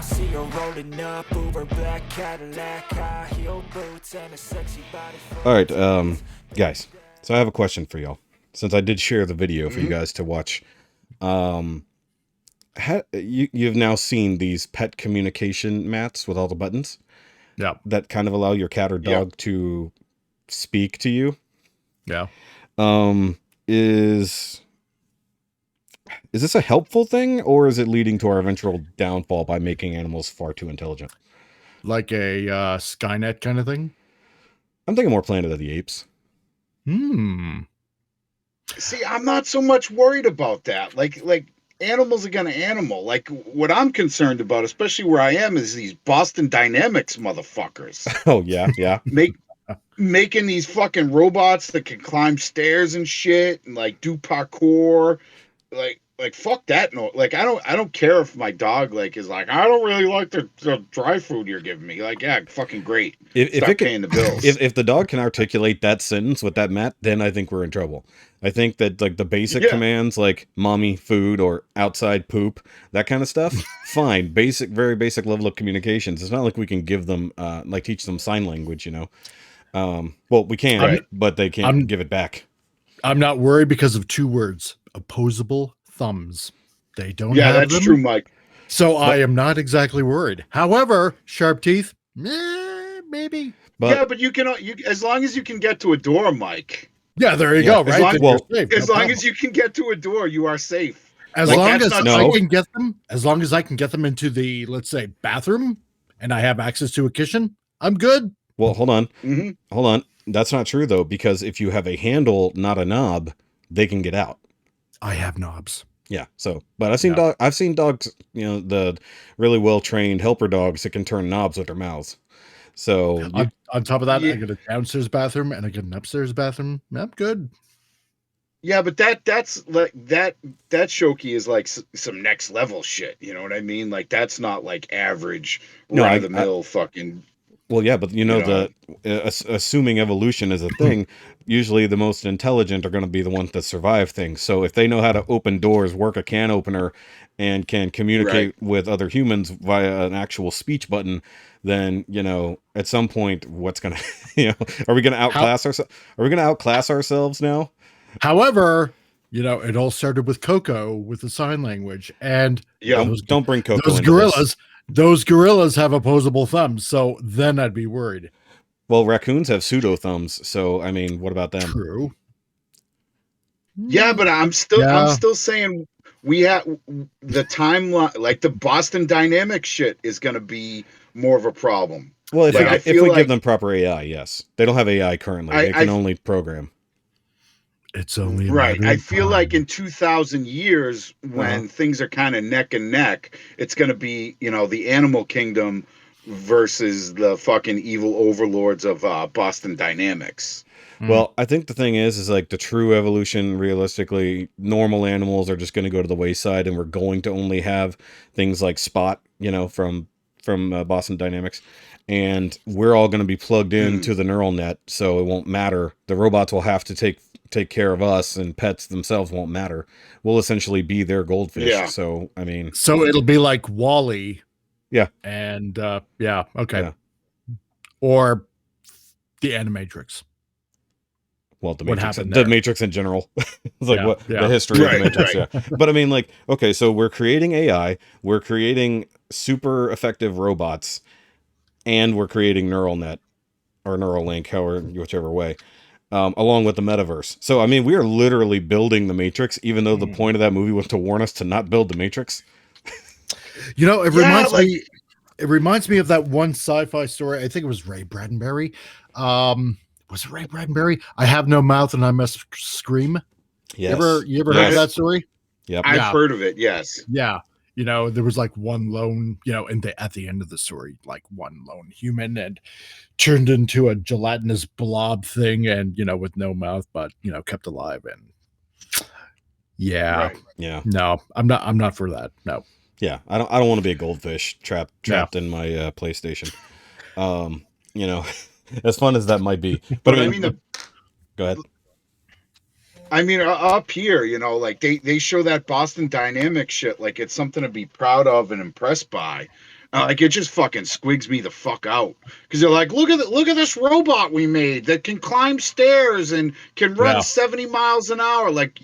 See her rolling up, Uber black Cadillac, high heel boots, and a sexy body. All right, guys. So I have a question for y'all. Since I did share the video for you guys to watch, you've now seen these pet communication mats with all the buttons. Yeah. That kind of allow your cat or dog to speak to you. Yeah. Is this a helpful thing, or is it leading to our eventual downfall by making animals far too intelligent? Like a Skynet kind of thing? I'm thinking more Planet of the Apes. See, I'm not so much worried about that. Like animals are gonna animal. Like what I'm concerned about, especially where I am, is these Boston Dynamics motherfuckers. Oh yeah. Making these fucking robots that can climb stairs and shit and like do parkour. Like fuck that. No, like I don't care if my dog like is like, I don't really like the dry food you're giving me. Like, yeah, fucking great. If Stop it can, paying the bills. If the dog can articulate that sentence with that mat, then I think we're in trouble. I think that like the basic commands like mommy, food, or outside poop, that kind of stuff, fine. Very basic level of communications. It's not like we can give them like teach them sign language, you know. Well, we can, but they can't give it back. I'm not worried because of two words: opposable thumbs. They don't have Yeah, that's them, true, Mike. So I am not exactly worried. However, sharp teeth, maybe. But you can as long as you can get to a door, Mike. Yeah, there you go. Right. As long as you can get to a door, you are safe. As long as I can get them, as long as I can get them into the, let's say, bathroom, and I have access to a kitchen, I'm good. Well, hold on. Hold on. That's not true though, because if you have a handle, not a knob, they can get out. I have knobs. Yeah. So, but I've seen dogs, you know, the really well trained helper dogs that can turn knobs with their mouths. So on top of that, I get a downstairs bathroom and I get an upstairs bathroom. I'm good. Yeah, but that's like that SHOKY is like some next level shit. You know what I mean? Like that's not like average run of the mill fucking. Well, yeah, but you know, assuming evolution is a thing, usually the most intelligent are going to be the ones that survive things. So if they know how to open doors, work a can opener, and can communicate with other humans via an actual speech button, then, you know, at some point, what's going to, you know, are we going to outclass ourselves? Are we going to outclass ourselves now? However, you know, it all started with Coco with the sign language, and don't bring Coco. Those gorillas. Those gorillas have opposable thumbs, so then I'd be worried. Well, raccoons have pseudo thumbs, so I mean, what about them? True. Yeah, but I'm still saying we have the timeline, like the Boston Dynamics shit is going to be more of a problem. Well, if we give them proper AI, yes, they don't have AI currently; they can only program. It's only right. I feel like in 2,000 years, when things are kind of neck and neck, it's going to be, you know, the animal kingdom versus the fucking evil overlords of Boston Dynamics. Well, I think the thing is like the true evolution, realistically, normal animals are just going to go to the wayside, and we're going to only have things like Spot, you know, from Boston Dynamics. And we're all going to be plugged into the neural net, so it won't matter. The robots will have to take care of us, and pets themselves won't matter. We'll essentially be their goldfish. Yeah. So, I mean... So it'll be like WALL-E. Yeah. And, okay. Yeah. Or the Animatrix. Well, the Matrix in general. It's like the history of the Matrix, yeah. But I mean, like, okay, so we're creating AI, we're creating super effective robots, and we're creating neural net or neural link, whichever way, along with the metaverse. So I mean, we are literally building the Matrix, even though the point of that movie was to warn us to not build the Matrix. You know, it reminds me of that one sci-fi story. I think it was Ray Bradbury. Was it Ray Bradbury? I have no mouth and I must scream. Yes. You ever heard of that story? Yep. I've heard of it. Yes. Yeah. You know, there was like one lone, you know, at the end of the story, like one lone human and turned into a gelatinous blob thing, and, you know, with no mouth, but, you know, kept alive. And yeah. No, I'm not for that. No. Yeah. I don't want to be a goldfish trapped in my PlayStation. You know, as fun as that might be, but I mean, go ahead. I mean, up here, you know, like they show that Boston Dynamics shit like it's something to be proud of and impressed by. Like, it just fucking squigs me the fuck out, because they're like, look at this robot we made that can climb stairs and can run 70 miles an hour. Like,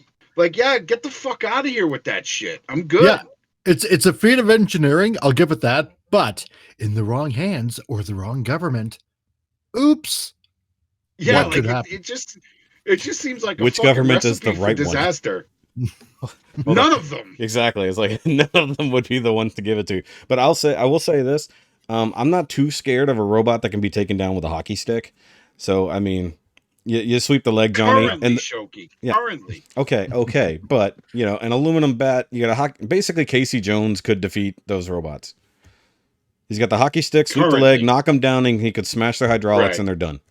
yeah, get the fuck out of here with that shit. I'm good. Yeah, it's a feat of engineering. I'll give it that. But in the wrong hands or the wrong government, oops. Yeah, what could happen? It just seems like which government is the right disaster. Well, none of them. Exactly. It's like none of them would be the ones to give it to. But I will say this. I'm not too scared of a robot that can be taken down with a hockey stick. So I mean, you sweep the leg, Johnny, and SHOKY. Yeah. Currently. Okay. But an aluminum bat, you got a hockey. Basically, Casey Jones could defeat those robots. He's got the hockey stick, sweep the leg, knock them down, and he could smash their hydraulics, and they're done.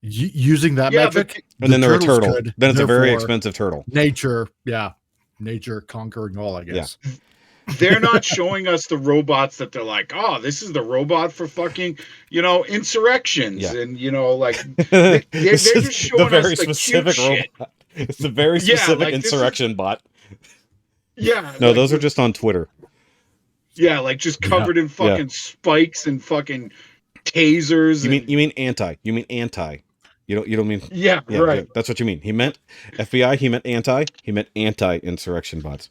Using that metric, and then they're a turtle. Then it's a very expensive turtle. Nature conquering all, I guess. Yeah. They're not showing us the robots that they're like, oh, this is the robot for fucking, insurrections, and like they're just showing the very us the specific cute robot. Shit. It's the very specific insurrection bot. Yeah. No, those are just on Twitter. Yeah, like just covered in fucking spikes and fucking tasers. You mean anti? You mean anti? You don't mean right? Yeah, that's what you mean. He meant FBI. He meant anti. He meant anti-insurrection bots.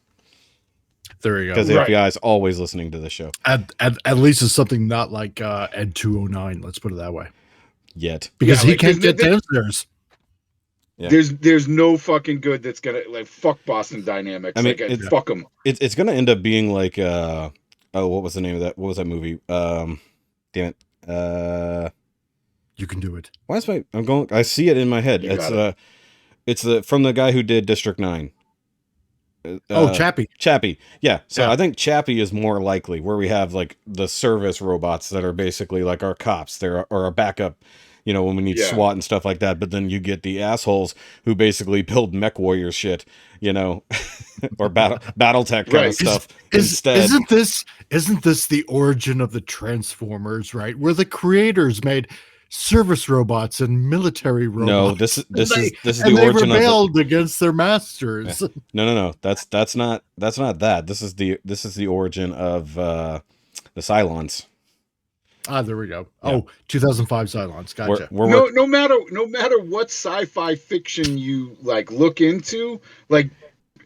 There you go. Because the FBI is always listening to this show. At least it's something not like Ed 209. Let's put it that way. Yet, because he can't get downstairs. Yeah. There's no fucking good that's gonna fuck Boston Dynamics. I mean, fuck them. It's gonna end up being like what was the name of that? What was that movie? Damn it. You can do it. Why is I see it in my head. It's from the guy who did District 9. Chappie. Yeah. So I think Chappie is more likely, where we have like the service robots that are basically like our cops. They're our backup, when we need SWAT and stuff like that. But then you get the assholes who basically build mech warrior shit, or battle tech kind of stuff. Instead, isn't this the origin of the Transformers, right? Where the creators made service robots and military robots. No, this is the origin of rebelled against their masters. No. That's not that. This is the origin of the Cylons. There we go. Yeah. 2005 Cylons. Gotcha. No matter what sci-fi fiction you look into,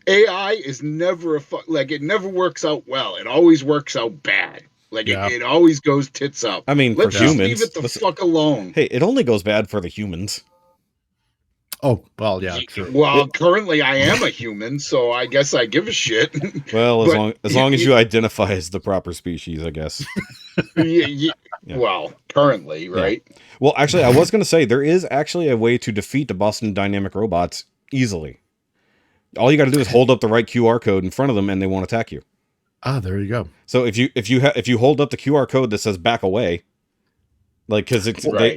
AI is never it never works out well. It always works out bad. It always goes tits up. I mean, let's for humans, leave it the fuck alone. Hey, it only goes bad for the humans. Oh, well, yeah. True. Well, currently I am a human, so I guess I give a shit. Well, as long as you identify as the proper species, I guess. Yeah. Well, currently, right? Yeah. Well, actually, I was going to say there is actually a way to defeat the Boston Dynamic robots easily. All you got to do is hold up the right QR code in front of them, and they won't attack you. There you go. So if you hold up the QR code that says back away, because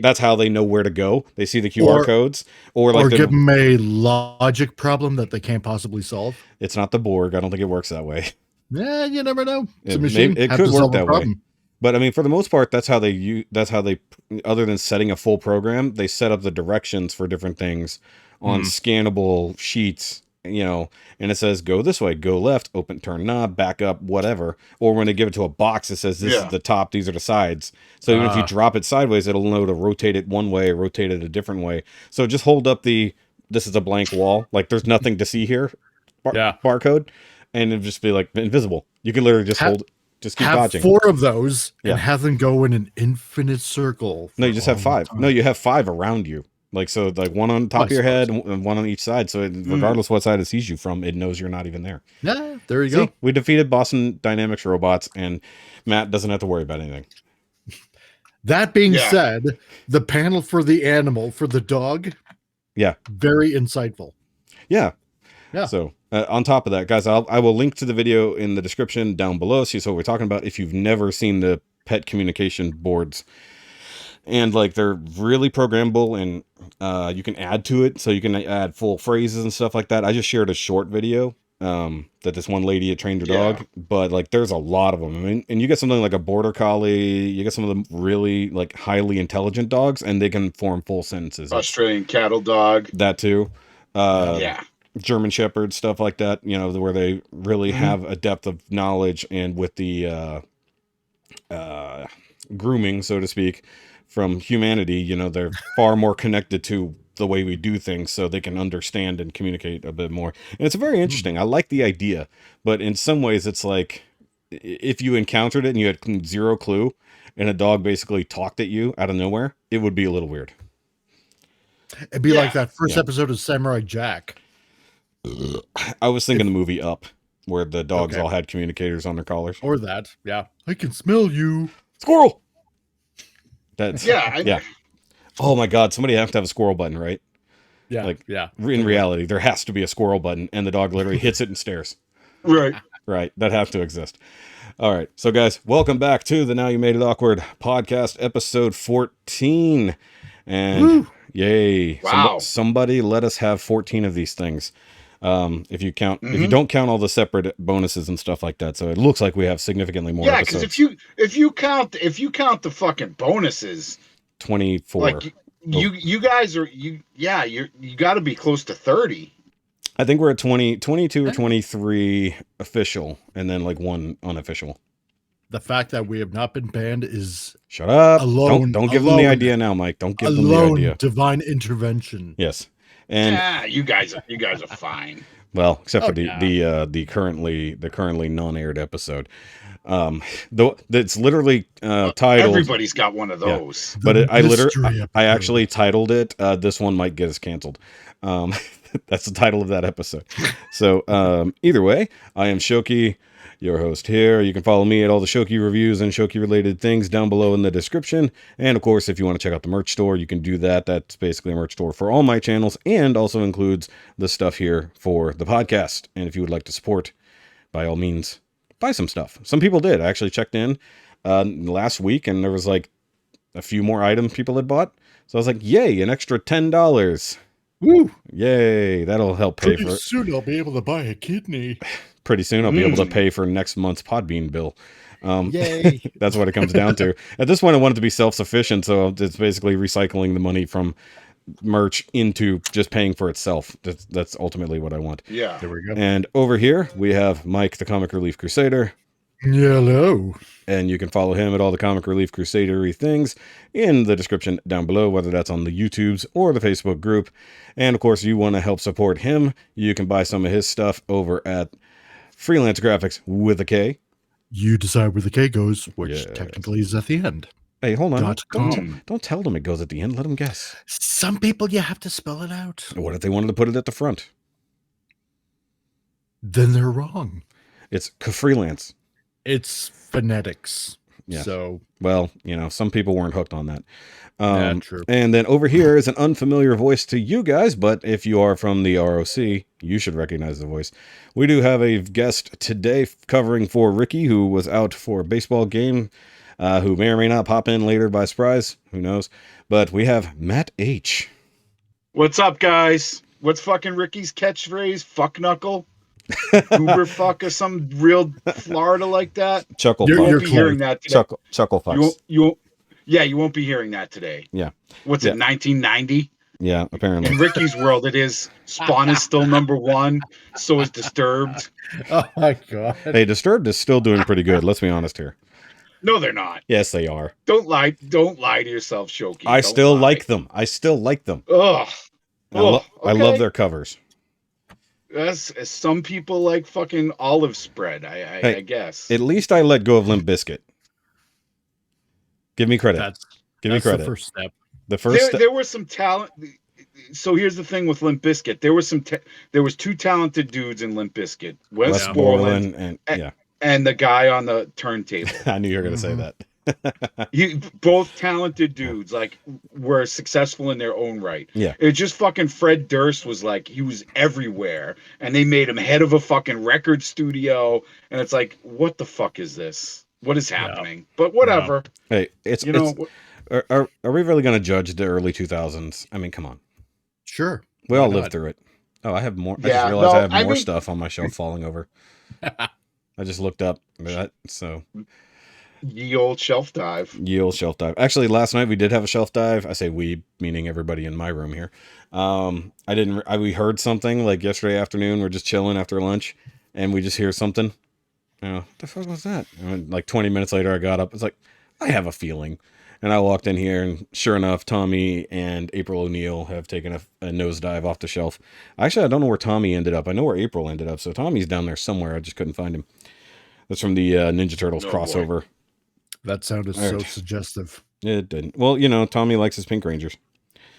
that's how they know where to go. They see the QR codes, or give them a logic problem that they can't possibly solve. It's not the Borg. I don't think it works that way. Yeah, you never know. It's a machine. It could work that way. But I mean, for the most part, that's how they other than setting a full program, they set up the directions for different things on scannable sheets. And it says go this way, go left, open, turn knob, back up, whatever. Or when they give it to a box, it says this is the top, these are the sides. So even if you drop it sideways, it'll know to rotate it one way or rotate it a different way. So just hold up this is a blank wall, there's nothing to see here, barcode, and it'll just be invisible. You can literally just just keep dodging. 4 of those and have them go in an infinite circle. No, you just have 5. No, you have 5 around you. One on top of your head and one on each side. So regardless what side it sees you from, it knows you're not even there. Yeah, there you go. We defeated Boston Dynamics robots, and Matt doesn't have to worry about anything. That being said, the panel for the animal, for the dog, very insightful. Yeah. So on top of that, guys, I will link to the video in the description down below. So you see what we're talking about. If you've never seen the pet communication boards. And they're really programmable, and you can add to it, so you can add full phrases and stuff like that. I just shared a short video that this one lady had trained her dog, but there's a lot of them. I mean, and you get something like a border collie, you get some of them really highly intelligent dogs, and they can form full sentences. Australian cattle dog, that too. German Shepherd, stuff like that. Where they really have a depth of knowledge, and with the grooming, so to speak, from humanity. You know, they're far more connected to the way we do things, so they can understand and communicate a bit more. And it's very interesting. I like the idea, but in some ways it's like if you encountered it and you had zero clue and a dog basically talked at you out of nowhere, it would be a little weird. It'd be like that first episode of Samurai Jack. I was thinking the movie Up, where the dogs all had communicators on their collars. Or that, I can smell you. Squirrel! That's yeah. Oh my god, somebody have to have a squirrel button, right? Yeah. Like, in reality, there has to be a squirrel button, and the dog literally hits it and stares. Right. Right. That has to exist. All right. So, guys, welcome back to the Now You Made It Awkward podcast, episode 14. And yay. Wow. Somebody let us have 14 of these things. If you count, if you don't count all the separate bonuses and stuff like that. So it looks like we have significantly more episodes. Because if you count the fucking bonuses, 24. Like you guys are you got to be close to 30. I think we're at 22 or 23 official, and then like one unofficial. The fact that we have not been banned is shut up. Don't give them the idea now, Mike. Don't give them the idea. Divine intervention. Yes. And you guys are fine. Well, except for the currently non-aired episode. Though it's literally titled. Everybody's got one of those. Yeah. But I actually titled it "This One Might Get Us Canceled." That's the title of that episode. So either way, I am SHOKY, your host here. You can follow me at all the SHOKY reviews and SHOKY related things down below in the description. And of course, if you want to check out the merch store, you can do that. That's basically a merch store for all my channels and also includes the stuff here for the podcast. And if you would like to support, by all means, buy some stuff. Some people did. I actually checked in last week and there was like a few more items people had bought. So I was like, yay, an extra $10. Woo! Yay, that'll help pay for it. Pretty soon I'll be able to buy a kidney. Pretty soon I'll be able to pay for next month's Podbean bill. Yay! That's what it comes down to. At this point, I want it to be self-sufficient, so it's basically recycling the money from merch into just paying for itself. That's ultimately what I want. Yeah. There we go. And over here, we have Mike, the Comic Relief Crusader. Hello. And you can follow him at all the Comic Relief Crusader-y things in the description down below, whether that's on the YouTubes or the Facebook group. And of course, you want to help support him, you can buy some of his stuff over at Freelance Graphics with a K. You decide where the K goes, which technically is at the end. Hey, hold on. Don't tell them it goes at the end. Let them guess. Some people, you have to spell it out. What if they wanted to put it at the front? Then they're wrong. It's freelance. It's phonetics. Yeah. So, well, some people weren't hooked on that. True. And then over here is an unfamiliar voice to you guys, but if you are from the ROC, you should recognize the voice. We do have a guest today covering for Rikki, who was out for a baseball game, who may or may not pop in later by surprise. Who knows? But we have Matt H. What's up, guys? What's fucking Ricky's catchphrase? Fuck knuckle? Uber fuck or some real Florida like that. Chuckle you fuck. won't be hearing that today. Chuckle fucks. You won't be hearing that today. Yeah. What's it, 1990? Yeah, apparently. In Ricky's world, it is. Spawn is still #1. So is Disturbed. Oh my god. Hey, Disturbed is still doing pretty good. Let's be honest here. No, they're not. Yes, they are. Don't lie to yourself, Shoki. I still like them. Ugh. I love their covers. Some people like fucking olive spread, I guess. At least I let go of Limp Bizkit. Give me credit. Give me credit. The first step. There was some talent. So here's the thing with Limp Bizkit. There was two talented dudes in Limp Bizkit. Wes Borland and the guy on the turntable. I knew you were going to say that. Both talented dudes, like, were successful in their own right. Yeah. It's just fucking Fred Durst was like, he was everywhere, and they made him head of a fucking record studio, and it's like, what the fuck is this? What is happening? Yeah. But whatever. Hey, are we really going to judge the early 2000s? I mean, come on. Sure. We all lived through it. Oh, I have more. I just realized I have more stuff on my shelf falling over. I just looked up that, so. Ye old shelf dive. Actually, last night we did have a shelf dive. I say we, meaning everybody in my room here. We heard something like yesterday afternoon. We're just chilling after lunch, and we just hear something what the fuck was that? And like 20 minutes later, I got up. It's like, I have a feeling. And I walked in here, and sure enough, Tommy and April O'Neil have taken a nosedive off the shelf. Actually, I don't know where Tommy ended up. I know where April ended up. So Tommy's down there somewhere. I just couldn't find him. That's from the Ninja Turtles crossover. Boy. That sounded so suggestive. It didn't. Well, you know, Tommy likes his Pink Rangers.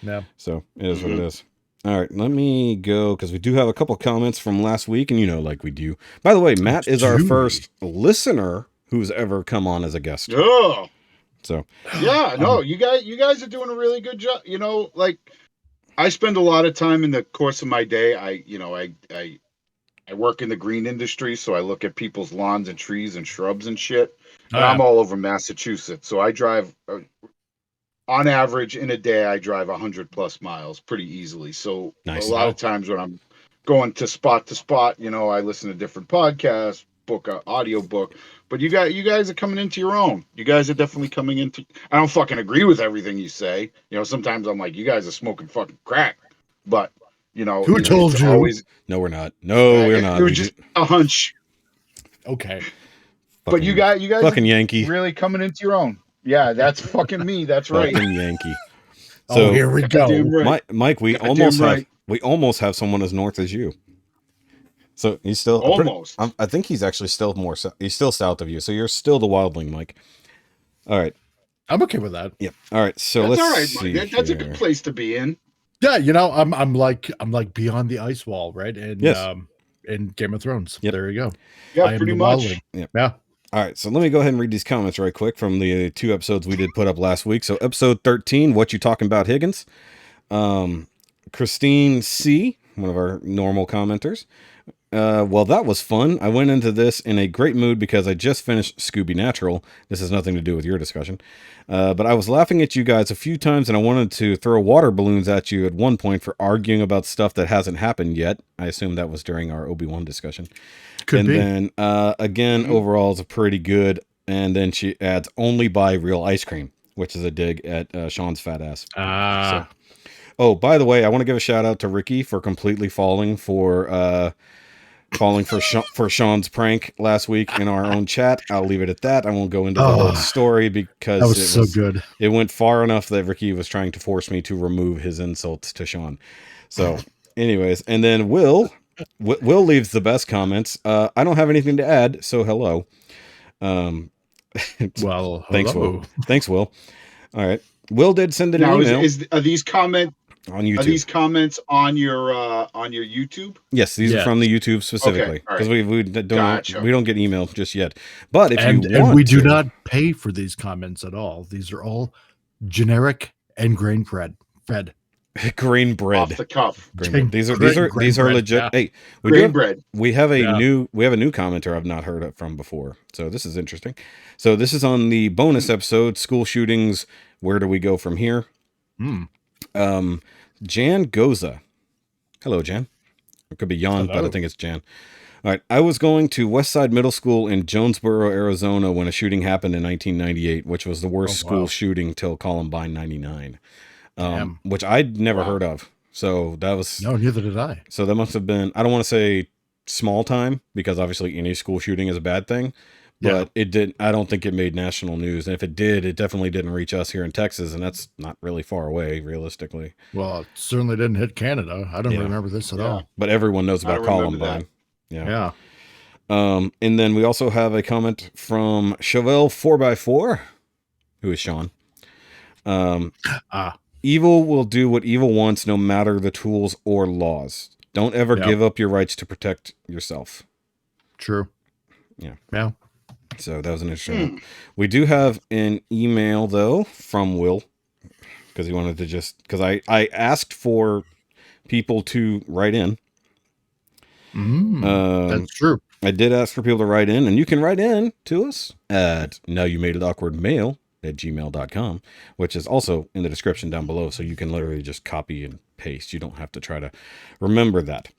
Yeah. So it is what it is. All right, let me go, because we do have a couple comments from last week, and you know, like we do. By the way, Matt is our first listener who's ever come on as a guest. Oh. So yeah, no, you guys are doing a really good job. You know, like I spend a lot of time in the course of my day. I work in the green industry, so I look at people's lawns and trees and shrubs and shit. And I'm all over Massachusetts, so I drive. On average, in a day, I drive 100+ miles pretty easily. So a lot of times when I'm going to spot, you know, I listen to different podcasts, book an audio book. But you guys are coming into your own. You guys are definitely coming into. I don't fucking agree with everything you say. You know, sometimes I'm like, you guys are smoking fucking crack. But you know, who told you? Always, no, we're not. No, we're not. It was just a hunch. Okay. But you guys, fucking Yankee, really coming into your own. Yeah, that's fucking me. That's right. Fucking Yankee. So here we go. Right. Mike, we almost have someone as north as you. So he's still almost. I think he's actually still he's still south of you. So you're still the wildling, Mike. All right. I'm okay with that. Yep. All right. So that's let's all right, see. Mike. That's a good place to be in. Yeah, you know, I'm like beyond the ice wall, right? And in Game of Thrones. Yep. There you go. Yeah, pretty much. Yep. Yeah. All right, so let me go ahead and read these comments right quick from the 2 episodes we did put up last week. So episode 13, What You Talking About, Higgins? Christine C., one of our normal commenters. Well, that was fun. I went into this in a great mood because I just finished Scooby Natural. This has nothing to do with your discussion. But I was laughing at you guys a few times, and I wanted to throw water balloons at you at one point for arguing about stuff that hasn't happened yet. I assume that was during our Obi Wan discussion. Could be. Then, again, overall, it's pretty good. And then she adds, only buy real ice cream, which is a dig at Sean's fat ass. So, oh, by the way, I want to give a shout out to Rikki for completely falling for Sean's prank last week in our own chat. I'll leave it at that. I won't go into the whole story because that was so good. It went far enough that Rikki was trying to force me to remove his insults to Sean. So, anyways, and then Will leaves the best comments. I don't have anything to add, so hello. Well, thanks, Will. Thanks, Will. All right. Will did send an email. Are these comments on YouTube? Are these comments on your YouTube? Yes, these are from the YouTube specifically because we don't get emails just yet. But if you want, and we do not pay for these comments at all. These are all generic and grain fed. Grain bread off the cuff. These are legit. Yeah. Hey, we have a new commenter I've not heard from before, so this is interesting. So this is on the bonus episode, school shootings. Where do we go from here? Jan Goza. Hello, Jan. It could be Jan, but I think it's Jan. All right. I was going to Westside Middle School in Jonesboro, Arizona when a shooting happened in 1998, which was the worst school shooting till Columbine 99. Which I'd never heard of. So that was... No, neither did I. So that must have been, I don't want to say small time, because obviously any school shooting is a bad thing, but I don't think it made national news. And if it did, it definitely didn't reach us here in Texas, and that's not really far away, realistically. Well, it certainly didn't hit Canada. I don't remember this at all. But everyone knows about Columbine. Yeah. And then we also have a comment from Chevelle 4x4, who is Sean. Evil will do what evil wants, no matter the tools or laws. Don't ever give up your rights to protect yourself. True. Yeah. So that was an interesting one. We do have an email, though, from Will, because he wanted to because I asked for people to write in. That's true. I did ask for people to write in, and you can write in to us at NowYouMadeItAwkwardMail@gmail.com, which is also in the description down below, so you can literally just copy and paste. You don't have to try to remember that.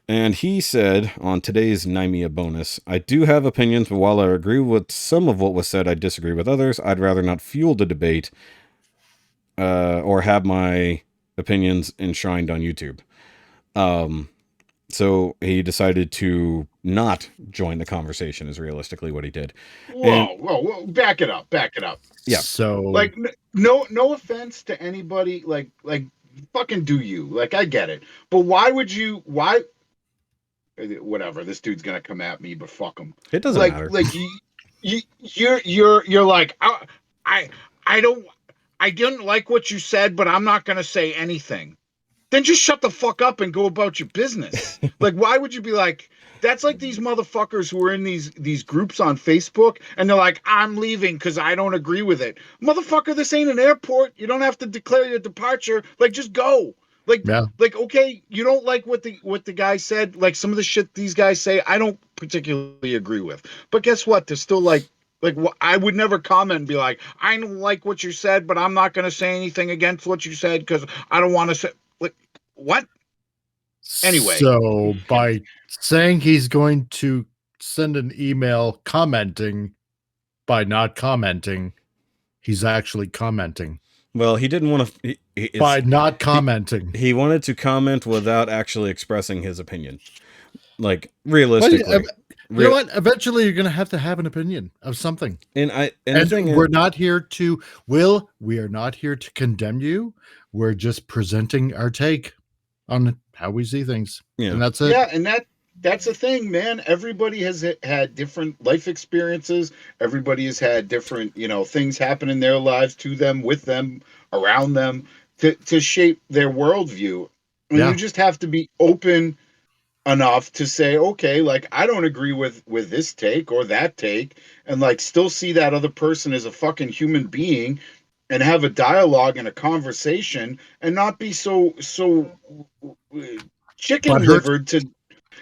And he said on today's Nymea bonus, I do have opinions, but while I agree with some of what was said, I disagree with others. I'd rather not fuel the debate or have my opinions enshrined on YouTube. So he decided to not join the conversation is realistically what he did. Whoa, back it up. Yeah. So like, no offense to anybody, like fucking do you. Like, I get it. But why whatever, this dude's gonna come at me, but fuck him. It doesn't matter. Like you're like, I didn't like what you said, but I'm not gonna say anything. Then just shut the fuck up and go about your business. Like, why would you be like, that's like these motherfuckers who are in these groups on Facebook and they're like, I'm leaving because I don't agree with it. Motherfucker, this ain't an airport. You don't have to declare your departure. Like, just go. Like, okay, you don't like what the guy said. Like, some of the shit these guys say, I don't particularly agree with. But guess what? They're still like I would never comment and be like, I don't like what you said, but I'm not going to say anything against what you said because I don't want to say. Like, what? Anyway. So by saying he's going to send an email commenting by not commenting, he's actually commenting. Well, he didn't want to... By not commenting. He wanted to comment without actually expressing his opinion. Like, realistically. You know what? Eventually, you're going to have an opinion of something. And we're not here to... we are not here to condemn you. We're just presenting our take on how we see things. Yeah. And that's it. Yeah, and that's the thing, man. Everybody has had different life experiences. Everybody has had different, things happen in their lives, to them, with them, around them, to shape their worldview. And you just have to be open enough to say, okay, like, I don't agree with this take or that take, and like still see that other person as a fucking human being and have a dialogue and a conversation and not be so chicken livered to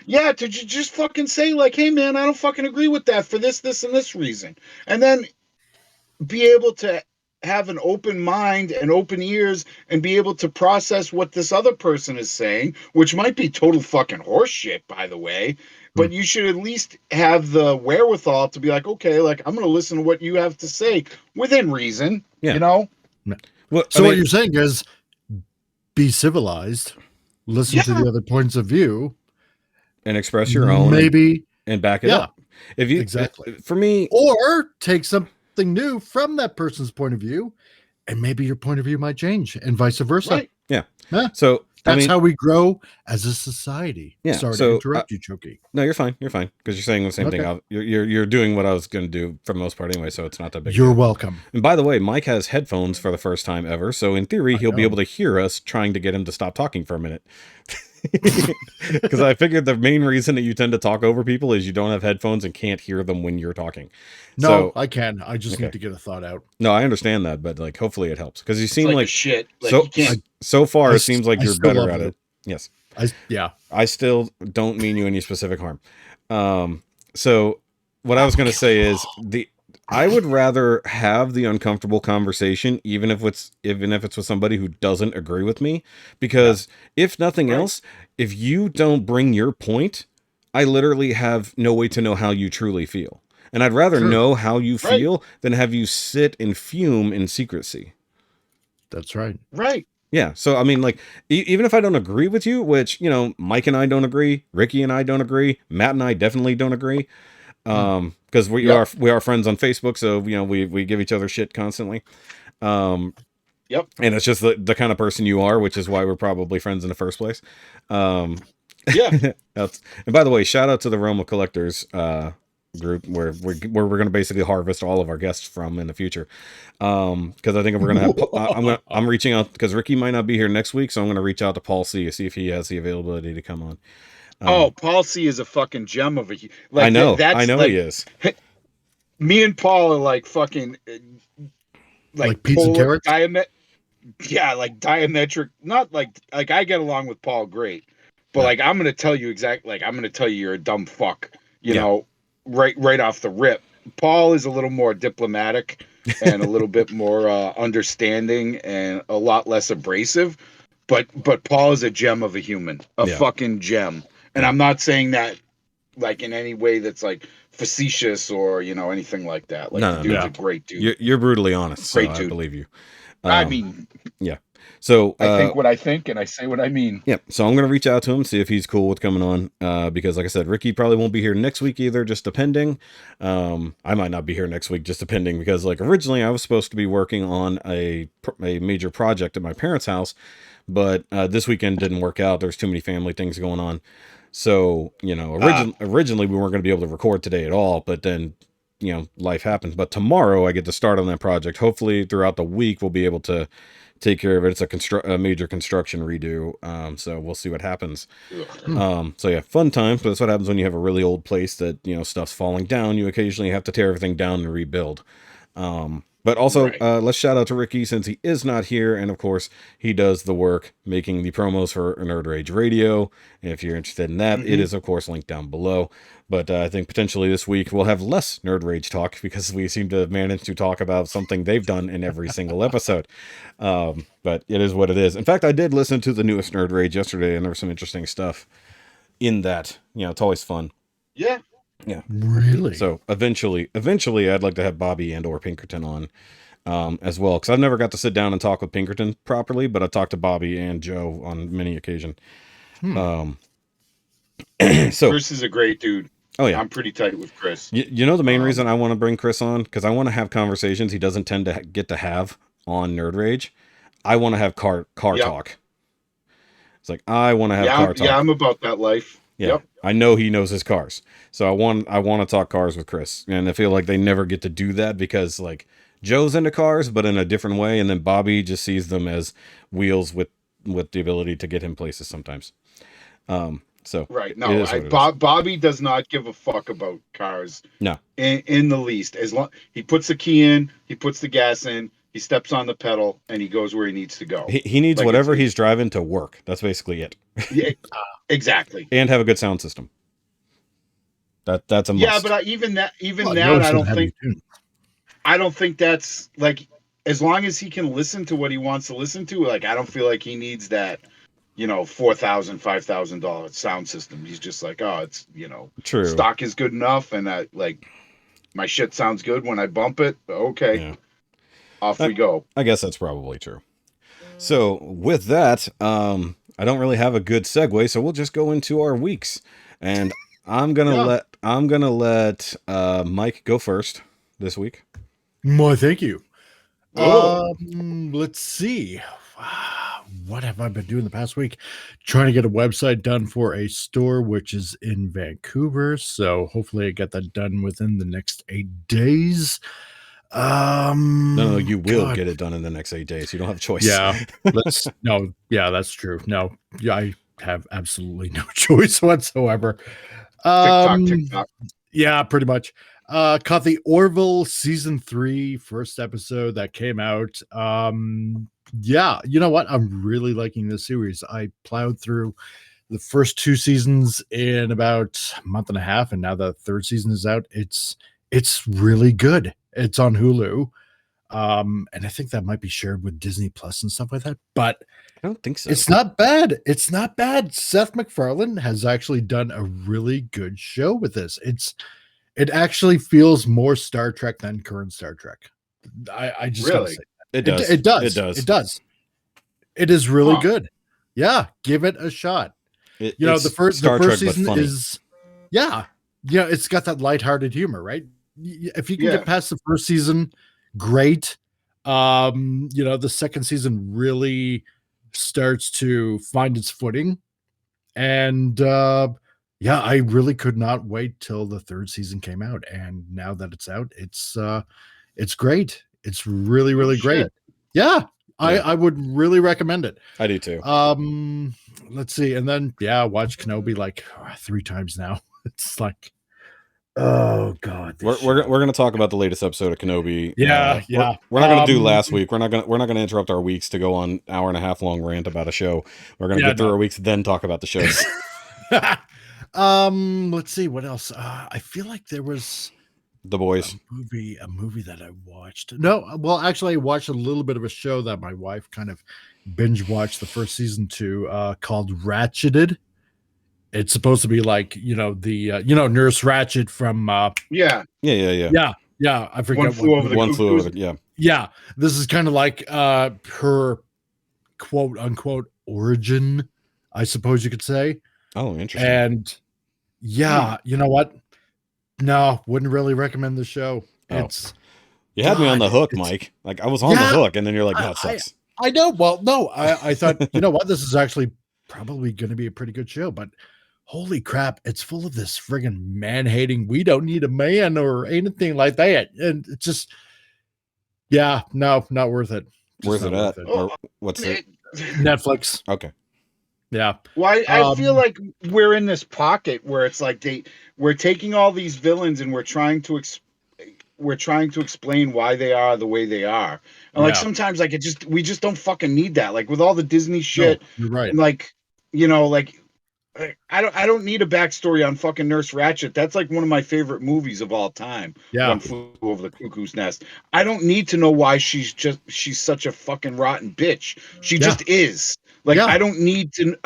just fucking say like, hey man, I don't fucking agree with that for this and this reason. And then be able to have an open mind and open ears and be able to process what this other person is saying, which might be total fucking horseshit, by the way, but you should at least have the wherewithal to be like, okay, like, I'm going to listen to what you have to say within reason, Well, what you're saying is be civilized, listen to the other points of view, and express your own, maybe, and back it up. If you for me, or take something new from that person's point of view, and maybe your point of view might change, and vice versa. Right. Yeah. Huh? So that's how we grow as a society. Yeah. Sorry to interrupt you, Shoky. No, you're fine. You're fine because you're saying the same thing. You're doing what I was going to do for the most part anyway, so it's not that big. You're welcome. And by the way, Mike has headphones for the first time ever, so in theory, he'll be able to hear us trying to get him to stop talking for a minute. Because I figured the main reason that you tend to talk over people is you don't have headphones and can't hear them when you're talking. No, so, I can. I just need to get a thought out. No, I understand that, but like, hopefully it helps because you seem like shit. Like, so far it seems like you're better at it. Yes. I still don't mean you any specific harm. So what I was going to say is I would rather have the uncomfortable conversation, even if it's with somebody who doesn't agree with me, because if nothing else, if you don't bring your point, I literally have no way to know how you truly feel. And I'd rather know how you feel than have you sit and fume in secrecy. That's right. Right. Yeah. So, I mean, like, even if I don't agree with you, which, Mike and I don't agree, Rikki and I don't agree, Matt and I definitely don't agree. Because we are friends on Facebook, so we give each other shit constantly. And it's just the kind of person you are, which is why we're probably friends in the first place. And by the way, shout out to the Realm of Collectors group where we're going to basically harvest all of our guests from in the future. Because I think we're going to have I'm reaching out because Rikki might not be here next week, so I'm going to reach out to Paul C to see if he has the availability to come on. Paul C is a fucking gem of a. Like, I know he is. Me and Paul are like fucking, like pizza carrots. Like diametric. Not like I get along with Paul great, but like I'm gonna tell you exactly. Like I'm gonna tell you you're a dumb fuck. You know, right off the rip. Paul is a little more diplomatic and a little bit more understanding and a lot less abrasive. But Paul is a gem of a human, a fucking gem. And I'm not saying that like in any way that's like facetious or, anything like that. Like, the dude's a great dude. You're brutally honest. Great so dude. I believe you. I mean, yeah. So I think what I think and I say what I mean. Yeah. So I'm going to reach out to him, see if he's cool with coming on. Because like I said, Rikki probably won't be here next week either, just depending. I might not be here next week, just depending, because like originally I was supposed to be working on a major project at my parents' house, but this weekend didn't work out. There's too many family things going on. So, originally we weren't going to be able to record today at all, but then, life happens. But tomorrow I get to start on that project. Hopefully throughout the week we'll be able to take care of it. It's a major construction redo. So we'll see what happens. So yeah, fun time. But that's what happens when you have a really old place that, stuff's falling down. You occasionally have to tear everything down and rebuild. But also, let's shout out to Rikki, since he is not here. And of course, he does the work making the promos for Nerd Rage Radio. And if you're interested in that, it is, of course, linked down below. But I think potentially this week we'll have less Nerd Rage talk, because we seem to have managed to talk about something they've done in every single episode. But it is what it is. In fact, I did listen to the newest Nerd Rage yesterday, and there was some interesting stuff in that. It's always fun. Yeah. Yeah, really. So eventually, I'd like to have Bobby and or Pinkerton on as well, because I've never got to sit down and talk with Pinkerton properly, but I talked to Bobby and Joe on many occasions. So Chris is a great dude. Oh yeah, I'm pretty tight with Chris. The main reason I want to bring Chris on, because I want to have conversations he doesn't tend to get to have on Nerd Rage. I want to have car talk. It's like I want to have car talk. Yeah, I'm about that life. Yeah, yep. I know he knows his cars, so I want to talk cars with Chris, and I feel like they never get to do that, because like Joe's into cars, but in a different way, and then Bobby just sees them as wheels with the ability to get him places sometimes. So right, no, Bobby does not give a fuck about cars. No, in the least. As long he puts the key in, he puts the gas in, he steps on the pedal, and he goes where he needs to go. He needs whatever he's driving to work. That's basically it. Yeah, exactly. And have a good sound system. That's a must. Yeah, but even that, I don't think that's like, as long as he can listen to what he wants to listen to. Like, I don't feel like he needs that, $4,000, $5,000 sound system. He's just like, oh, it's true. Stock is good enough, and that like my shit sounds good when I bump it. Okay, yeah. Off we go. I guess that's probably true. So with that, I don't really have a good segue, so we'll just go into our weeks, and I'm gonna let Mike go first this week. Well, thank you. Let's see. What have I been doing the past week? Trying to get a website done for a store which is in Vancouver, so hopefully I get that done within the next 8 days. No, you will get it done in the next 8 days. You don't have a choice. Yeah, that's true. No, yeah, I have absolutely no choice whatsoever. TikTok. Yeah, pretty much. Caught the Orville season 3 first episode that came out. Yeah, you know what? I'm really liking this series. I plowed through the first 2 seasons in about a month and a half, and now the third season is out. It's really good. It's on Hulu. And I think that might be shared with Disney Plus and stuff like that, but I don't think so. It's not bad. It's not bad. Seth MacFarlane has actually done a really good show with this. It actually feels more Star Trek than current Star Trek. I just gotta say that. It does. It does. It is really good. Yeah, give it a shot. The first season is it's got that lighthearted humor, right? If you can get past the first season, great. The second season really starts to find its footing, and I really could not wait till the third season came out, and now that it's out, it's great. It's really, really great. Yeah. I would really recommend it. I do too. Let's see, and then watch Kenobi like 3 times now. It's like, oh god, we're going to talk about the latest episode of Kenobi. We're not going to do last week. We're not going to interrupt our weeks to go on hour and a half long rant about a show. We're going to get through our weeks, then talk about the shows. Let's see what else. I feel like there was The Boys a movie that I watched. No, well, actually, I watched a little bit of a show that my wife kind of binge watched the first season to, called Ratcheted. It's supposed to be like, Nurse Ratched from Yeah. I forget One flew over. Yeah. Yeah. This is kind of like her quote unquote origin, I suppose you could say. Oh, interesting. And yeah, you know what? No, wouldn't really recommend the show. You had me on the hook, Mike. Like I was on the hook, and then you're like, no, it sucks. I know. Well, no, I thought, you know what? This is actually probably going to be a pretty good show, but holy crap, it's full of this friggin' man-hating, we don't need a man or anything like that. And it's just, yeah, no, not worth it. Where's it at? Or what's it? Netflix. Okay. Yeah. Well, I feel like we're in this pocket where it's like we're taking all these villains and we're trying to explain why they are the way they are. And like sometimes like we just don't fucking need that. Like with all the Disney shit. No, you're right. And like, you know, like I don't need a backstory on fucking Nurse Ratched. That's like one of my favorite movies of all time. Yeah. One Flew Over the Cuckoo's Nest. I don't need to know why she's such a fucking rotten bitch. She just is. Like I don't need to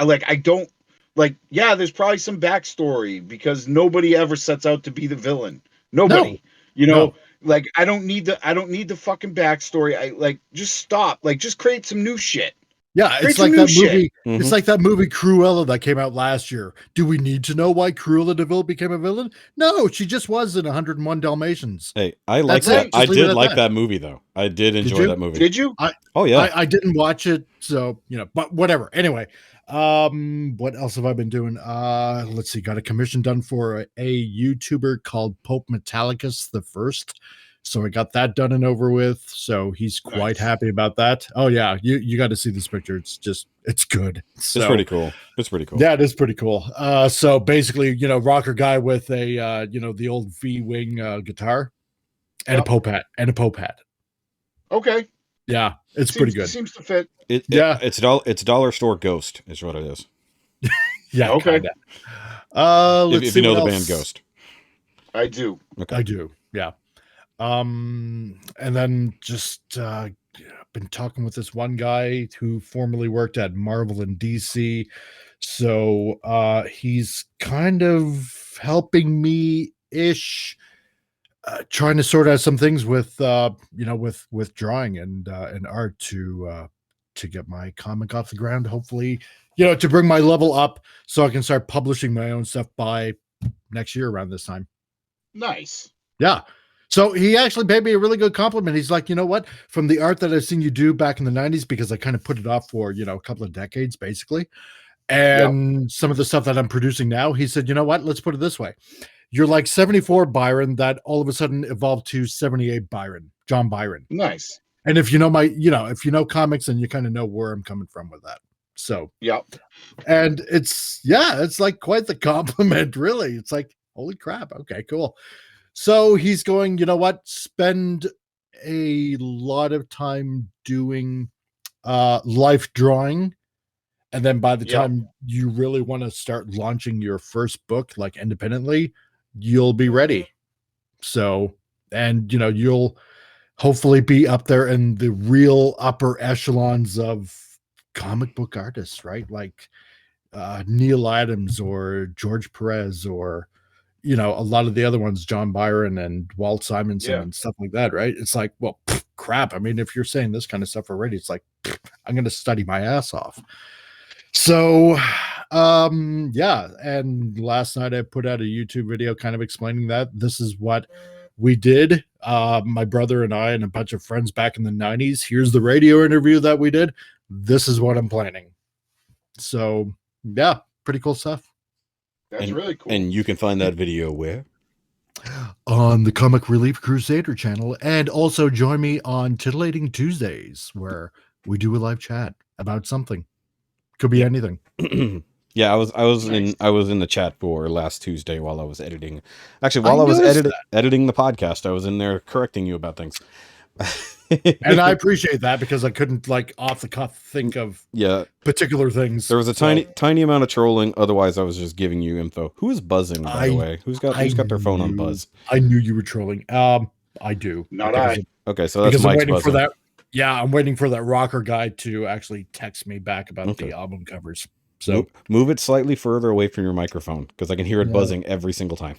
there's probably some backstory because nobody ever sets out to be the villain. Nobody. No. You know, like I don't need the fucking backstory. I like just stop. Like just create some new shit. Yeah, it's like that movie. Mm-hmm. It's like that movie Cruella that came out last year. Do we need to know why Cruella de Vil became a villain? No, she just was in 101 Dalmatians. Hey, I like that. I did like that movie though. I did enjoy that movie. Did you? I didn't watch it, so you know. But whatever. Anyway, what else have I been doing? Let's see. Got a commission done for a YouTuber called Pope Metallicus the First. So I got that done and over with. So he's quite happy about that. Oh yeah, you got to see this picture. It's good. So, it's pretty cool. It's pretty cool. Yeah, it is pretty cool. So basically, you know, rocker guy with a the old V-wing guitar and a Pope hat. Okay. Yeah, it's pretty good. It seems to fit. It's dollar store ghost is what it is. Yeah. Okay. If you know the band Ghost. I do. Okay. I do. Yeah. And then just been talking with this one guy who formerly worked at Marvel and DC. So he's kind of helping me ish, trying to sort out some things with with drawing and art to get my comic off the ground. Hopefully, to bring my level up so I can start publishing my own stuff by next year around this time. Nice. Yeah. So he actually paid me a really good compliment. He's like, you know what? From the art that I've seen you do back in the 90s, because I kind of put it off for, a couple of decades, basically. And some of the stuff that I'm producing now, he said, you know what? Let's put it this way. You're like 74 Byron that all of a sudden evolved to 78 Byron, John Byron. Nice. And if you know if you know comics, then you kind of know where I'm coming from with that. So, and it's like quite the compliment, really. It's like, holy crap. Okay, cool. So he's going, you know what? Spend a lot of time doing life drawing. And then by the time you really want to start launching your first book, like independently, you'll be ready. So, and you'll hopefully be up there in the real upper echelons of comic book artists, right? Like Neil Adams or George Perez or a lot of the other ones, John Byron and Walt Simonson and stuff like that, right? It's like, well, crap. I mean, if you're saying this kind of stuff already, it's like, I'm going to study my ass off. So, and last night I put out a YouTube video kind of explaining that this is what we did. My brother and I and a bunch of friends back in the 90s. Here's the radio interview that we did. This is what I'm planning. So, yeah, pretty cool stuff. That's really cool. And you can find that video where? On the Comic Relief Crusader channel. And also join me on Titillating Tuesdays, where we do a live chat about something. Could be anything. Yeah, I was in the chat for last Tuesday while I was editing. Actually, while I was editing the podcast, I was in there correcting you about things. And I appreciate that because I couldn't off the cuff think of particular things. There was a tiny amount of trolling. Otherwise, I was just giving you info. Who is buzzing, by the way? Who's got their phone on buzz? I knew you were trolling. I do. Not I. Okay, so that's Mike's buzzing. For that. Yeah, I'm waiting for that rocker guy to actually text me back about the album covers. So move it slightly further away from your microphone because I can hear it buzzing every single time.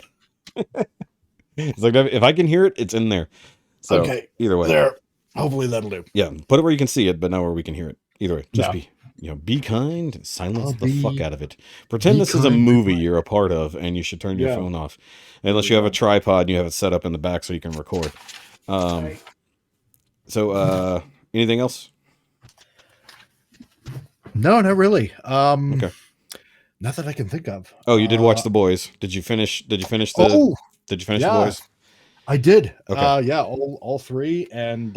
It's like if I can hear it, it's in there. So either way. There. Hopefully that'll do. Yeah, put it where you can see it, but not where we can hear it. Either way, just be kind, silence the fuck out of it. Pretend this is a movie you're a part of, and you should turn your phone off. Unless you have a tripod and you have it set up in the back so you can record. So, anything else? No, not really. Okay. Not that I can think of. Oh, you did watch The Boys. Did you finish the Boys? I did. Okay. All three, and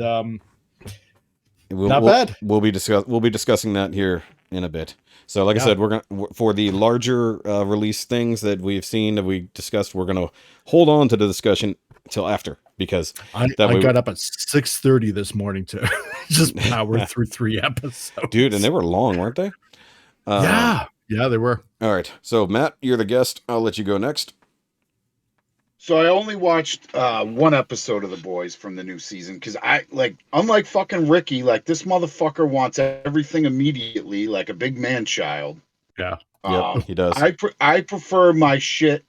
not bad. We'll be discussing that here in a bit. So, like I said, we're gonna for the larger release things that we've seen that we discussed, we're gonna hold on to the discussion till after, because I got up at 6:30 this morning to just power through 3 episodes, dude, and they were long, weren't they? Yeah, they were. All right, so Matt, you're the guest. I'll let you go next. So I only watched 1 episode of The Boys from the new season because unlike fucking Rikki, like this motherfucker wants everything immediately, like a big man child. Yeah, he does. I prefer my shit.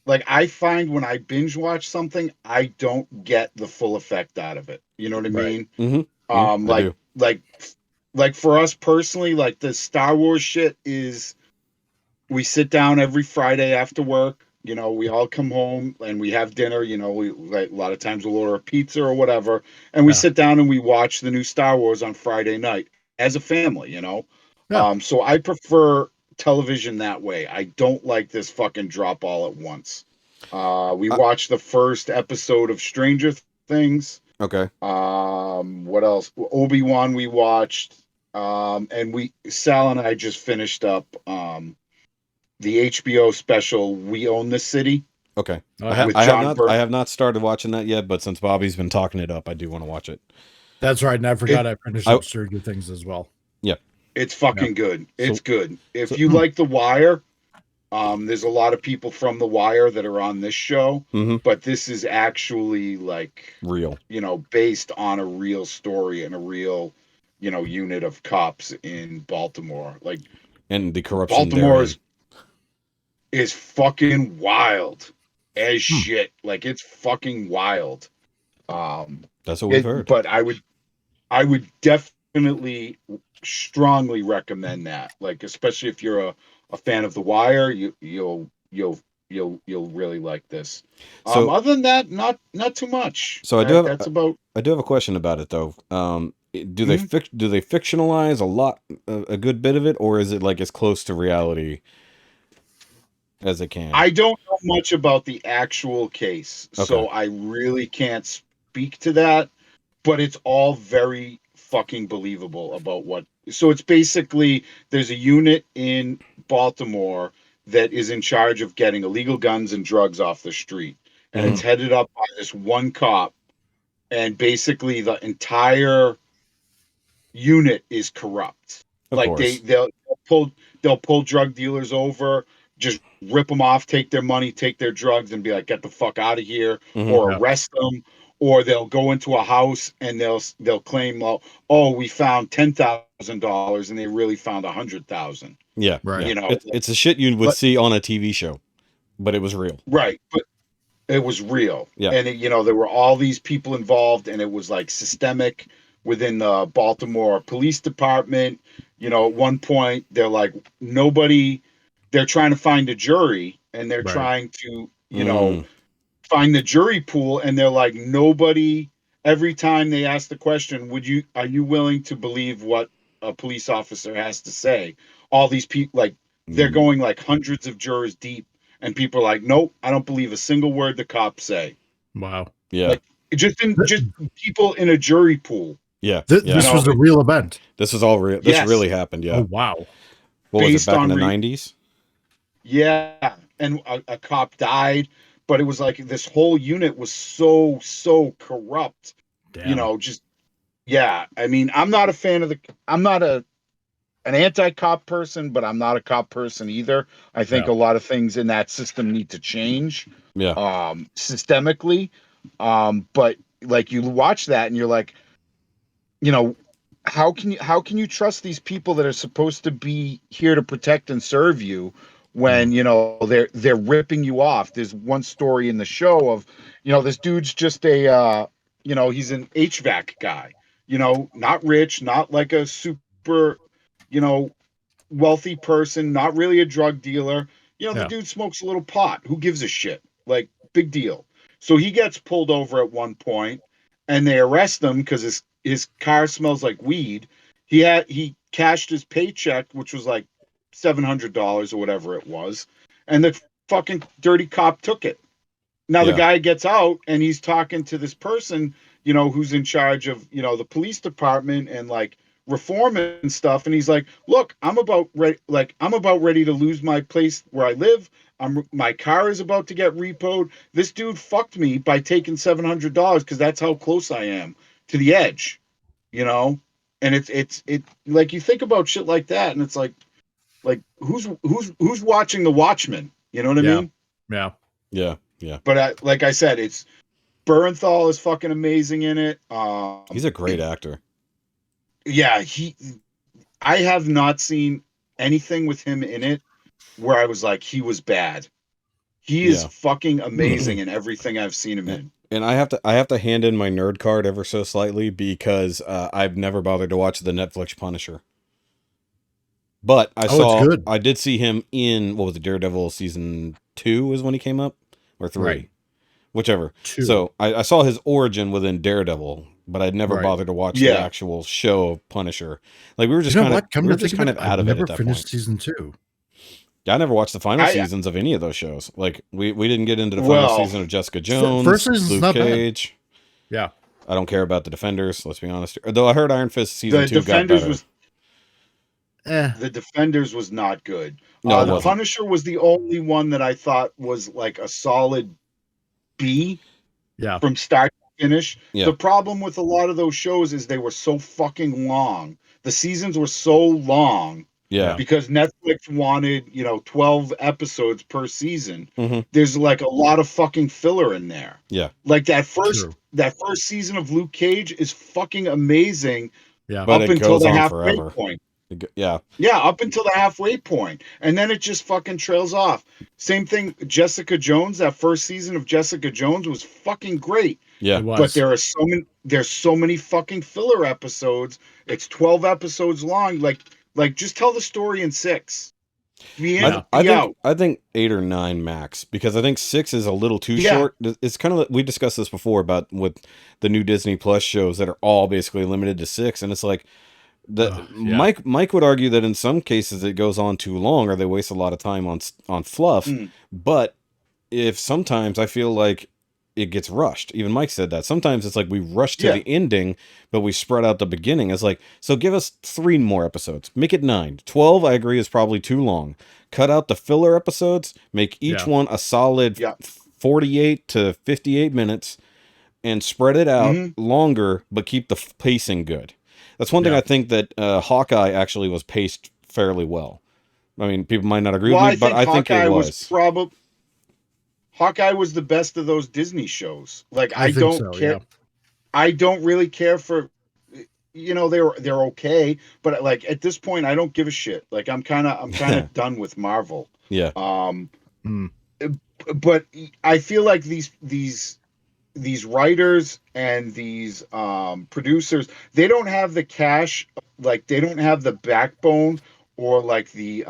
Like I find when I binge watch something, I don't get the full effect out of it. You know what I mean? Mm-hmm. Like for us personally, like the Star Wars shit is, we sit down every Friday after work. You know, we all come home and we have dinner. You know, we like a lot of times we'll order a pizza or whatever, and we sit down and we watch the new Star Wars on Friday night as a family. You know, so I prefer television that way. I don't like this fucking drop all at once. We watched the first episode of Stranger Things. Okay. What else? Obi Wan we watched, and Sal and I just finished up the HBO special We Own the City. Okay. I have not started watching that yet, but since Bobby's been talking it up, I do want to watch it. That's right, and I forgot I finished up Stranger Things as well. Yeah. It's fucking good. It's good. If you like The Wire, there's a lot of people from The Wire that are on this show, but this is actually like real, you know, based on a real story and a real, you know, unit of cops in Baltimore. Like, and the corruption Baltimore is fucking wild as shit. Like it's fucking wild. That's what we've heard. But I would definitely strongly recommend that. Like, especially if you're a fan of The Wire, you'll really like this. So other than that, not too much. So I do have a question about it though. Do they fictionalize a good bit of it, or is it like as close to reality as it can? I don't know much about the actual case, so I really can't speak to that, but it's all very fucking believable about what. So it's basically, there's a unit in Baltimore that is in charge of getting illegal guns and drugs off the street, and it's headed up by this one cop, and basically the entire unit is corrupt. They'll pull drug dealers over, just rip them off, take their money, take their drugs, and be like, get the fuck out of here, or arrest them. Or they'll go into a house and they'll claim, oh, we found $10,000 and they really found 100,000. Yeah, right. You know, it's a shit you would see on a TV show, but it was real. Right, but it was real. Yeah, and there were all these people involved, and it was like systemic within the Baltimore Police Department. You know, at one point they're like, they're trying to find a jury, and they're trying to, find the jury pool, and they're like, nobody. Every time they ask the question, are you willing to believe what a police officer has to say? All these people, like, they're going like hundreds of jurors deep, and people are like, nope, I don't believe a single word the cops say. Wow. Yeah. Like, just people in a jury pool. Yeah. This was a real event. This is all real. This really happened. Yeah. Oh, wow. What was it, back in the 90s? Yeah. And a cop died. But it was like this whole unit was so corrupt. Damn. I mean, I'm not a fan I'm not an anti-cop person, but I'm not a cop person either. I think a lot of things in that system need to change. Yeah. Systemically. But like you watch that and you're like, how can you trust these people that are supposed to be here to protect and serve you when they're ripping you off? There's one story in the show of this dude's just he's an HVAC guy, not rich, not like a super super, you know, wealthy person, not really a drug dealer. You know, the dude smokes a little pot. Who gives a shit? Like, big deal. So he gets pulled over at one point, and they arrest him because his car smells like weed. He cashed his paycheck, which was like $700 or whatever it was, and the fucking dirty cop took it. Now the guy gets out and he's talking to this person, you know, who's in charge of, you know, the police department and like reform and stuff. And he's like, look, I'm about ready to lose my place where I live. My car is about to get repoed. This dude fucked me by taking $700 because that's how close I am to the edge, you know? And it's like, you think about shit like that and it's like who's watching The Watchmen? You know what I mean? Yeah. Yeah. Yeah. But like I said, it's Bernthal is fucking amazing in it. He's a great actor. Yeah, I have not seen anything with him in it where I was like, he was bad. He is fucking amazing in everything I've seen him in. And I have to hand in my nerd card ever so slightly because I've never bothered to watch the Netflix Punisher. But I did see him in, what was it, Daredevil season 2 is when he came up, or 3, right. Whichever. 2. So I saw his origin within Daredevil, but I'd never bothered to watch the actual show of Punisher. Like, we were just kind of out of it at that point. I never finished season 2. Yeah, I never watched the final seasons of any of those shows. Like, we didn't get into the final season of Jessica Jones, first season's Luke not Cage. Bad. Yeah. I don't care about the Defenders, let's be honest. Though I heard Iron Fist season 2 got better. The Defenders was not good. No, the Punisher was the only one that I thought was like a solid B. Yeah. From start to finish. Yeah. The problem with a lot of those shows is they were so fucking long. The seasons were so long. Yeah. Because Netflix wanted, 12 episodes per season. Mm-hmm. There's like a lot of fucking filler in there. Yeah. Like that first season of Luke Cage is fucking amazing. Yeah. But up it until goes the on halfway forever. point. Yeah. Yeah, up until the halfway point. And then it just fucking trails off. Same thing, Jessica Jones, that first season of Jessica Jones was fucking great. Yeah. But there's so many fucking filler episodes. It's 12 episodes long. Like just tell the story in 6. I think 8 or 9 max, because I think 6 is a little too short. It's kind of like, we discussed this before about with the new Disney Plus shows that are all basically limited to 6, and it's like Mike would argue that in some cases it goes on too long or they waste a lot of time on fluff. But if sometimes I feel like it gets rushed. Even Mike said that. Sometimes it's like we rush to the ending, but we spread out the beginning. It's like, so give us 3 more episodes. Make it 9. 12, I agree, is probably too long. Cut out the filler episodes. Make each one a solid 48 to 58 minutes and spread it out longer, but keep the pacing good. That's one thing I think that Hawkeye actually was paced fairly well. I mean, people might not agree with me, but I think it was. Hawkeye was the best of those Disney shows. Like, I don't care. Yeah. I don't really care for, they're okay, but like at this point, I don't give a shit. Like, I'm kind of done with Marvel. Yeah. But I feel like these writers and these producers, they don't have the cash, like they don't have the backbone or like the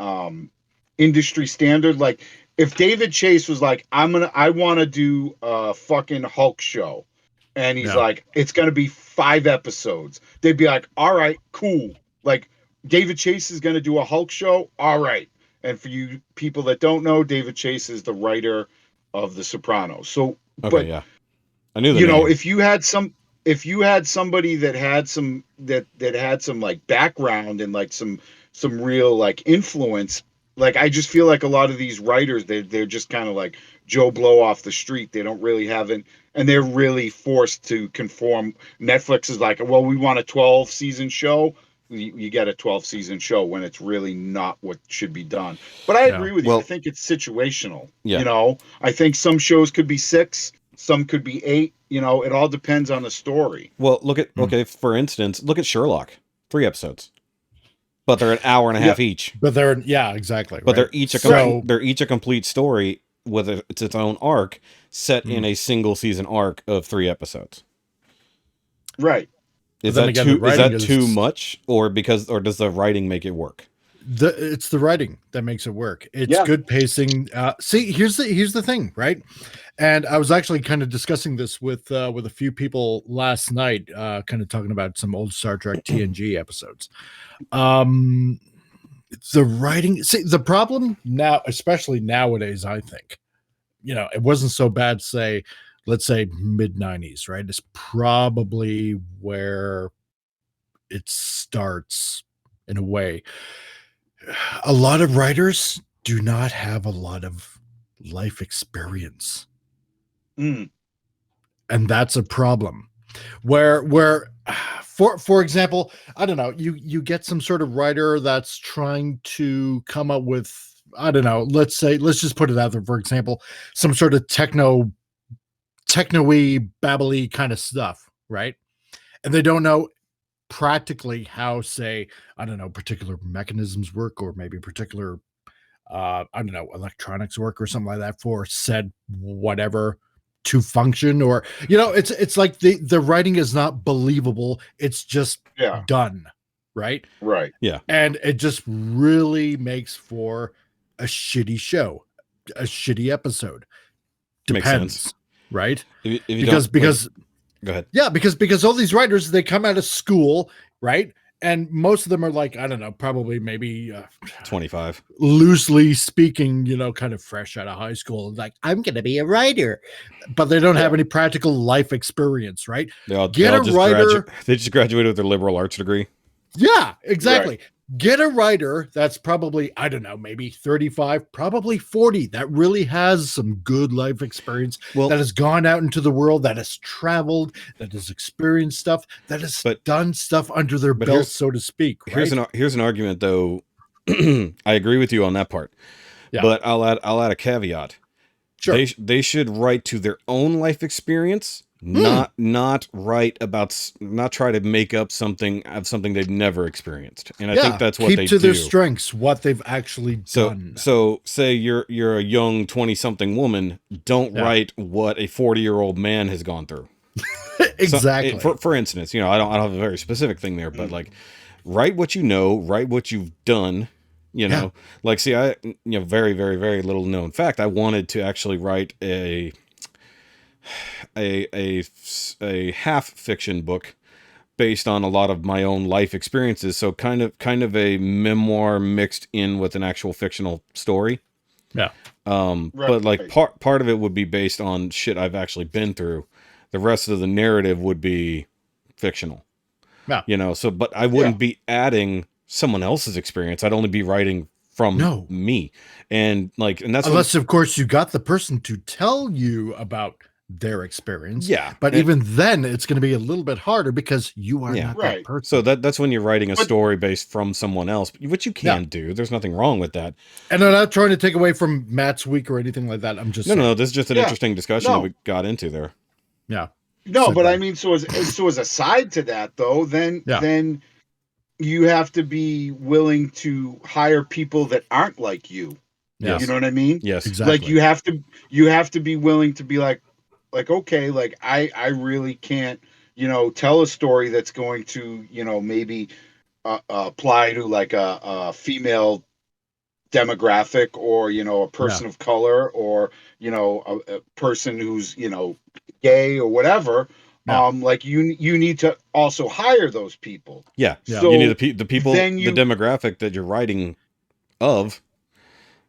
industry standard. Like, if David Chase was like, I want to do a fucking Hulk show, and he's like, it's going to be 5 episodes, they'd be like, all right, cool. Like, David Chase is going to do a Hulk show. All right. And for you people that don't know, David Chase is the writer of The Sopranos. So, I knew that. If you had somebody that had some like background and like some real like influence, like, I just feel like a lot of these writers, they're just kind of like Joe Blow off the street. They don't really have it, and they're really forced to conform. Netflix is like, well, we want a 12-season show. You get a 12-season show when it's really not what should be done. But I agree with you. I think it's situational. Yeah. I think some shows could be 6, some could be 8. It all depends on the story. Well, for instance, look at Sherlock. 3 episodes. But they're an hour and a half each. But they're exactly. But they're each a complete story with its own arc set in a single season arc of 3 episodes. Right. Is that too much, or does the writing make it work? It's the writing that makes it work. It's good pacing. See, here's the thing, right? And I was actually kind of discussing this with a few people last night, kind of talking about some old Star Trek TNG episodes. The writing, see, the problem now, especially nowadays, I think, it wasn't so bad, let's say mid-90s, right? It's probably where it starts in a way. A lot of writers do not have a lot of life experience. And that's a problem. Where for example, I don't know, you get some sort of writer that's trying to come up with, I don't know, let's just put it out there, for example, some sort of techno-y, babbly kind of stuff, right? And they don't know practically how, say, I don't know, particular mechanisms work, or maybe particular I don't know, electronics work or something like that for said whatever to function, or it's like the writing is not believable. It's just done, right? Yeah. And it just really makes for a shitty show, a shitty episode. Depends. Makes sense. Right? Because go ahead. Yeah, because all these writers, they come out of school, right? And most of them are like, I don't know, probably maybe 25. Loosely speaking, kind of fresh out of high school. Like, I'm going to be a writer. But they don't have any practical life experience, right? They just graduated with their liberal arts degree. Yeah, exactly. Right. Get a writer that's probably, I don't know, maybe 35, probably 40, that really has some good life experience, that has gone out into the world, that has traveled, that has experienced stuff, that has done stuff under their belt, so to speak. Right? Here's an argument, though. I agree with you on that part. Yeah. But I'll add a caveat. Sure. They should write to their own life experience. Not try to make up something they've never experienced. And I think that's what they do. Keep to their strengths, what they've actually done. So say you're a young 20-something woman, don't write what a 40-year-old man has gone through. Exactly. So, for instance, I don't have a very specific thing there, but like, write what you know, write what you've done. Like, see, I very, very, very little known fact. I wanted to actually write a half fiction book based on a lot of my own life experiences, so kind of a memoir mixed in with an actual fictional story. But like part of it would be based on shit I've actually been through. The rest of the narrative would be fictional. But I wouldn't be adding someone else's experience. I'd only be writing from me, and that's unless of course you got the person to tell you about their experience. But even then it's going to be a little bit harder because you are not that person. So that's when you're writing a story based from someone else, which you can do. There's nothing wrong with that. And I'm not trying to take away from Matt's week or anything like that. I'm just no, this is just an interesting discussion that we got into there. But I mean, so as a side to that though, then you have to be willing to hire people that aren't like you. Yes. You know what I mean? Yes, exactly. Like you have to be willing to be like, okay, like I really can't, tell a story that's going to, maybe apply to like a female demographic, or, a person of color, or, a person who's, gay or whatever. Like you need to also hire those people. So you need the people, the demographic that you're writing of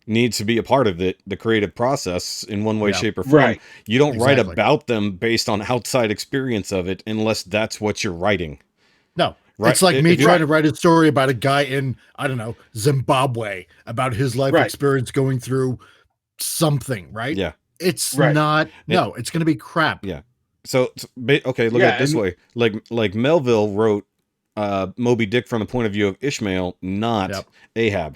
needs to be a part of the creative process in one way, shape, or form. Right. You don't write about them based on outside experience of it unless that's what you're writing. No. Right. It's like me trying to write a story about a guy in, I don't know, Zimbabwe, about his life experience going through something, right? Yeah. It's not, it's going to be crap. Yeah. So okay, look at it this way. Like Melville wrote Moby Dick from the point of view of Ishmael, not Ahab.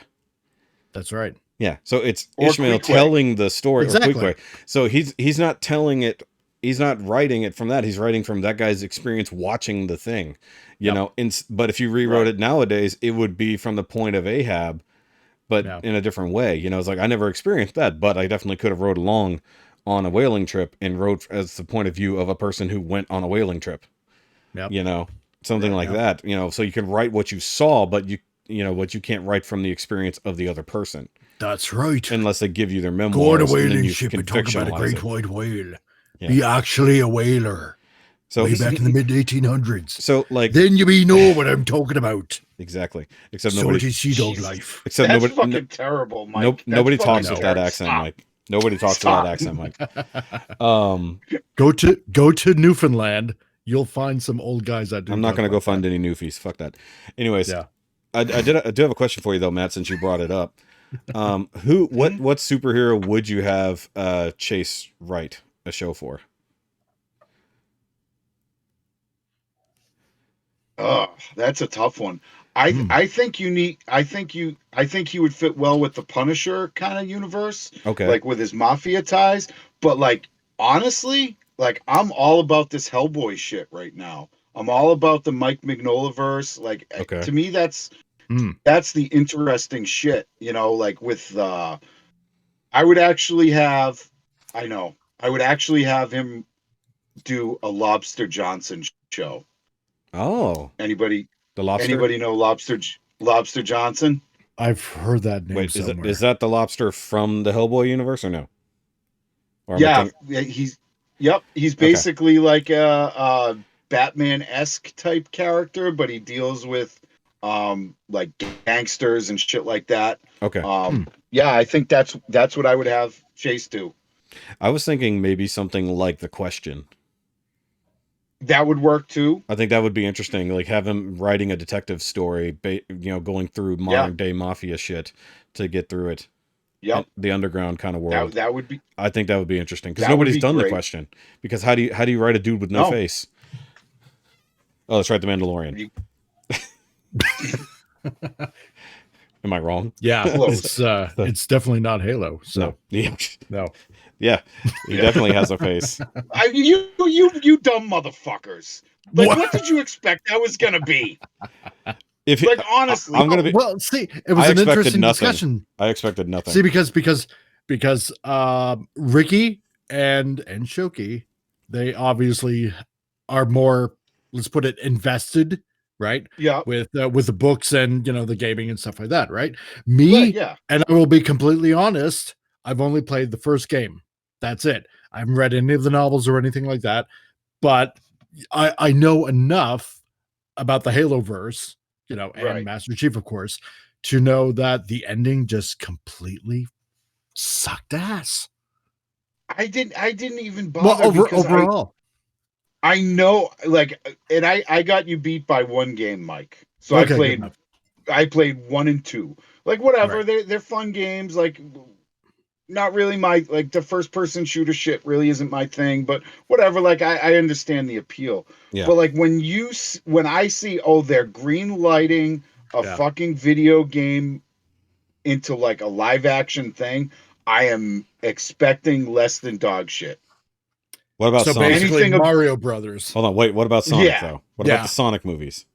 That's right. Yeah, so it's Ishmael telling the story. Exactly. So he's not telling it. He's not writing it from that. He's writing from that guy's experience watching the thing, you know. But if you rewrote it nowadays, it would be from the point of Ahab, but in a different way. It's like I never experienced that, but I definitely could have wrote along on a whaling trip and wrote as the point of view of a person who went on a whaling trip. Yep. something like that, you know, so you can write what you saw, but you know what you can't write from the experience of the other person. That's right. Unless they give you their memoirs. Go on a whaling ship and talk about a great white whale. Yeah. Be actually a whaler. So way back in the mid 1800s. So like, then you be know what I'm talking about. Exactly. Except nobody. So she dog life. Except that's nobody. Fucking terrible, Mike. Nobody talks with that accent, Mike. Nobody talks with that accent, Mike. Go to Newfoundland. You'll find some old guys that do. I'm not going to go find any Newfies. Fuck that. Anyways, yeah. I do have a question for you though, Matt. Since you brought it up, what superhero would you have Chase write a show for? That's a tough one. I think he would fit well with the Punisher kind of universe. Okay. Like with his mafia ties. But like honestly, like I'm all about this Hellboy shit right now. I'm all about the Mike Mignola verse. Like to me that's the interesting shit, you know, like with I would actually have him do a Lobster Johnson show. Oh, anybody Lobster? Anybody know Lobster Johnson? I've heard that name. Wait, somewhere. is that the Lobster from the Hellboy universe or no? Or he's basically like a Batman-esque type character, but he deals with like gangsters and shit like that. Okay. Yeah, I think that's what I would have Chase do. I was thinking maybe something like The Question. That would work too. I think that would be interesting. Like have him writing a detective story, going through modern day mafia shit to get through it. Yeah, the underground kind of world. That would be. I think that would be interesting because nobody's done The Question. Because how do you write a dude with no face? Oh, that's right, The Mandalorian. Am I wrong? Yeah, it's definitely not Halo. So no. Yeah, he definitely has a face. You dumb motherfuckers! Like, what did you expect that was gonna be? Honestly, I'm gonna be. Well, see, it was an interesting discussion. I expected nothing. See, because Rikki and SHOKY, they obviously are more, let's put it, invested, right? Yeah. With the books and the gaming and stuff like that, right? Me, and I will be completely honest, I've only played the first game. That's it. I haven't read any of the novels or anything like that, but I know enough about the Halo verse, and Master Chief, of course, to know that the ending just completely sucked ass. I didn't even bother. Well, overall. I know, and I got you beat by one game, Mike. So okay, I played 1 and 2. Like whatever, they're fun games. Like not really my the first person shooter shit really isn't my thing, but whatever. Like I understand the appeal. Yeah. But like when I see they're green lighting a fucking video game into like a live action thing, I am expecting less than dog shit. What about Sonic? Basically Mario Brothers. Hold on, wait. What about Sonic though? What about the Sonic movies?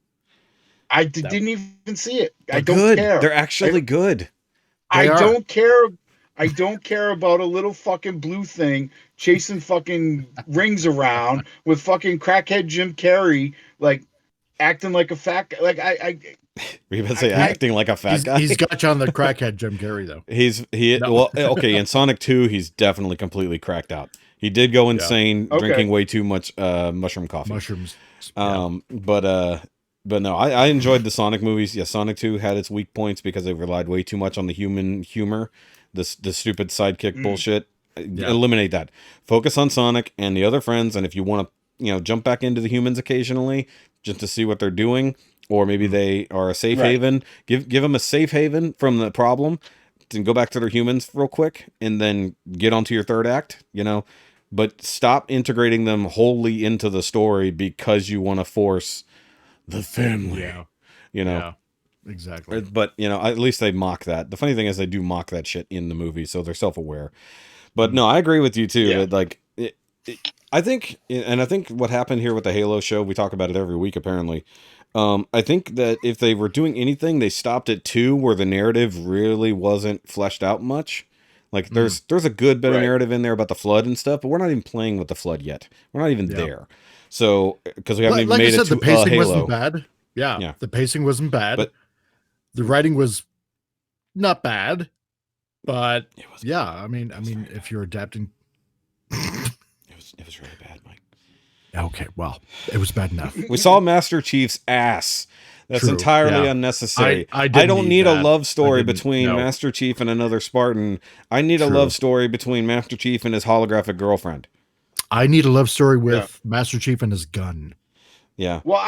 I didn't even see it. I don't care. They're actually good. I don't care. I don't care about a little fucking blue thing chasing fucking rings around with fucking crackhead Jim Carrey, like acting like a fat guy. Like Were you about to say acting like a fat guy? He's got you on the crackhead Jim Carrey though. Well, okay. In Sonic 2, he's definitely completely cracked out. He did go insane drinking way too much mushroom coffee. Mushrooms. But no, I enjoyed the Sonic movies. Yeah, Sonic 2 had its weak points because they relied way too much on the human humor, the stupid sidekick bullshit. Yeah. Eliminate that. Focus on Sonic and the other friends, and if you want to, jump back into the humans occasionally just to see what they're doing, or maybe they are a safe haven. Give them a safe haven from the problem, and go back to their humans real quick, and then get onto your third act. But stop integrating them wholly into the story because you want to force the family. Yeah, exactly. But at least they mock that. The funny thing is they do mock that shit in the movie, so they're self-aware. But no, I agree with you too. Yeah. That, I think what happened here with the Halo show, we talk about it every week apparently. I think that if they were doing anything, they stopped at 2 where the narrative really wasn't fleshed out much. Like there's a good bit of narrative in there about the flood and stuff, but we're not even playing with the flood yet. We're not even there. So because we haven't even made it to the pacing Halo. wasn't bad. Yeah, the pacing wasn't bad. But the writing was not bad. But I mean, if you're adapting, it was really bad, Mike. Okay, well, it was bad enough. We saw Master Chief's ass. That's entirely unnecessary. I don't need a love story between Master Chief and another Spartan. I need a love story between Master Chief and his holographic girlfriend. I need a love story with Master Chief and his gun. Yeah. Well,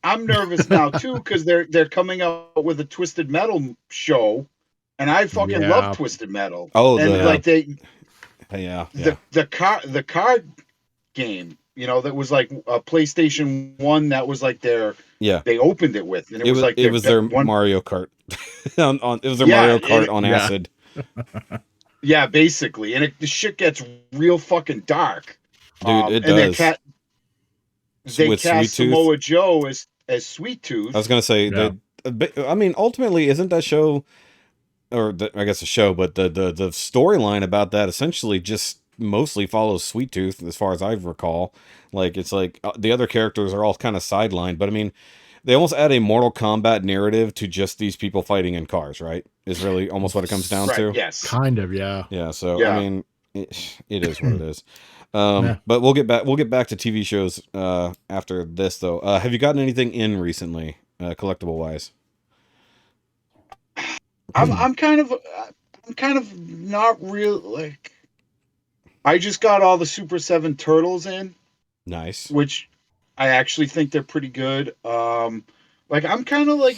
I'm nervous now too because they're coming out with a Twisted Metal show, and I fucking love Twisted Metal. Oh, and the card game. You know, that was like a PlayStation 1. That was like they opened it with, and it was their Mario Kart. It was their Mario Kart on acid. Yeah, basically, and the shit gets real fucking dark. Dude, it does. They cast Samoa Joe as Sweet Tooth. I was gonna say I mean, ultimately, isn't that show, I guess a show, but the storyline about that essentially just mostly follows Sweet Tooth, as far as I recall. Like, it's like the other characters are all kind of sidelined, but I mean, they almost add a Mortal Kombat narrative to just these people fighting in cars, right? Is really almost what it comes down to. Yes, kind of, yeah. Yeah. So I mean, it is what it is. But we'll get back to TV shows after this, though. Have you gotten anything in recently, collectible wise? I'm kind of not real like. I just got all the Super 7 Turtles in. Nice. Which I actually think they're pretty good. Like, I'm kind of like,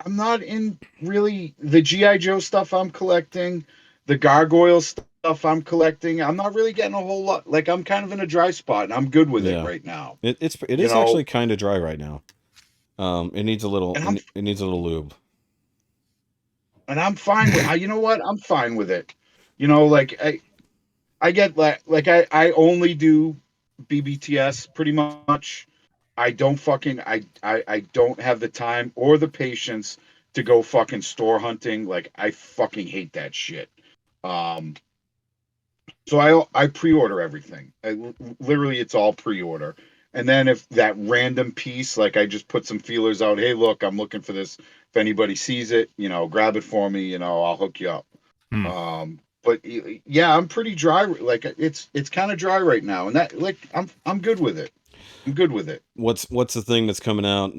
I'm not in really the G.I. Joe stuff I'm collecting, the Gargoyle stuff I'm collecting. I'm not really getting a whole lot. Like, I'm kind of in a dry spot, and I'm good with it right now. It is actually kind of dry right now. It needs a little lube. And I'm fine with. You know what? I'm fine with it. You know, like I get like I only do BBTS pretty much. I don't have the time or the patience to go fucking store hunting. Like, I fucking hate that shit. So I pre-order everything. Literally, it's all pre-order. And then if that random piece, like, I just put some feelers out. Hey, look, I'm looking for this. If anybody sees it, grab it for me. I'll hook you up. But yeah, I'm pretty dry. Like, it's kind of dry right now, and that, like, I'm good with it. I'm good with it. What's the thing that's coming out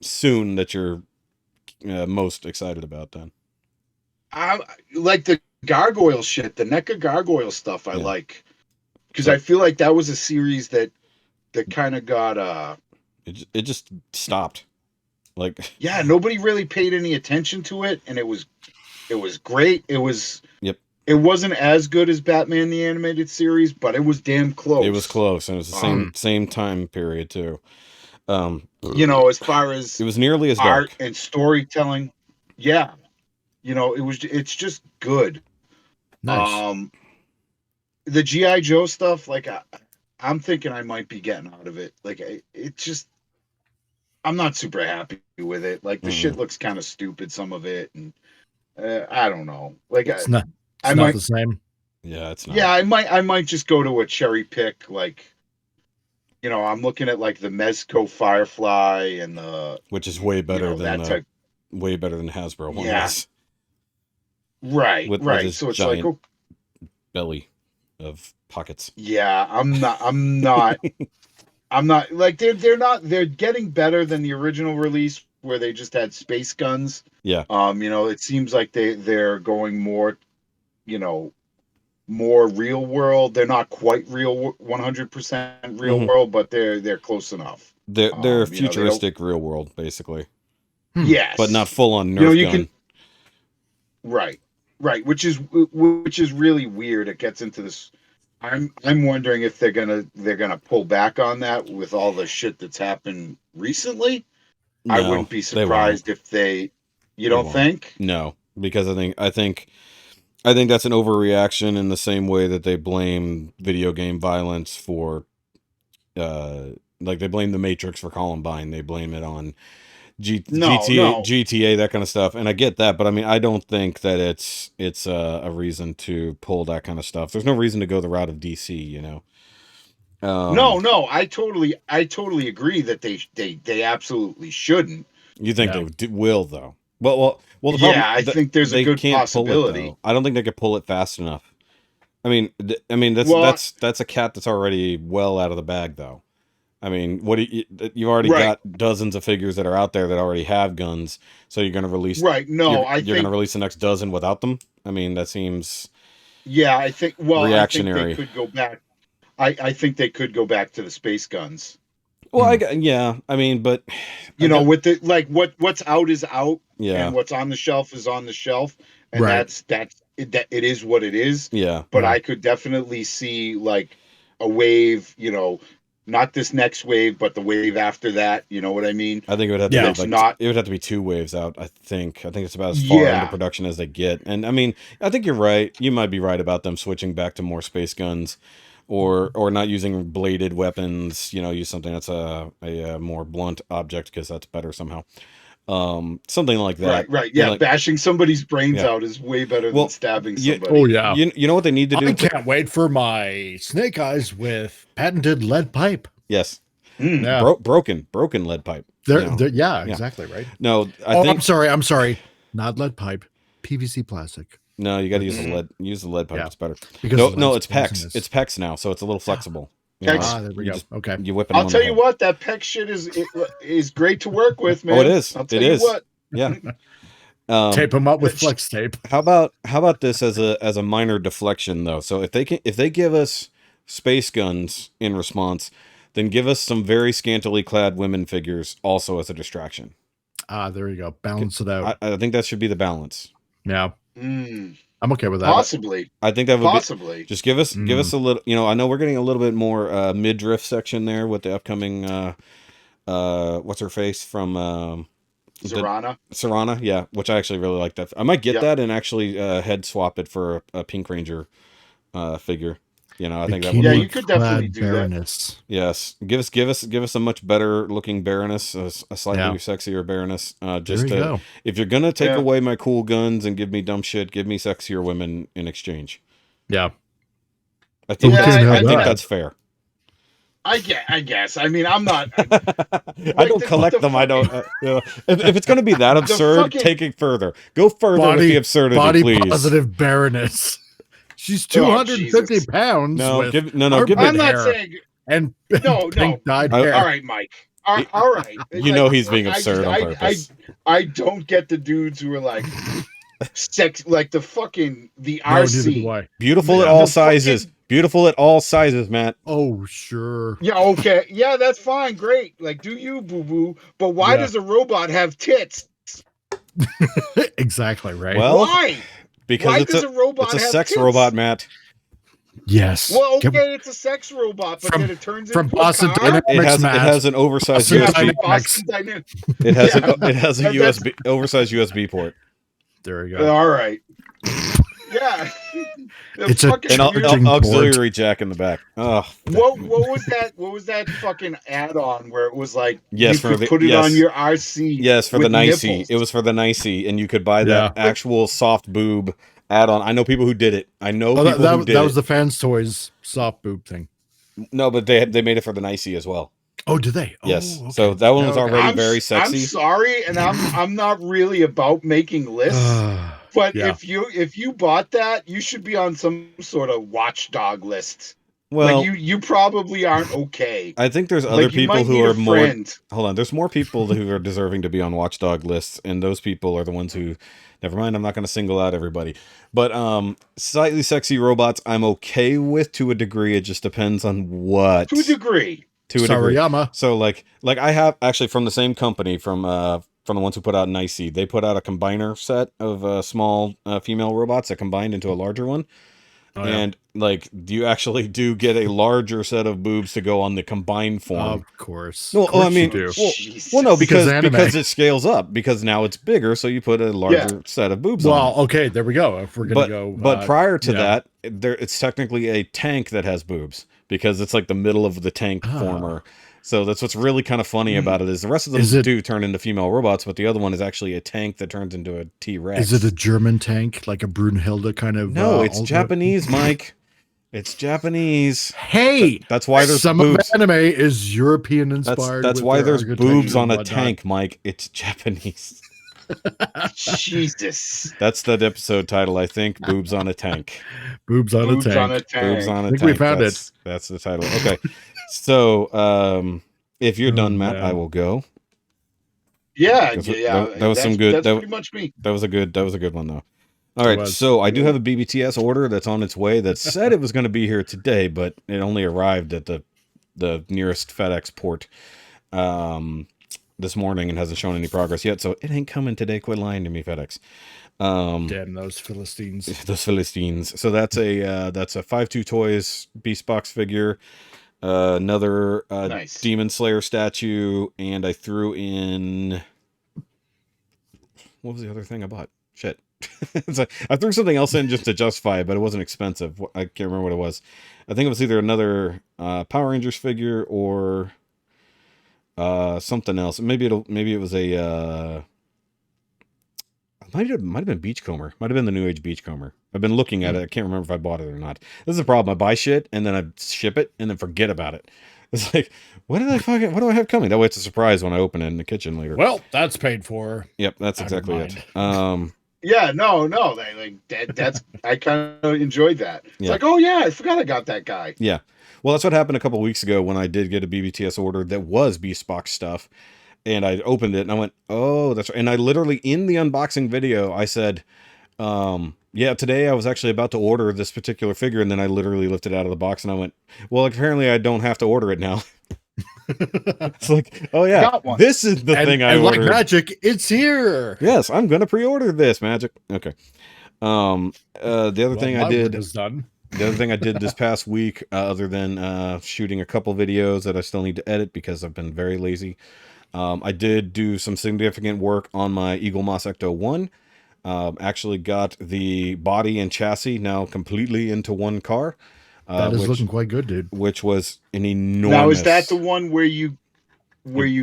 soon that you're most excited about then? I like the Gargoyle shit, the NECA Gargoyle stuff. I like, because I feel like that was a series that kind of got it just stopped. Like, yeah, nobody really paid any attention to it, and it was great. It was It wasn't as good as Batman the Animated Series, but it was damn close. It was close, and it was the same time period too. As far as it was nearly as art dark and storytelling, yeah. It's just good. Nice. The G.I. Joe stuff, like, I'm thinking I might be getting out of it. Like, I'm not super happy with it. Like, the shit looks kind of stupid, some of it, and I don't know. Like, it's not the same. Yeah, it's not. Yeah, I might just go to a cherry pick. Like, I'm looking at, like, the Mezco Firefly and which is way better than Hasbro one was. Right, with so it's like, belly of pockets. Yeah, I'm not like, they're getting better than the original release where they just had space guns. Yeah. It seems like they're going more, more real world. They're not quite real 100% real world, but they're close enough. They're futuristic real world, basically. Yes. But not full on Nerf gun. Right, which is really weird. It gets into this. I'm wondering if they're gonna pull back on that with all the shit that's happened recently. No, I wouldn't be surprised if they. You don't think? No, because I think that's an overreaction in the same way that they blame video game violence for, like, they blame the Matrix for Columbine. They blame it on GTA, that kind of stuff, and I get that, but I mean, I don't think that it's a reason to pull that kind of stuff. There's no reason to go the route of DC, you know. No, I totally agree that they absolutely shouldn't. You think they will though? Well. The problem, I think there's a good possibility. I don't think they could pull it fast enough. I mean, that's a cat that's already well out of the bag, though. I mean, you've already got dozens of figures that are out there that already have guns, so you're going to release you're going to release the next dozen without them. I mean, that seems I think reactionary. I think they could go back. I think they could go back to the space guns. Well, I mean, but with the what's out is out, yeah, and what's on the shelf is on the shelf, and that's it is what it is. Yeah, but I could definitely see like a wave, not this next wave, but the wave after that. You know what I mean? I think it would have to be it would have to be 2 waves out. I think it's about as far into production as they get. And I mean, I think you're right. You might be right about them switching back to more space guns. Or not using bladed weapons, use something that's a more blunt object because that's better somehow. Something like that. Right. Yeah, bashing somebody's brains out is way better than stabbing somebody. Oh yeah. You know what they need to do? I can't wait for my snake eyes with patented lead pipe. Yes. Yeah. Broken lead pipe. Exactly right. No, I think. I'm sorry. Not lead pipe. PVC plastic. No, you got to use the lead. Use the lead pipe. It's better. Because no, it's PEX. It's PEX now, so it's a little flexible. There we go. Okay. You whip it. I'll tell you what, that PEX shit is great to work with, man. Oh, it is. I'll tell you what. Yeah. Tape them up with flex tape. How about this as a minor deflection though? So if they give us space guns in response, then give us some very scantily clad women figures also as a distraction. There you go. Balance it out. I think that should be the balance. Yeah. I'm okay with that. Possibly. I think that would possibly. Just give us a little. I know we're getting a little bit more midriff section there with the upcoming. What's her face from Serana, yeah, which I actually really like that. I might get that and actually head swap it for a Pink Ranger figure. I think that would. Yeah, you could definitely do Baroness. That. Yes, give us a much better looking Baroness, a slightly sexier Baroness. If you're gonna take away my cool guns and give me dumb shit, give me sexier women in exchange. Yeah, I think that's fair. I guess. I mean, I'm not. I don't collect them. I don't. If it's gonna be that absurd, take it further. Go further with the absurdity, please. Body positive Baroness. She's 250 pounds. Give me. I'm not saying. And pink dyed hair. All right, Mike. All right. He's being absurd on purpose. I don't get the dudes who are like sex, like the RC. Beautiful at all sizes. Beautiful at all sizes, Matt. Oh, sure. Yeah, okay. Yeah, that's fine. Great. Like, do you, boo-boo? But why does a robot have tits? Exactly right. Well, why? Because it's a sex robot, Matt. Yes. Well, okay, it's a sex robot, but then it turns into Boston a car. It has an oversized USB. It has a oversized USB port. There you go. All right. Yeah. It's an auxiliary jack in the back. Oh. What was that? What was that fucking add-on where it was like you could put it on your RC? Yes, for the nicey. It was for the nicey, and you could buy that actual soft boob add-on. I know people who did it. That was the Fans Toys soft boob thing. No, but they made it for the nicey as well. Oh, did they? Yes. Okay. So that one was already very sexy. I'm sorry, and I'm not really about making lists. But if you bought that, you should be on some sort of watchdog list. Well, like you probably aren't okay. I think there's other people who are more. Hold on, there's more people who are deserving to be on watchdog lists, and those people are the ones who. Never mind, I'm not going to single out everybody. But slightly sexy robots, I'm okay with to a degree. It just depends on what. To a degree. Sarayama. So like I have actually from the same company from the ones who put out Nicey, they put out a combiner set of small female robots that combined into a larger one. And like you actually do get a larger set of boobs to go on the combined form. Of course. Well, I mean, because it scales up because now it's bigger, so you put a larger set of boobs on. Well, okay, there we go. If we're gonna go, but prior to that, it's technically a tank that has boobs because it's like the middle of the tank former. So that's what's really kind of funny about it is the rest of them do turn into female robots, but the other one is actually a tank that turns into a T-Rex. Is it a German tank, like a Brunhilde kind of? No, it's Japanese, Mike. It's Japanese. Hey, that's why there's some boobs. Of anime is European inspired. That's why there's boobs on a tank, Mike. It's Japanese. Jesus. That's the episode title, I think. Boobs on a tank. Boobs on a tank. Boobs on a tank. We found it. That's the title. Okay. So, if you're done, Matt, I will go. Yeah, that was some good. That's pretty much me. That was a good one, though. All right, so I do have a BBTS order that's on its way that said it was going to be here today, but it only arrived at the nearest FedEx port this morning and hasn't shown any progress yet, so it ain't coming today. Quit lying to me, FedEx. Damn those Philistines. Those Philistines. So that's a 5-2 Toys Beast Box figure, another nice Demon Slayer statue, and I threw in... What was the other thing I bought? Shit. I threw something else in just to justify it, but it wasn't expensive. I can't remember what it was. I think it was either another Power Rangers figure or something else. Maybe it was a might have been Beachcomber. Might have been the New Age Beachcomber. I've been looking at it. I can't remember if I bought it or not. This is the problem. I buy shit and then I ship it and then forget about it. It's like, what do I have coming? That way it's a surprise when I open it in the kitchen later. Well, that's paid for. Yep, that's exactly it. Yeah, no, that's I kind of enjoyed that. It's like, oh yeah, I forgot I got that guy. Yeah. Well, that's what happened a couple of weeks ago when I did get a BBTS order that was Beast Box stuff. And I opened it and I went, oh, that's right. And I literally, in the unboxing video, I said, yeah, today I was actually about to order this particular figure. And then I literally lifted it out of the box and I went, well, apparently I don't have to order it now. It's like, oh yeah, this is the thing I ordered. Like magic, it's here. Yes, I'm going to pre-order this magic. Okay. The other thing I did is done. The other thing I did this past week, other than shooting a couple videos that I still need to edit because I've been very lazy, I did do some significant work on my Eagle Moss Ecto 1. Actually got the body and chassis now completely into one car. That is looking quite good, dude. Which was an enormous... Now, is that the one where you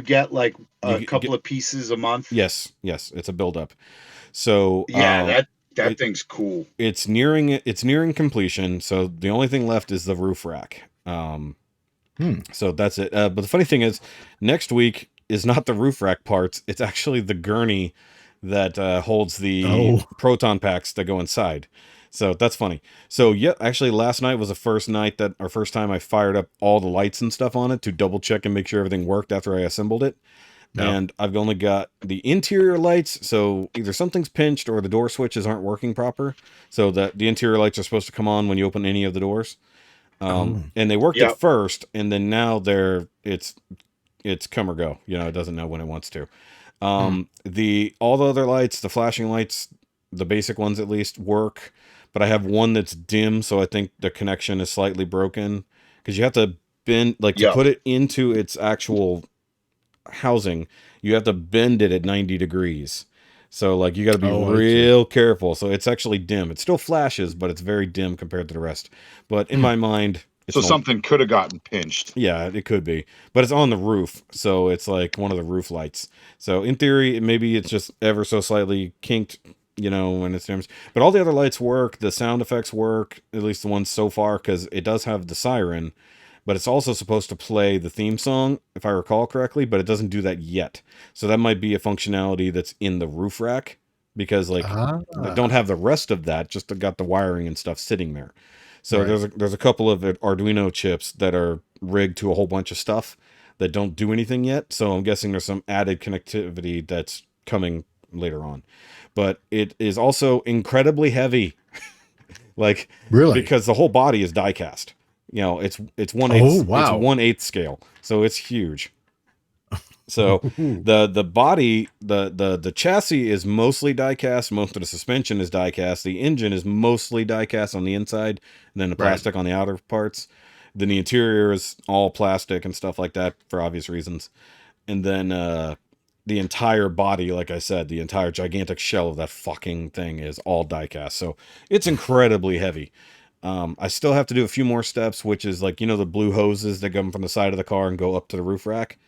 get like a couple of pieces a month? Yes. It's a build-up. So yeah, that thing's cool. It's nearing completion. So the only thing left is the roof rack. So that's it. But the funny thing is, next week is not the roof rack parts. It's actually the gurney that holds the proton packs that go inside. So that's funny. So yeah, actually last night was the first time I fired up all the lights and stuff on it to double check and make sure everything worked after I assembled it. No. And I've only got the interior lights. So either something's pinched or the door switches aren't working proper. So that the interior lights are supposed to come on when you open any of the doors. And they worked at first, and then now it's come or go. You know, it doesn't know when it wants to. All the other lights, the flashing lights, the basic ones at least work. But I have one that's dim, so I think the connection is slightly broken. Because you have to bend, to put it into its actual housing, you have to bend it at 90 degrees. So, you got to be real careful. So, it's actually dim. It still flashes, but it's very dim compared to the rest. But in my mind... something could have gotten pinched. Yeah, it could be. But it's on the roof, so it's like one of the roof lights. So, in theory, maybe it's just ever so slightly kinked, when it's damaged. But all the other lights work. The sound effects work, at least the ones so far, because it does have the siren. But it's also supposed to play the theme song, if I recall correctly, but it doesn't do that yet. So that might be a functionality that's in the roof rack, because I don't have the rest of that, just got the wiring and stuff sitting there. So there's a couple of Arduino chips that are rigged to a whole bunch of stuff that don't do anything yet. So I'm guessing there's some added connectivity that's coming later on. But it is also incredibly heavy. Really? Because the whole body is die cast. It's 1/8. Oh, wow. It's 1/8 scale, so it's huge. So the body, the chassis is mostly die cast. Most of the suspension is die cast. The engine is mostly die cast on the inside, and then the plastic on the outer parts. Then the interior is all plastic and stuff like that for obvious reasons. And then the entire body, like I said, the entire gigantic shell of that fucking thing is all die cast. So it's incredibly heavy. I still have to do a few more steps, which is like, the blue hoses that come from the side of the car and go up to the roof rack.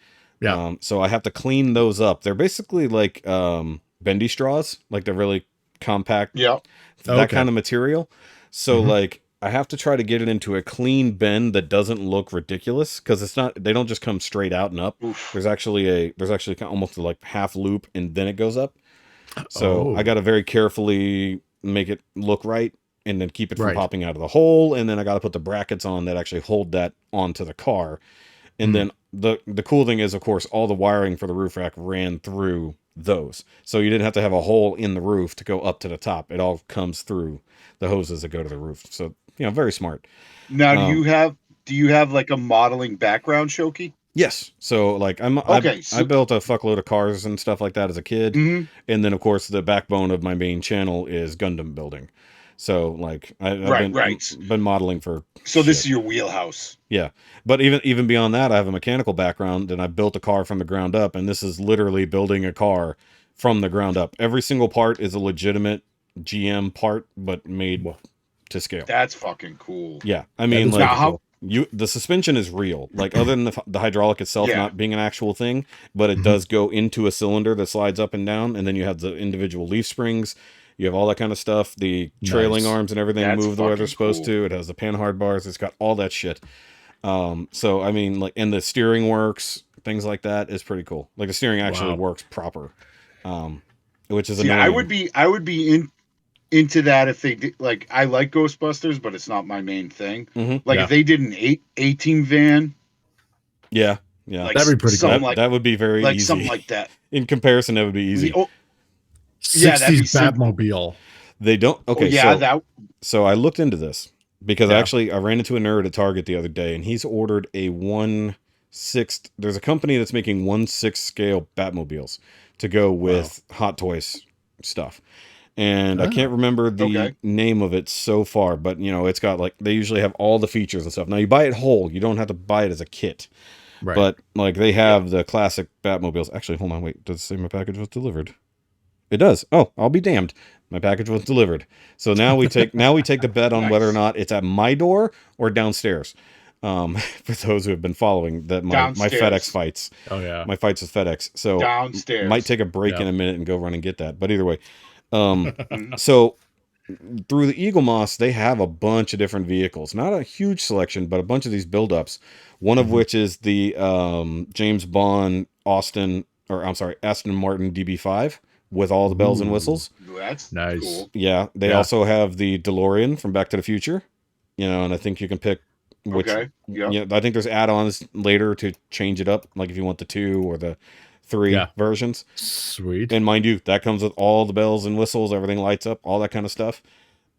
Yeah. So I have to clean those up. They're basically like bendy straws, like they're really compact. Yeah. That kind of material. So like I have to try to get it into a clean bend that doesn't look ridiculous, because they don't just come straight out and up. Oof. There's actually almost like half loop and then it goes up. So I got to very carefully make it look right and then keep it from popping out of the hole. And then I got to put the brackets on that actually hold that onto the car. And then the cool thing is, of course, all the wiring for the roof rack ran through those. So you didn't have to have a hole in the roof to go up to the top. It all comes through the hoses that go to the roof. So, very smart. Now, do you have like a modeling background, Shoki? Yes. So like I built a fuckload of cars and stuff like that as a kid. And then of course the backbone of my main channel is Gundam building. So like I've been modeling for this is your wheelhouse. Yeah. But even beyond that, I have a mechanical background and I built a car from the ground up, and this is literally building a car from the ground up. Every single part is a legitimate GM part, but made to scale. That's fucking cool. Yeah. I mean, like the suspension is real, like other than the hydraulic itself not being an actual thing, but it does go into a cylinder that slides up and down, and then you have the individual leaf springs, you have all that kind of stuff, the trailing arms and everything move the way they're supposed to. It has the panhard bars, it's got all that shit. So I mean, like, and the steering works, things like that is pretty cool. Like the steering actually works proper, which is annoying. I would be into that if they did. Like, I like Ghostbusters, but it's not my main thing. Like if they did an A-Team van, like, that'd be pretty good. That would be very easy. Something like that. In comparison, that would be easy. 60s Batmobile. They don't. Okay, so I looked into this because I ran into a nerd at Target the other day, and he's ordered a 1/6. There's a company that's making 1/6 scale Batmobiles to go with Hot Toys stuff. And I can't remember the name of it so far, but it's got like, they usually have all the features and stuff. Now you buy it whole, you don't have to buy it as a kit, but like they have the classic Batmobiles. Actually, hold on, wait, does it say my package was delivered? It does. Oh, I'll be damned. My package was delivered. So now we take the bet on whether or not it's at my door or downstairs. For those who have been following that, my FedEx fights. Oh yeah, my fights with FedEx. So downstairs. Might take a break in a minute and go run and get that. But either way. So through the Eagle Moss, they have a bunch of different vehicles, not a huge selection, but a bunch of these build-ups, one of which is the James Bond Aston Martin DB5 with all the bells and whistles. That's nice. Cool. Yeah. They also have the DeLorean from Back to the Future, and I think you can pick which, I think there's add-ons later to change it up. Like if you want the 2 or the 3 versions. Sweet. And mind you, that comes with all the bells and whistles, everything lights up, all that kind of stuff.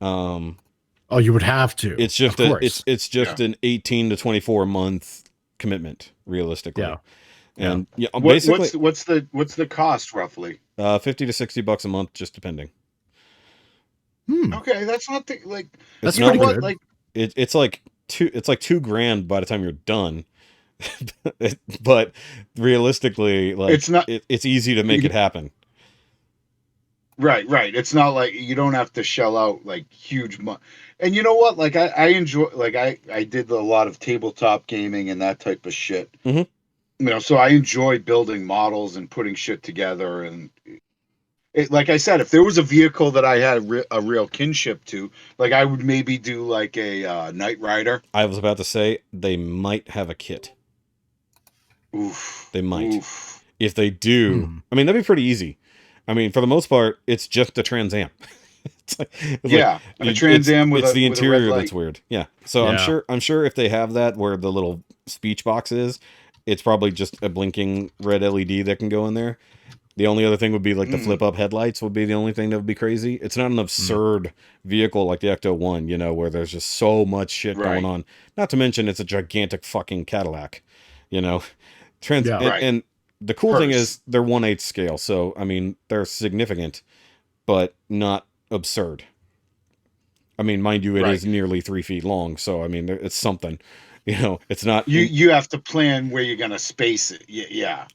You would have to. It's just it's just an 18 to 24 month commitment, realistically. Yeah. And basically, what's the cost roughly? $50 to $60 a month, just depending. Okay, that's not that's pretty good. Like it's like $2,000 by the time you're done. But realistically, like it's easy to make it happen. Right. It's not like you don't have to shell out like huge money. And you know what? Like I enjoy, like I did a lot of tabletop gaming and that type of shit. So I enjoy building models and putting shit together. And like I said, if there was a vehicle that I had a real kinship to, like I would maybe do like a Knight Rider. I was about to say they might have a kit. Oof. They might. If they do, I mean, that'd be pretty easy. I mean, for the most part, it's just a Trans Am. A Trans Am with the interior with that's weird. Yeah. So I'm sure if they have that where the little speech box is, it's probably just a blinking red LED that can go in there. The only other thing would be like the flip up headlights would be the only thing that would be crazy. It's not an absurd vehicle like the Ecto-1, where there's just so much shit going on. Not to mention it's a gigantic fucking Cadillac, and the cool thing is they're 1/8 scale. So, I mean, they're significant, but not absurd. I mean, mind you, it is nearly 3 feet long. So, I mean, it's something. it's not. You have to plan where you're gonna space it. Yeah.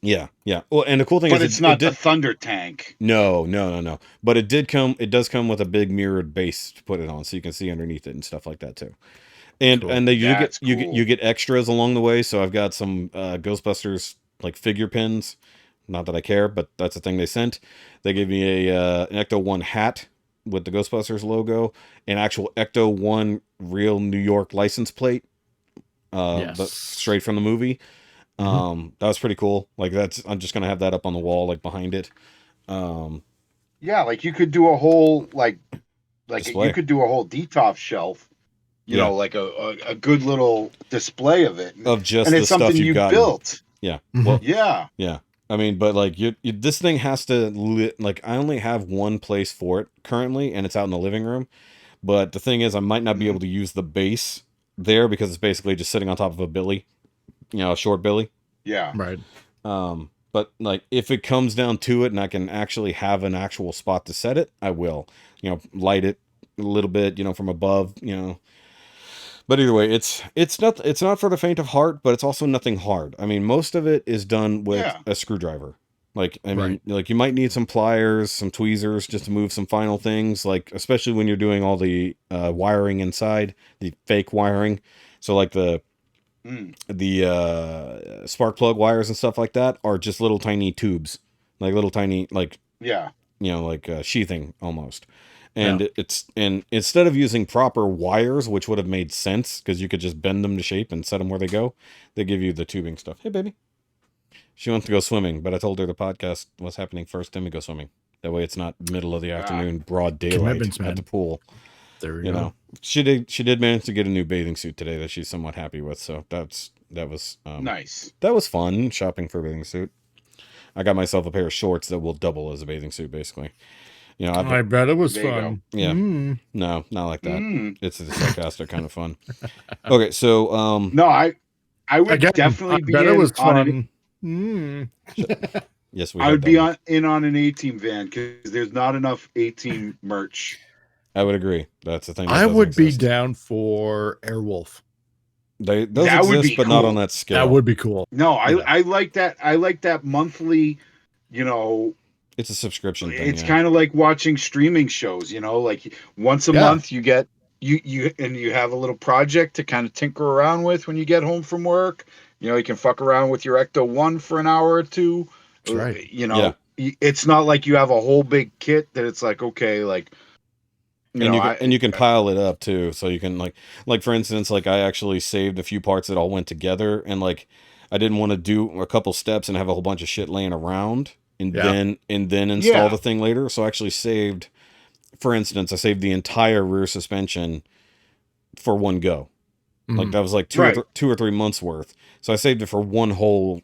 Well, and the cool thing but is, it's not the Thunder tank. No. But it does come with a big mirrored base to put it on, so you can see underneath it and stuff like that too. And Cool. and they you get extras along the way. So I've got some Ghostbusters like figure pins. Not that I care, but that's the thing they sent. They gave me an Ecto-1 hat with the Ghostbusters logo, an actual Ecto-1 real New York license plate, straight from the movie. That was pretty cool. Like I'm just gonna have that up on the wall, like behind it. Yeah, like you could do a whole display. You could do a whole detox shelf. You know, like a good little display of it, of just and the it's something stuff you built. Yeah. Well, yeah. I mean, but like this thing has to I only have one place for it currently, and it's out in the living room. But the thing is, I might not be able to use the base there because it's basically just sitting on top of a billy, a short billy. Yeah. Right. But like if it comes down to it and I can actually have an actual spot to set it, I will, light it a little bit, from above, But either way, it's not for the faint of heart, but it's also nothing hard. I mean, most of it is done with a screwdriver. Like, I mean, like you might need some pliers, some tweezers just to move some final things, like especially when you're doing all the wiring inside, the fake wiring. So like the spark plug wires and stuff like that are just little tiny tubes, like little tiny, like, sheathing almost. And and instead of using proper wires, which would have made sense because you could just bend them to shape and set them where they go, they give you the tubing stuff. Hey, baby. She wants to go swimming, but I told her the podcast was happening first, then we go swimming. That way it's not middle of the afternoon, broad daylight at the pool. There you go. She did manage to get a new bathing suit today that she's somewhat happy with, so that was nice. That was fun, shopping for a bathing suit. I got myself a pair of shorts that will double as a bathing suit, basically. I bet it was fun. Yeah. No, not like that. It's a sarcastic kind of fun. Okay, so no, I would definitely be it was fun. Yes, I would be in on an A-Team van because there's not enough A-Team merch. I would agree. That's the thing. I would be down for Airwolf. Those exist, but not on that scale. That would be cool. No, I like that. I like that monthly. It's a subscription thing. It's kind of like watching streaming shows. Like once a month you get you have a little project to kind of tinker around with when you get home from work. You can fuck around with your Ecto-1 for an hour or two. That's right. It's not like you have a whole big kit that it's like, okay, like, you can pile it up too. So you can like for instance, like I actually saved a few parts that all went together, and like I didn't want to do a couple steps and have a whole bunch of shit laying around and then install the thing later. So I actually saved, for instance, I saved the entire rear suspension for one go. Like that was like 2 or 3 months worth. So I saved it for one whole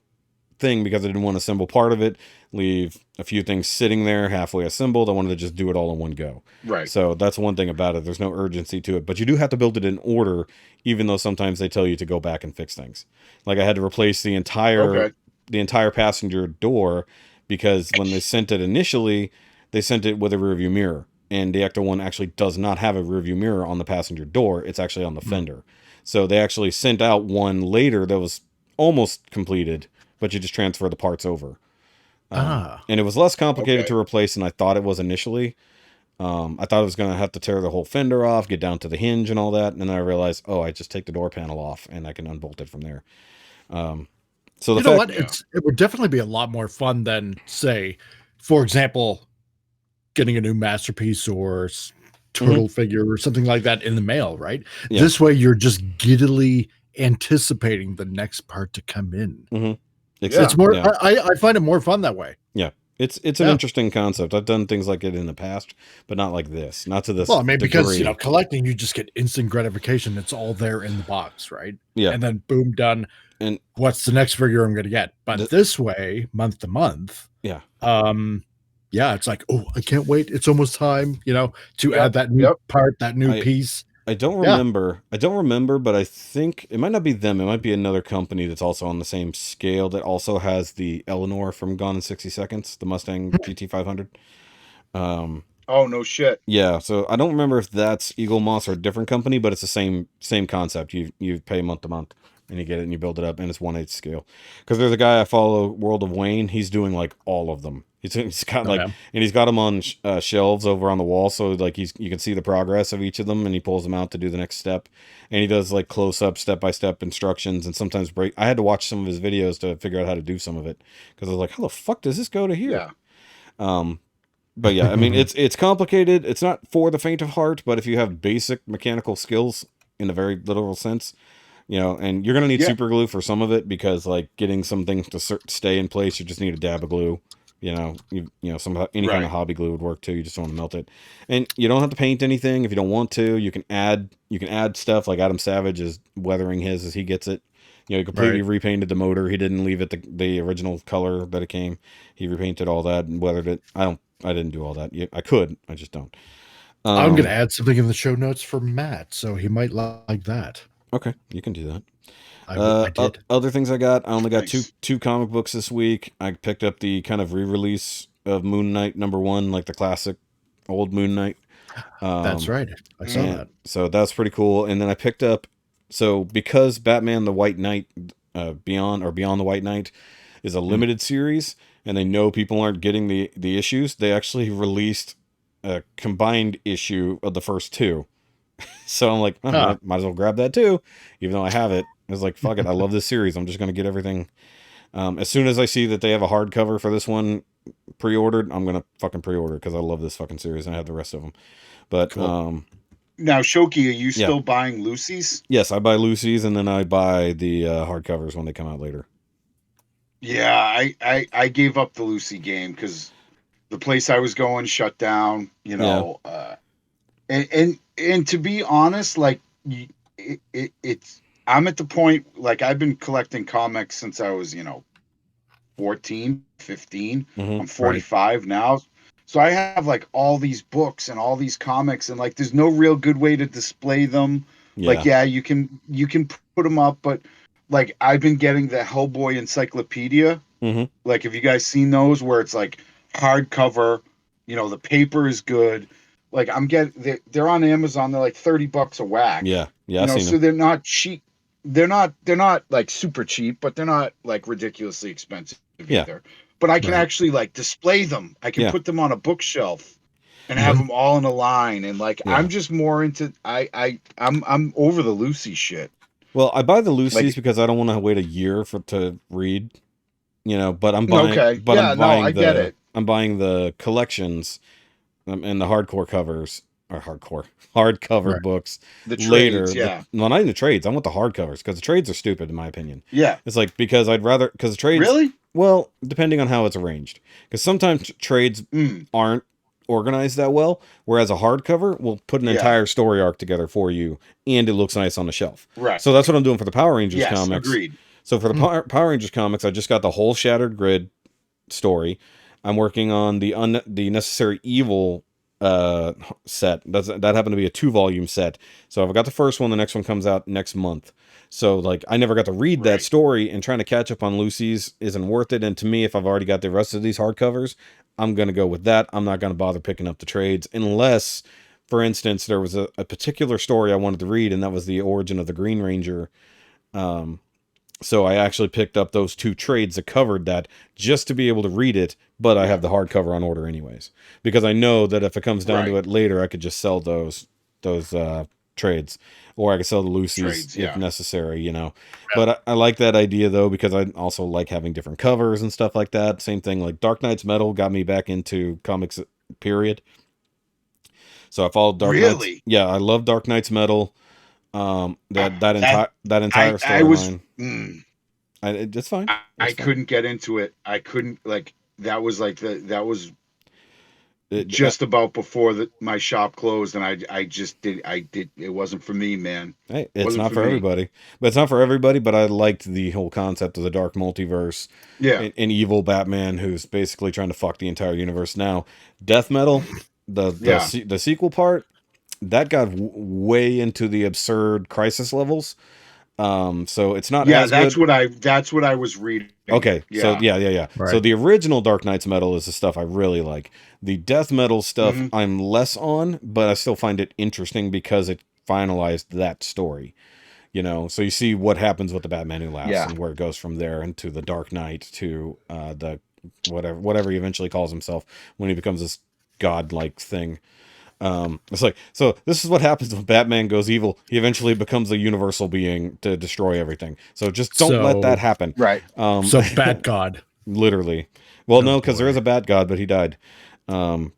thing because I didn't want to assemble part of it, leave a few things sitting there halfway assembled. I wanted to just do it all in one go. Right. So that's one thing about it. There's no urgency to it, but you do have to build it in order, even though sometimes they tell you to go back and fix things. Like I had to replace the entire passenger door because when they sent it initially, they sent it with a rearview mirror, and the Ecto-1 actually does not have a rearview mirror on the passenger door. It's actually on the fender. So they actually sent out one later that was almost completed, but you just transfer the parts over. And it was less complicated to replace than I thought it was initially. I thought I was going to have to tear the whole fender off, get down to the hinge and all that. And then I realized, I just take the door panel off and I can unbolt it from there. So you know what? It would definitely be a lot more fun than, say, for example, getting a new Masterpiece or turtle figure or something like that in the mail, right? Yeah. This way you're just giddily anticipating the next part to come in. It's more I find it more fun that way. Yeah. It's an interesting concept. I've done things like it in the past, but not like this. Not to this. Well, I mean, because collecting, you just get instant gratification. It's all there in the box, right? Yeah. And then boom, done. And what's the next figure I'm gonna get? But this way, month to month, it's like, I can't wait. It's almost time, to add that new part, that new piece. I don't remember, but I think it might not be them. It might be another company that's also on the same scale that also has the Eleanor from Gone in 60 Seconds, the Mustang GT500. Oh, no shit. Yeah, so I don't remember if that's Eagle Moss or a different company, but it's the same concept. You pay month to month. and you get it and you build it up, and it's 1/8 scale. Because there's a guy I follow, World of Wayne. He's doing like all of them. He's got like, and he's got them on shelves over on the wall, so like you can see the progress of each of them, and he pulls them out to do the next step, and he does like close up, step by step instructions, and sometimes I had to watch some of his videos to figure out how to do some of it, because I was like, how the fuck does this go to here? Yeah. But yeah, I mean, it's complicated. It's not for the faint of heart, but if you have basic mechanical skills in a very literal sense, you know, and you're gonna need super glue for some of it, because like getting some things to stay in place, you just need a dab of glue. You know, any kind of hobby glue would work too. You just don't want to melt it, and you don't have to paint anything if you don't want to. You can add stuff, like Adam Savage is weathering his as he gets it. You know, he completely repainted the motor. He didn't leave it the original color that it came. He repainted all that and weathered it. I didn't do all that. I could. I just don't. I'm going to add something in the show notes for Matt, so he might like that. Okay, you can do that. I did. Other things I got. I only got two comic books this week. I picked up the kind of re-release of Moon Knight #1, like the classic old Moon Knight. That's right. I saw that. So that's pretty cool. And then I picked up, because Batman the White Knight Beyond the White Knight is a limited series, and they know people aren't getting the issues, they actually released a combined issue of the first two. So I'm like, might as well grab that too, even though I have it. I was like, fuck it, I love this series. I'm just going to get everything. As soon as I see that they have a hardcover for this one pre-ordered, I'm going to fucking pre-order, because I love this fucking series and I have the rest of them. But cool. Now, Shoky, are you still buying Lucy's? Yes, I buy Lucy's, and then I buy the hardcovers when they come out later. Yeah, I gave up the Lucy game because the place I was going shut down, you know. And to be honest, like, it's I'm at the point, like, I've been collecting comics since I was, 14, 15. I'm 45 now. So I have like all these books and all these comics, and like there's no real good way to display them. Like, you can put them up, but like I've been getting the Hellboy encyclopedia. Like, have you guys seen those, where it's like hardcover, the paper is good. Like, they're on Amazon. They're like $30 a whack. Yeah. I've seen so them. they're not cheap. They're not like super cheap, but they're not like ridiculously expensive either. But I can actually like display them. I can put them on a bookshelf and have them all in a line. And like, I'm just more into, I'm over the Lucy shit. Well, I buy the Lucy's because I don't want to wait a year to read, but I'm buying, I get it. I'm buying the collections and the hardcover books the trades, later. Well, not even the trades. I want the hardcovers, because the trades are stupid in my opinion. Yeah. It's like, because the trades. Really? Well, depending on how it's arranged, because sometimes trades aren't organized that well, whereas a hardcover will put an entire story arc together for you, and it looks nice on the shelf. Right. So that's what I'm doing for the Power Rangers comics. Agreed. So for the Power Rangers comics, I just got the whole Shattered Grid story. I'm working on the Necessary Evil set. That happened to be a 2-volume set. So I've got the first one. The next one comes out next month. So like, I never got to read that story, and trying to catch up on Lucy's isn't worth it. And to me, if I've already got the rest of these hardcovers, I'm going to go with that. I'm not going to bother picking up the trades unless, for instance, there was a particular story I wanted to read, and that was the origin of the Green Ranger. So I actually picked up those 2 trades that covered that, just to be able to read it, but I have the hardcover on order anyways, because I know that if it comes down to it later, I could just sell those trades, or I could sell the Lucy's if necessary, Yeah. But I like that idea though, because I also like having different covers and stuff like that. Same thing, like Dark Knight's Metal got me back into comics, period. So I followed Dark Knight's. Yeah, I love Dark Knight's Metal. That entire storyline. It's fine. I couldn't get into it. I couldn't, like, that was just about before my shop closed, and it wasn't for me, man. Hey, it's not for everybody. But it's not for everybody, but I liked the whole concept of the dark multiverse. Yeah. An evil Batman who's basically trying to fuck the entire universe. Now, Death Metal, the sequel part, that got way into the absurd crisis levels. So it's not as that's good. That's what I was reading. Okay. So yeah. Right. So the original Dark Knight's Metal is the stuff I really like. The Death Metal stuff I'm less on, but I still find it interesting because it finalized that story. You know, so you see what happens with the Batman Who Laughs Yeah. and where it goes from there into the Dark Knight to the whatever he eventually calls himself when he becomes this godlike thing. It's like, so this is what happens when Batman goes evil. He eventually becomes a universal being to destroy everything. So just don't let that happen. Right. So Bat God. Literally. Well, no, because there is a Bat God, but he died. That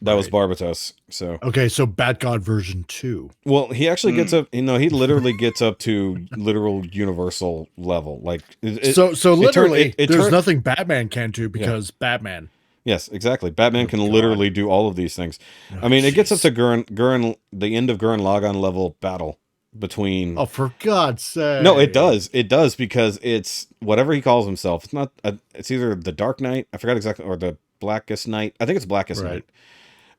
was Barbatos. So okay, so Bat God version 2. Well, he actually gets up. You know, he literally gets up to literal universal level. Like so literally, there's nothing Batman can do because Batman. Yes, exactly. Batman can literally do all of these things. I mean, it gets up to the end of Gurren Lagann level battle between. Oh, for God's sake! No, it does. It does because it's whatever he calls himself. It's not. It's either the Dark Knight. I forgot exactly, or the Blackest Night. I think it's Blackest Night.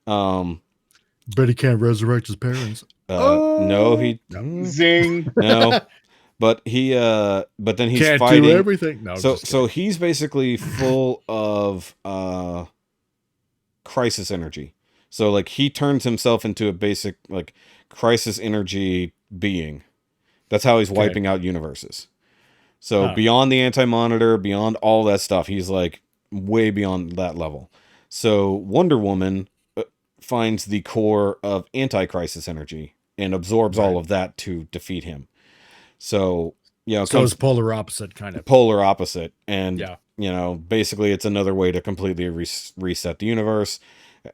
But he can't resurrect his parents. No, he zing. No. But then he's can't fighting do everything. No, so he's basically full of crisis energy. So like he turns himself into a basic like crisis energy being. That's how he's wiping out universes. So beyond the Anti-Monitor, beyond all that stuff, he's like way beyond that level. So Wonder Woman finds the core of anti-crisis energy and absorbs all of that to defeat him. So, you know, so it's polar opposite kind of. Polar opposite. And, you know, basically it's another way to completely reset the universe.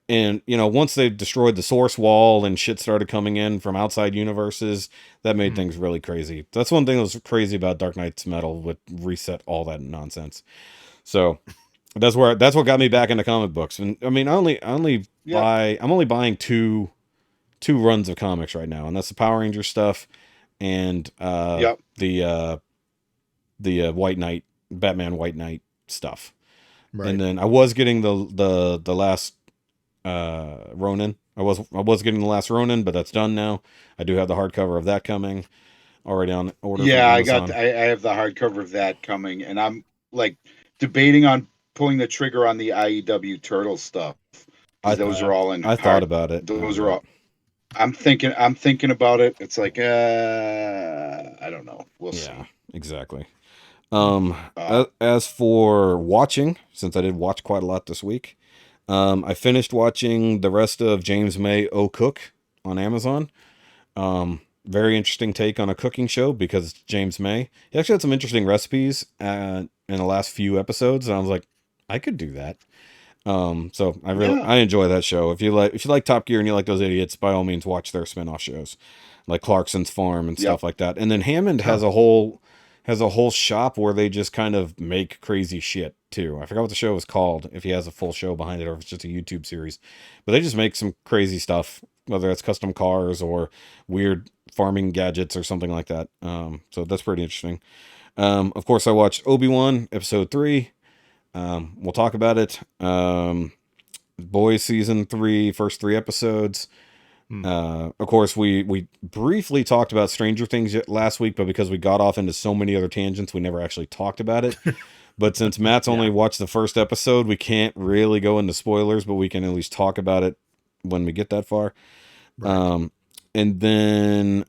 And, you know, once they destroyed the source wall and shit started coming in from outside universes, that made things really crazy. That's one thing that was crazy about Dark Knight's Metal, would reset all that nonsense. So that's what got me back into comic books. And I mean, I'm only buying two runs of comics right now, and that's the Power Ranger stuff and the White Knight, Batman White Knight stuff. Right. And then I was getting the last Ronin. I was getting the last Ronin, but that's done now. I do have the hardcover of that coming already on order. Yeah, I have the hardcover of that coming, and I'm like debating on pulling the trigger on the IEW Turtle stuff. Those are all in. I thought about it. Those are all. I'm thinking about it. It's like I don't know. We'll see. Yeah, exactly. As for watching, since I did watch quite a lot this week, I finished watching the rest of James May Cook on Amazon. Very interesting take on a cooking show because it's James May. He actually had some interesting recipes in the last few episodes, and I was like, I could do that. So I enjoy that show. If you like Top Gear and you like those idiots, by all means watch their spinoff shows like Clarkson's Farm and stuff like that. And then Hammond has a whole shop where they just kind of make crazy shit too. I forgot what the show is called, if he has a full show behind it or if it's just a YouTube series. But they just make some crazy stuff, whether it's custom cars or weird farming gadgets or something like that. So that's pretty interesting. Of course, I watched Obi Wan episode 3. We'll talk about it. Boys season 3, first 3 episodes. Of course, we briefly talked about Stranger Things last week, but because we got off into so many other tangents, we never actually talked about it. But since Matt's only watched the first episode, we can't really go into spoilers, but we can at least talk about it when we get that far. Right. And then,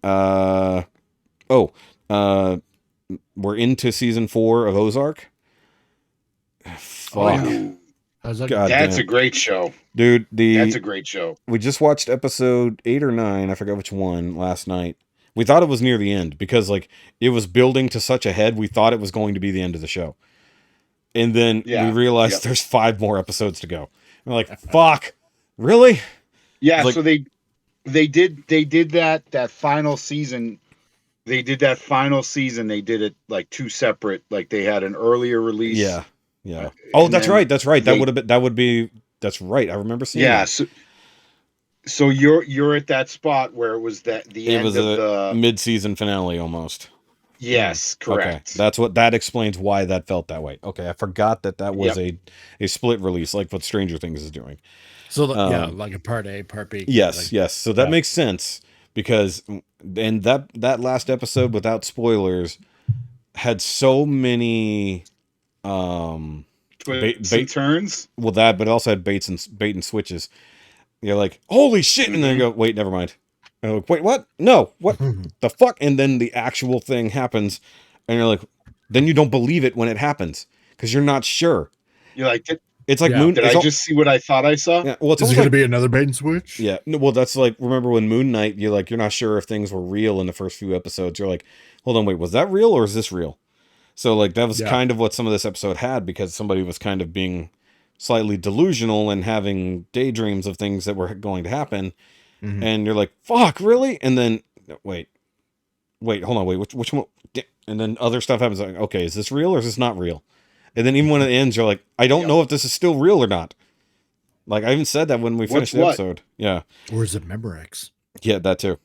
we're into season 4 of Ozark. Fuck. That's a great show, dude. That's a great show. We just watched episode 8 or 9. I forgot which one last night. We thought it was near the end because like it was building to such a head. We thought it was going to be the end of the show, and then we realized there's 5 more episodes to go. We're like, fuck, really? Yeah. Like, so they did that final season. They did that final season. They did it like 2 separate. Like they had an earlier release. Yeah. Yeah. Oh, that's right. That's right. That's right. I remember seeing that. So you're at that spot where it was the end of the mid-season finale almost. Yes, correct. Okay. That explains why that felt that way. Okay, I forgot that was a split release like what Stranger Things is doing. So like a part A, part B. Yes, yes. So that makes sense because and that last episode without spoilers had so many turns. Well, that, but it also had bait and switches. You're like, holy shit, and then you go, wait, never mind. And I'm like, wait, what? No, what the fuck? And then the actual thing happens, and you're like, then you don't believe it when it happens because you're not sure. You're like, it's like Did I just see what I thought I saw? Yeah. Well, is it going to be another bait and switch? Yeah. No, well, that's like, remember when Moon Knight, you're not sure if things were real in the first few episodes. You're like, hold on, wait, was that real or is this real? So like that was kind of what some of this episode had, because somebody was kind of being slightly delusional and having daydreams of things that were going to happen. Mm-hmm. And you're like, fuck, really? And then wait, hold on, wait, which one? And then other stuff happens. Like, okay, is this real or is this not real? And then even when it ends, you're like, I don't know if this is still real or not. Like I even said that when we finished the episode. Yeah. Or is it Memorex? Yeah, that too.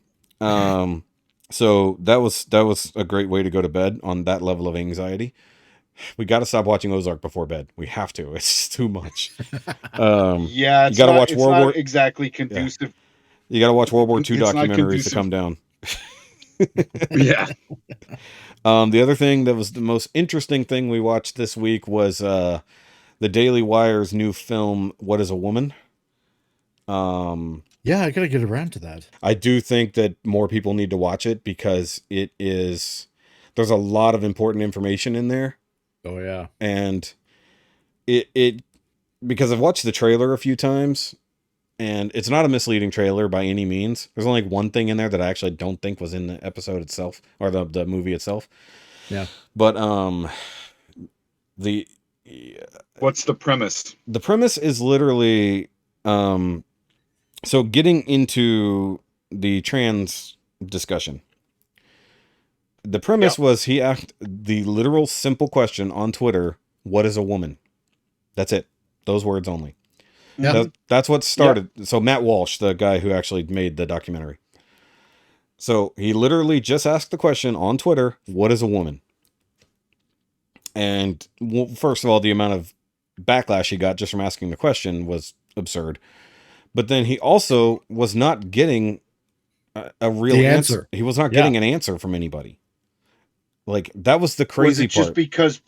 So that was a great way to go to bed on that level of anxiety. We got to stop watching Ozark before bed. We have to. It's too much. Yeah, you got to watch World War. Exactly conducive. Yeah. You got to watch World War II documentaries to come down. Yeah. The other thing that was the most interesting thing we watched this week was the Daily Wire's new film, What is a Woman? Yeah, I gotta get around to that. I do think that more people need to watch it because there's a lot of important information in there. Oh yeah. And it because I've watched the trailer a few times, and it's not a misleading trailer by any means. There's only one thing in there that I actually don't think was in the episode itself or the movie itself. Yeah. But what's the premise? The premise is literally so getting into the trans discussion. The premise was he asked the literal simple question on Twitter, what is a woman? That's it. Those words only. Yeah. That's what started. Yeah. So Matt Walsh, the guy who actually made the documentary. So he literally just asked the question on Twitter, what is a woman? And first of all, the amount of backlash he got just from asking the question was absurd. But then he also was not getting a real answer. He was not getting an answer from anybody. Like, that was the crazy part. Just because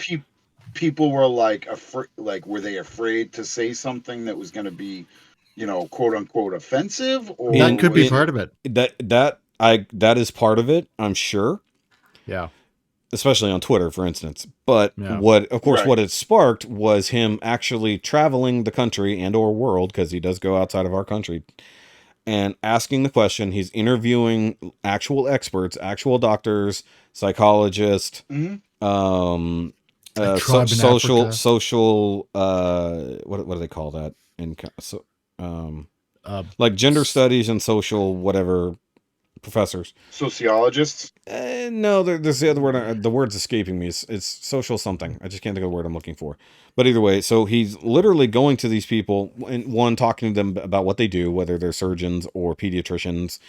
people were like, were they afraid to say something that was going to be, quote unquote offensive? Or that could be part of it. That is part of it, I'm sure. Yeah. Especially on Twitter, for instance. But what it sparked was him actually traveling the country and or world, because he does go outside of our country, and asking the question. He's interviewing actual experts, actual doctors, psychologists, social, what do they call that? Like gender studies and social whatever professors, sociologists. No, there's the other word. The word's escaping me. It's social something. I just can't think of the word I'm looking for. But either way, so he's literally going to these people and talking to them about what they do, whether they're surgeons or pediatricians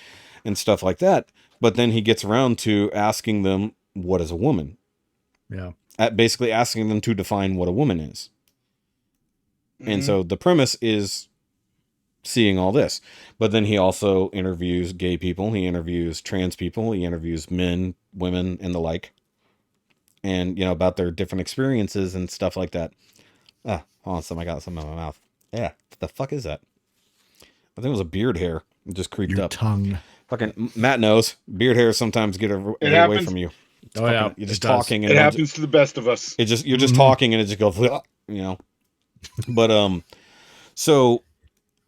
and stuff like that. But then he gets around to asking them, what is a woman? Yeah. Basically asking them to define what a woman is. And so the premise is seeing all this. But then he also interviews gay people, he interviews trans people, he interviews men, women, and the like, and about their different experiences and stuff like that. Hold on, I got something in my mouth. Yeah, what the fuck is that? I think it was a beard hair. It just creeped Your up. Tongue. Fucking Matt knows beard hairs sometimes get away from you. You're just talking, and it happens to the best of us. You're just talking, and it just goes, But so.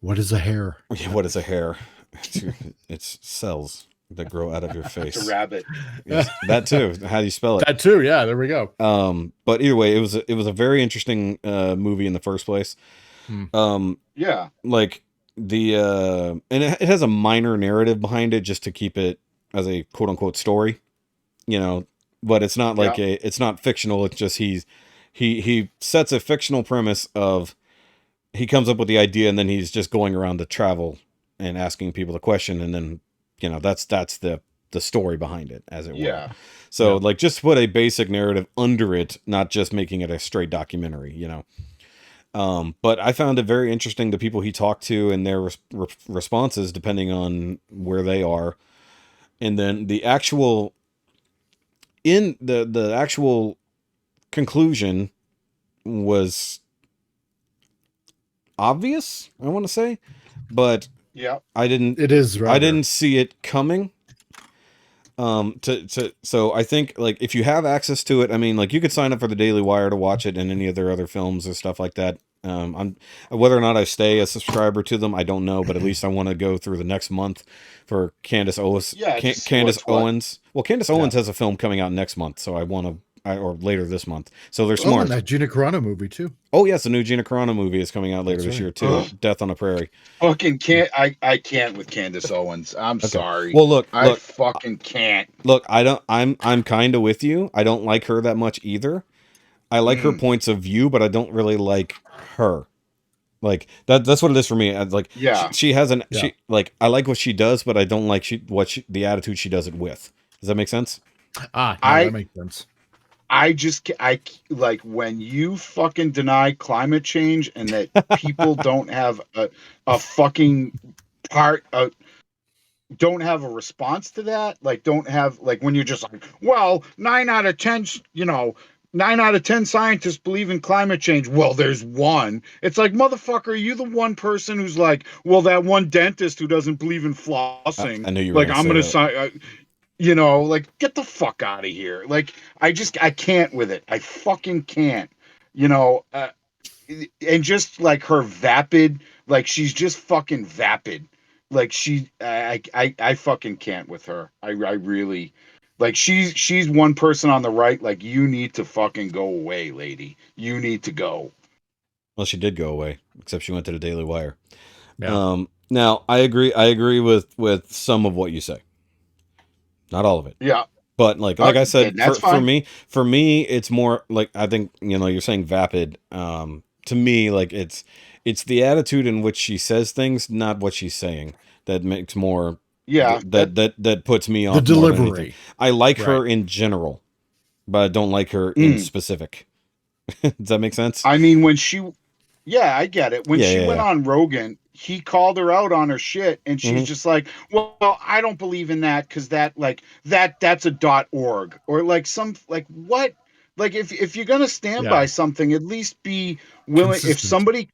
What is a hair? What is a hair? It's cells that grow out of your face. It's a rabbit. Yes, that too. How do you spell it? That too. Yeah, there we go. But either way, it was a very interesting movie in the first place. Yeah. Like and it has a minor narrative behind it just to keep it as a quote unquote story, but it's not like it's not fictional. It's just he sets a fictional premise of. He comes up with the idea, and then he's just going around to travel and asking people the question, and then that's the story behind it, as it were. So like just put a basic narrative under it, not just making it a straight documentary. But I found it very interesting the people he talked to and their responses depending on where they are, and then the actual the actual conclusion was obvious, I want to say, but Yeah. It is. Rather. I didn't see it coming. So I think, like, if you have access to it, I mean, like, you could sign up for the Daily Wire to watch it and any of their other films or stuff like that. I'm whether or not I stay a subscriber to them, I don't know, but at least I want to go through the next month for Candace Owens. Yeah, Candace Owens. Well, Candace Owens has a film coming out next month, so I want to. Or later this month, so they're smart. And that Gina Carano movie too. Oh yes, the new Gina Carano movie is coming out later this year too. Ugh. Death on a Prairie. Fucking can't. I can't with Candace Owens. I'm sorry. Well, look, I fucking can't. Look, I'm kind of with you. I don't like her that much either. I like her points of view, but I don't really like her. Like that's what it is for me. Like, she has an she like I like what she does, but I don't like the attitude she does it with. Does that make sense? That makes sense. I like when you fucking deny climate change and that people don't have a fucking don't have a response to that. Like, don't have, like, when you're just like, well, 9 out of 10 scientists believe in climate change. Well, there's one. It's like, motherfucker, are you the one person who's like, well, that one dentist who doesn't believe in flossing? I knew you were like, I'm going to sign. You know, like, get the fuck out of here. Like, I can't with it. I fucking can't. You know, and just like her vapid, like, she's just fucking vapid. Like, I fucking can't with her. I really, like, she's one person on the right. Like, you need to fucking go away, lady. You need to go. Well, she did go away, except she went to the Daily Wire. Yeah. Now I agree with some of what you say. Not all of it. Yeah. But like I said, for me, it's more like, I think, you know, you're saying vapid. To me, like, it's the attitude in which she says things, not what she's saying, that makes more. Yeah. That puts me off. The delivery. I like her in general, but I don't like her in specific. Does that make sense? I mean, when she, I get it. When she went on Rogan, he called her out on her shit, and she's just like, well, I don't believe in that because that's a .org, or like some, like, what? Like, if you're gonna stand by something, at least be willing. Consistent.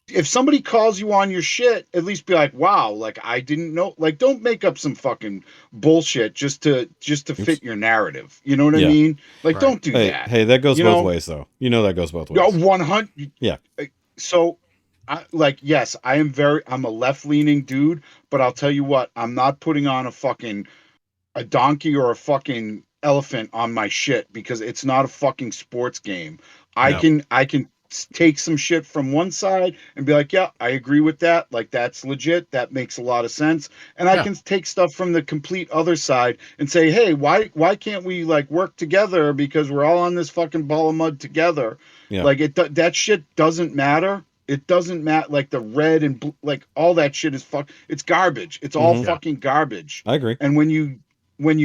If somebody calls you on your shit, at least be like, wow, like, I didn't know. Like, don't make up some fucking bullshit just to fit your narrative. You know what I mean? Like, don't do that. Hey, that goes both ways, though. You know that goes both ways. 100. Yeah. So, yes, I'm a left-leaning dude, but I'll tell you what, I'm not putting on a donkey or a fucking elephant on my shit, because it's not a fucking sports game. I can take some shit from one side and be like, yeah, I agree with that. Like, that's legit. That makes a lot of sense. And I can take stuff from the complete other side and say, hey, why can't we, like, work together, because we're all on this fucking ball of mud together. Yeah. Like, that shit doesn't matter. It doesn't matter. Like, the red and blue, like, all that shit is it's garbage. It's all fucking garbage. I agree. And when you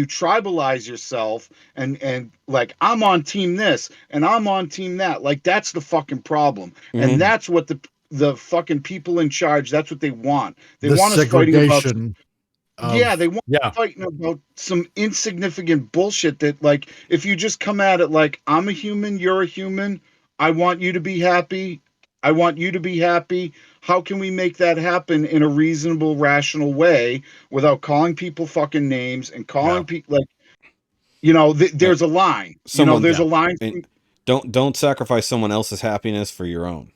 tribalize yourself and like, I'm on team this and I'm on team that, like, that's the fucking problem. And that's what the fucking people in charge, that's what they want. They want us fighting about they want fighting about some insignificant bullshit that, like, if you just come at it like, I'm a human, you're a human, I want you to be happy, I want you to be happy. How can we make that happen in a reasonable, rational way without calling people fucking names and calling people, like, you know, there's a line. There's a line. Don't sacrifice someone else's happiness for your own.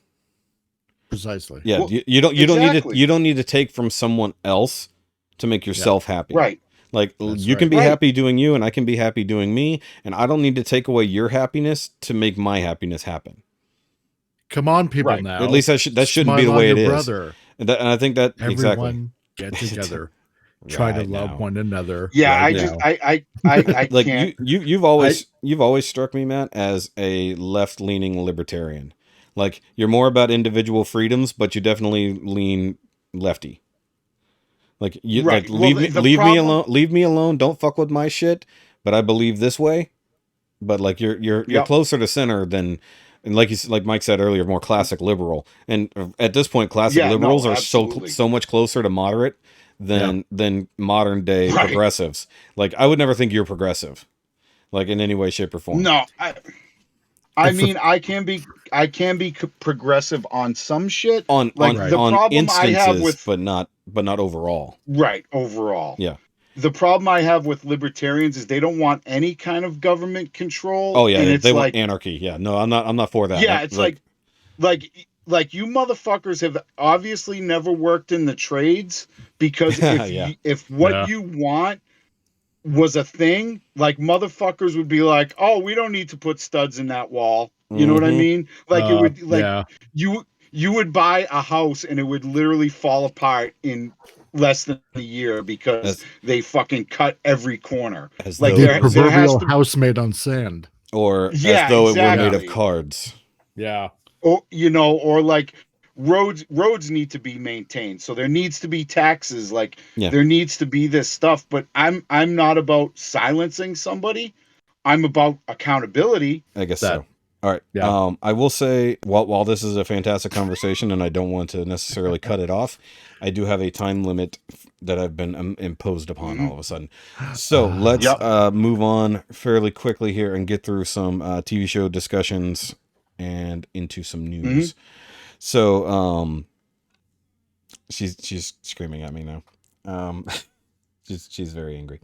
Precisely. Yeah. Well, you don't need to take from someone else to make yourself happy. Right. Like, you can be happy doing you, and I can be happy doing me, and I don't need to take away your happiness to make my happiness happen. Come on, people! Now, at least that shouldn't be the way it is. Brother. And I think that everyone get together, try to love one another. Yeah, I like, can't. You've always struck me, Matt, as a left-leaning libertarian. Like, you're more about individual freedoms, but you definitely lean lefty. Like, you like, leave me alone. Leave me alone. Don't fuck with my shit. But I believe this way. But, like, you're closer to center than. And like Mike said earlier, more classic liberal. And at this point, classic liberals are so much closer to moderate than modern day progressives. Like, I would never think you're progressive, like, in any way, shape, or form. No, I mean, I can be progressive on some shit. On like, the on problem instances, I have with, but not but not overall. Right, overall. Yeah. The problem I have with libertarians is they don't want any kind of government control. Oh yeah, and it's they like want anarchy. Yeah, no, I'm not for that. yeah, it's like you motherfuckers have obviously never worked in the trades, because if what you want was a thing, like motherfuckers would be like, oh, we don't need to put studs in that wall. You know what I mean? Like it would you would buy a house and it would literally fall apart in less than a year because they fucking cut every corner. Like the proverbial house made on sand, or as though it were made of cards. Yeah. Or or like roads need to be maintained, so there needs to be taxes. Like there needs to be this stuff. But I'm not about silencing somebody. I'm about accountability. I guess so. All right. Yeah. I will say, while this is a fantastic conversation, and I don't want to necessarily cut it off, I do have a time limit that I've been imposed upon all of a sudden. So let's move on fairly quickly here and get through some TV show discussions and into some news. So she's screaming at me now. She's very angry.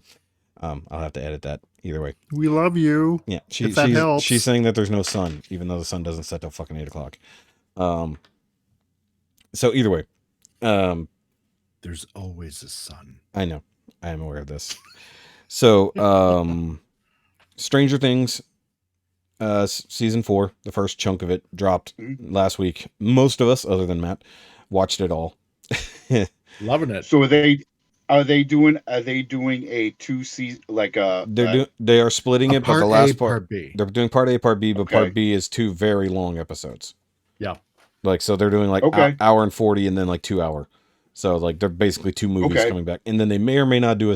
I'll have to edit that either way. We love you. Yeah, she's saying that there's no sun, even though the sun doesn't set till fucking 8 o'clock. So either way, there's always a sun. I know, I am aware of this. So, Stranger Things, season 4, the first chunk of it dropped last week. Most of us, other than Matt, watched it all. Loving it. So are they doing a 2 season, like they are splitting it, but the last part B. They're doing part A, part B, but part B is 2 very long episodes. Yeah. Like, so they're doing like hour and 40 and then like 2 hour. So like they're basically 2 movies coming back. And then they may or may not do a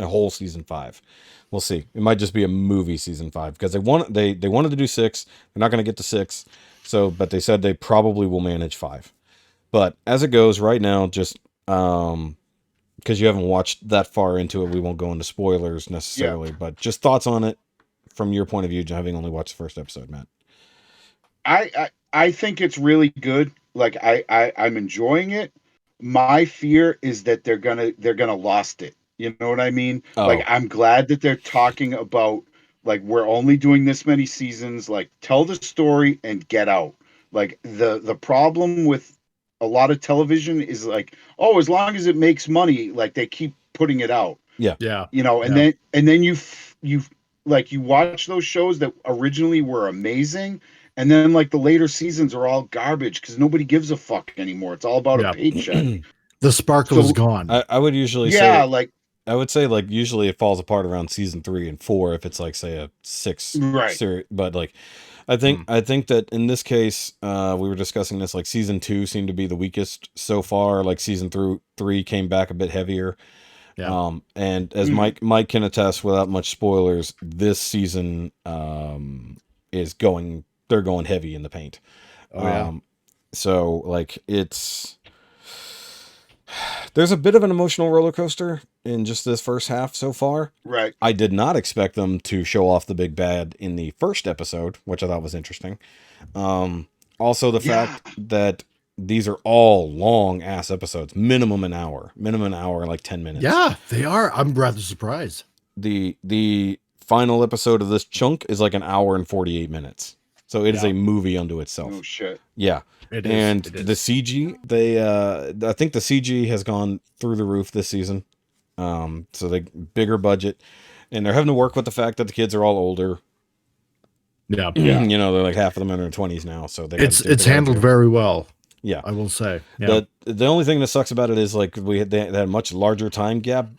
whole season 5. We'll see. It might just be a movie season 5 because they wanted to do 6. They're not going to get to 6. So, but they said they probably will manage 5. But as it goes right now, just because you haven't watched that far into it, we won't go into spoilers necessarily, but just thoughts on it from your point of view, having only watched the first episode, Matt. I think it's really good. Like I'm enjoying it. My fear is that they're gonna lost it. You know what I mean? Oh. Like I'm glad that they're talking about like we're only doing this many seasons. Like tell the story and get out. Like the problem with a lot of television is like, oh, as long as it makes money, like they keep putting it out. Yeah. You know, and then you like you watch those shows that originally were amazing, and then like the later seasons are all garbage because nobody gives a fuck anymore. It's all about a paycheck. The sparkle is gone. I would usually say I would say like usually it falls apart around season 3 and 4 if it's like say a 6 series, but like I think that in this case, we were discussing this, like season 2 seemed to be the weakest so far. Like season 3 came back a bit heavier. Yeah. And as Mike can attest without much spoilers, this season they're going heavy in the paint. So like there's a bit of an emotional roller coaster in just this first half so far. Right. I did not expect them to show off the big bad in the first episode, which I thought was interesting. Also the fact that these are all long ass episodes, minimum an hour, like 10 minutes. Yeah, they are. I'm rather surprised. The final episode of this chunk is like an hour and 48 minutes. So it is a movie unto itself. Oh shit. Yeah. It is. The CG, I think the CG has gone through the roof this season. So they bigger budget, and they're having to work with the fact that the kids are all older. Yeah. You know, they're like half of them in their 20s now. So it's handled very well. Yeah, I will say. Yeah. The only thing that sucks about it is like they had a much larger time gap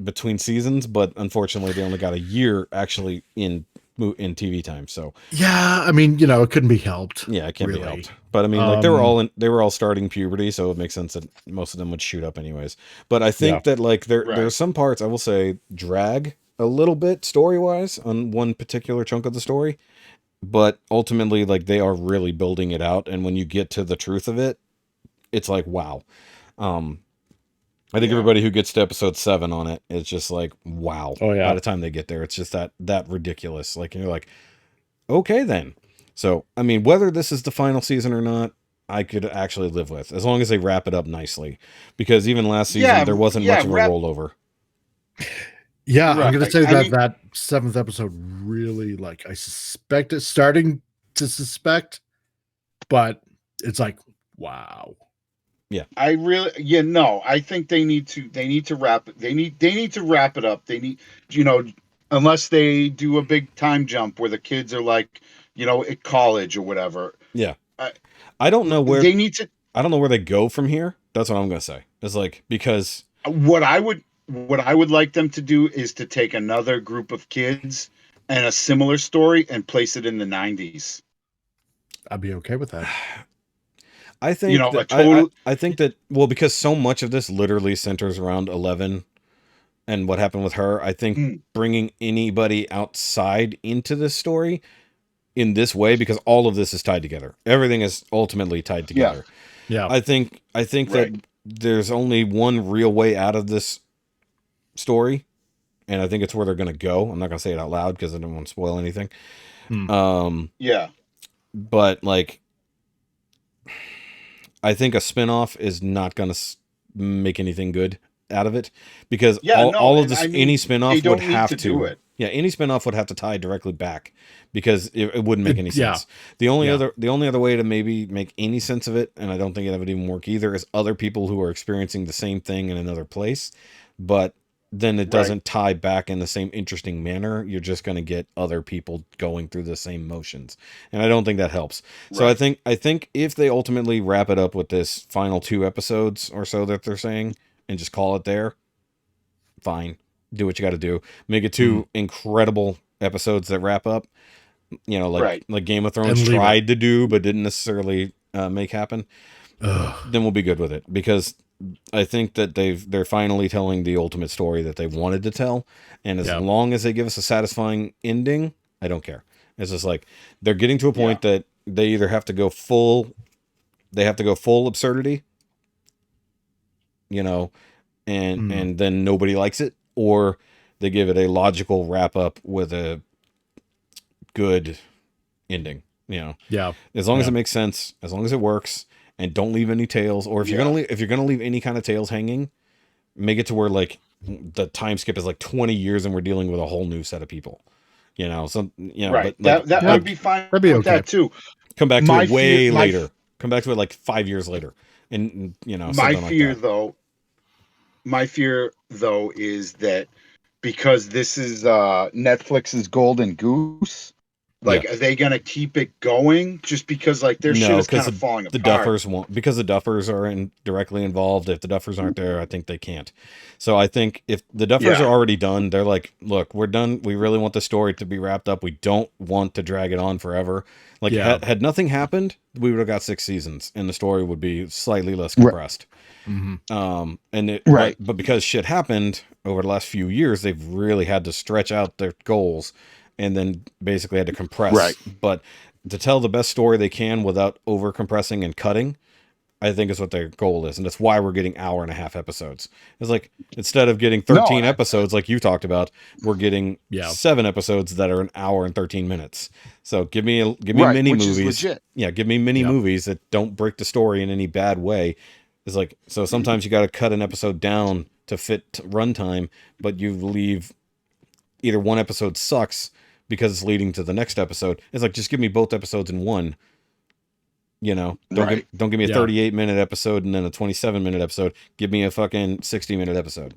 between seasons, but unfortunately they only got a year actually in TV time. So yeah, I mean, you know, it couldn't be helped. Yeah, it can't be helped. But I mean, like they were all starting puberty, so it makes sense that most of them would shoot up anyways. But I think that like there are some parts I will say drag a little bit story wise on one particular chunk of the story, but ultimately like they are really building it out, and when you get to the truth of it, it's like wow. I think everybody who gets to episode 7 on it is just like, wow. Oh, yeah. By the time they get there, it's just that ridiculous. Like, and you're like, okay, then. So, I mean, whether this is the final season or not, I could actually live with, as long as they wrap it up nicely. Because even last season, there wasn't much of a rollover. Yeah, right. I'm going to say that 7th episode really, like, I suspect it's starting to suspect, but it's like, wow. Yeah, I think they need to wrap it. They need to wrap it up. They need, unless they do a big time jump where the kids are like, at college or whatever. Yeah. I don't know where they need to. I don't know where they go from here. That's what I'm going to say. It's like, because what I would like them to do is to take another group of kids and a similar story and place it in the 90s. I'd be okay with that. I think I think that, well, because so much of this literally centers around 11 and what happened with her, I think bringing anybody outside into this story in this way, because all of this is tied together. Everything is ultimately tied together. Yeah. I think that there's only one real way out of this story, and I think it's where they're going to go. I'm not going to say it out loud because I don't want to spoil anything. But like, I think a spinoff is not going to make anything good out of it, because all of this, any spinoff would have to do it. Yeah, any spinoff would have to tie directly back, because it wouldn't make any sense. The only other way to maybe make any sense of it, and I don't think it would even work either, is other people who are experiencing the same thing in another place, but then it doesn't tie back in the same interesting manner. You're just going to get other people going through the same motions, and I don't think that helps. So I think if they ultimately wrap it up with this final 2 episodes or so that they're saying, and just call it there, fine. Do what you got to do. Make it 2 incredible episodes that wrap up. Like Game of Thrones tried to do, but didn't necessarily make happen. Then we'll be good with it, because I think that they're finally telling the ultimate story that they wanted to tell, and as long as they give us a satisfying ending, I don't care. It's just like they're getting to a point that they either have to go full absurdity, and then nobody likes it, or they give it a logical wrap up with a good ending. As long as it makes sense, as long as it works, and don't leave any tails. Or if you're gonna leave any kind of tails hanging, make it to where like the time skip is like 20 years and we're dealing with a whole new set of people. But like, that would be fine. That'd be okay. That too. Come back to it way later. Come back to it like 5 years later, and my fear though is that because this is Netflix's golden goose. Are they gonna keep it going just because like their shit is kind of falling apart? The Duffers won't, because the Duffers are directly involved. If the Duffers aren't there, I think they can't. So I think if the Duffers are already done, they're like, look, we're done. We really want the story to be wrapped up. We don't want to drag it on forever. Like had nothing happened, we would have got 6 seasons and the story would be slightly less compressed. But because shit happened over the last few years, they've really had to stretch out their goals, and then basically had to compress. But to tell the best story they can without over compressing and cutting, I think is what their goal is. And that's why we're getting 1.5 hour episodes. It's like, instead of getting 13 episodes like you talked about, we're getting 7 episodes that are 1 hour and 13 minutes. So give me mini movies. Give me mini movies that don't break the story in any bad way. It's like, so sometimes you got to cut an episode down to fit runtime, but you leave either one episode sucks because it's leading to the next episode. It's like, just give me both episodes in one. Don't give me a 38-minute episode and then a 27-minute episode. Give me a fucking 60-minute episode.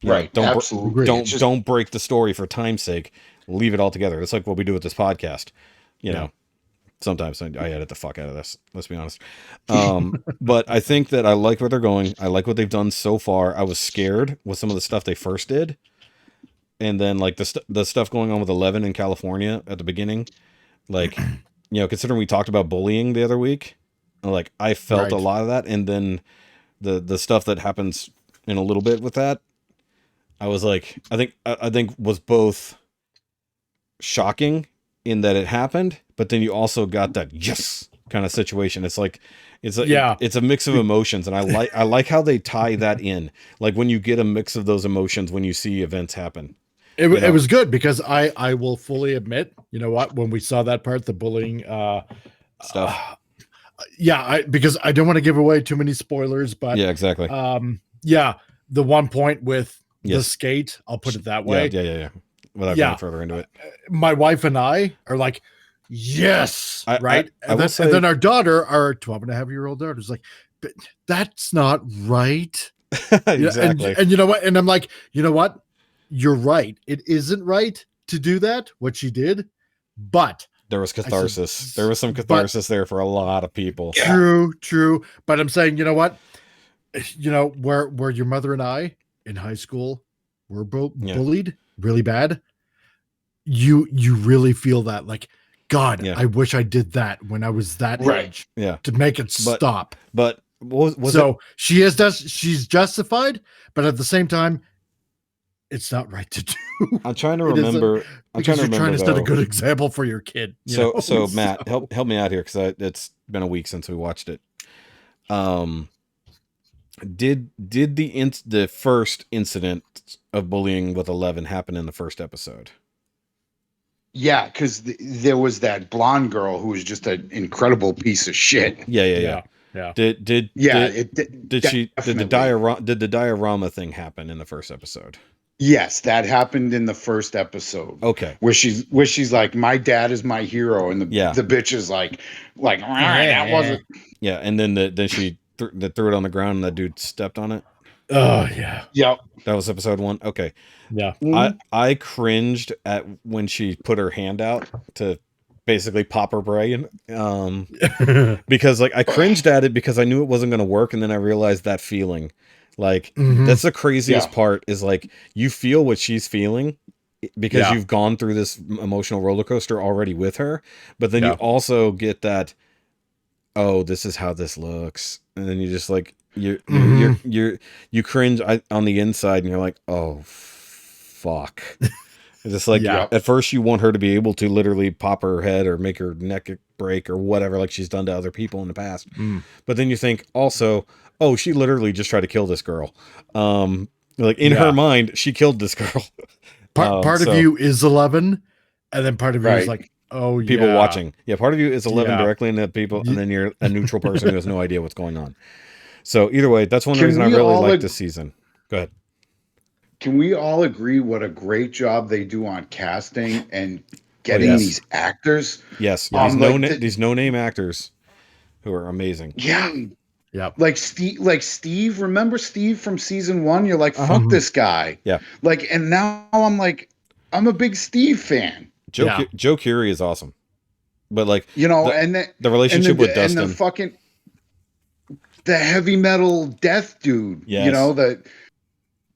Don't break the story for time's sake. Leave it all together. It's like what we do with this podcast. Sometimes I edit the fuck out of this. Let's be honest. But I think that I like where they're going. I like what they've done so far. I was scared with some of the stuff they first did. And then like the stuff going on with 11 in California at the beginning, like, considering we talked about bullying the other week, like I felt a lot of that. And then the stuff that happens in a little bit with that, I was like, I think was both shocking in that it happened, but then you also got that yes kind of situation. It's like, it's a mix of emotions, and I like how they tie that in. Like when you get a mix of those emotions when you see events happen. It was good, because I will fully admit, when we saw that part, the bullying stuff, because I don't want to give away too many spoilers, but yeah, exactly. The one point with the skate, I'll put it that way. Yeah. Without going further into it, my wife and I are like, yes, right. And then our daughter, our 12.5-year-old daughter, is like, but that's not right. Exactly. And you know what? And I'm like, you know what? You're right. It isn't right to do that, what she did, but there was catharsis. There was some catharsis there for a lot of people. True. But I'm saying, you know what? You know, where your mother and I in high school were bullied really bad. You really feel that, like, God, I wish I did that when I was that age. Yeah. To make it stop. But she's justified, but at the same time, it's not right to do. I'm trying to remember. I'm trying to set a good example for your kid. So Matt, help me out here, because it's been a week since we watched it. Did the first incident of bullying with 11 happen in the first episode? Yeah, because there was that blonde girl who was just an incredible piece of shit. Yeah. Did the diorama thing happen in the first episode? Yes, that happened in the first episode. Okay, where she's like, my dad is my hero, and the bitch is like that wasn't. Yeah, and then she threw it on the ground, and that dude stepped on it. Oh yeah. Yep. That was episode 1. Okay. Yeah. I cringed at when she put her hand out to basically pop her brain. Because like I cringed at it because I knew it wasn't going to work, and then I realized that feeling. Like that's the craziest part, is like you feel what she's feeling because you've gone through this emotional roller coaster already with her, but then you also get that, oh, this is how this looks, and then you just like you cringe on the inside, and you're like, oh fuck. It's just like at first you want her to be able to literally pop her head or make her neck break or whatever, like she's done to other people in the past. But then you think also, oh, she literally just tried to kill this girl. Like in her mind, she killed this girl. Part of you is 11, and then part of you is like, oh, people watching. Yeah, part of you is 11 directly into people, and then you're a neutral person who has no idea what's going on. So either way, that's one reason I really like this season. Go ahead. Can we all agree what a great job they do on casting and getting these actors? Yes, these no-name actors who are amazing. Yeah. Yeah. Like Steve, remember Steve from season 1? You're like, fuck this guy. Yeah. Like, and now I'm like, I'm a big Steve fan. Joe Curie is awesome. But like, the relationship with Dustin. And the heavy metal death dude. Yes.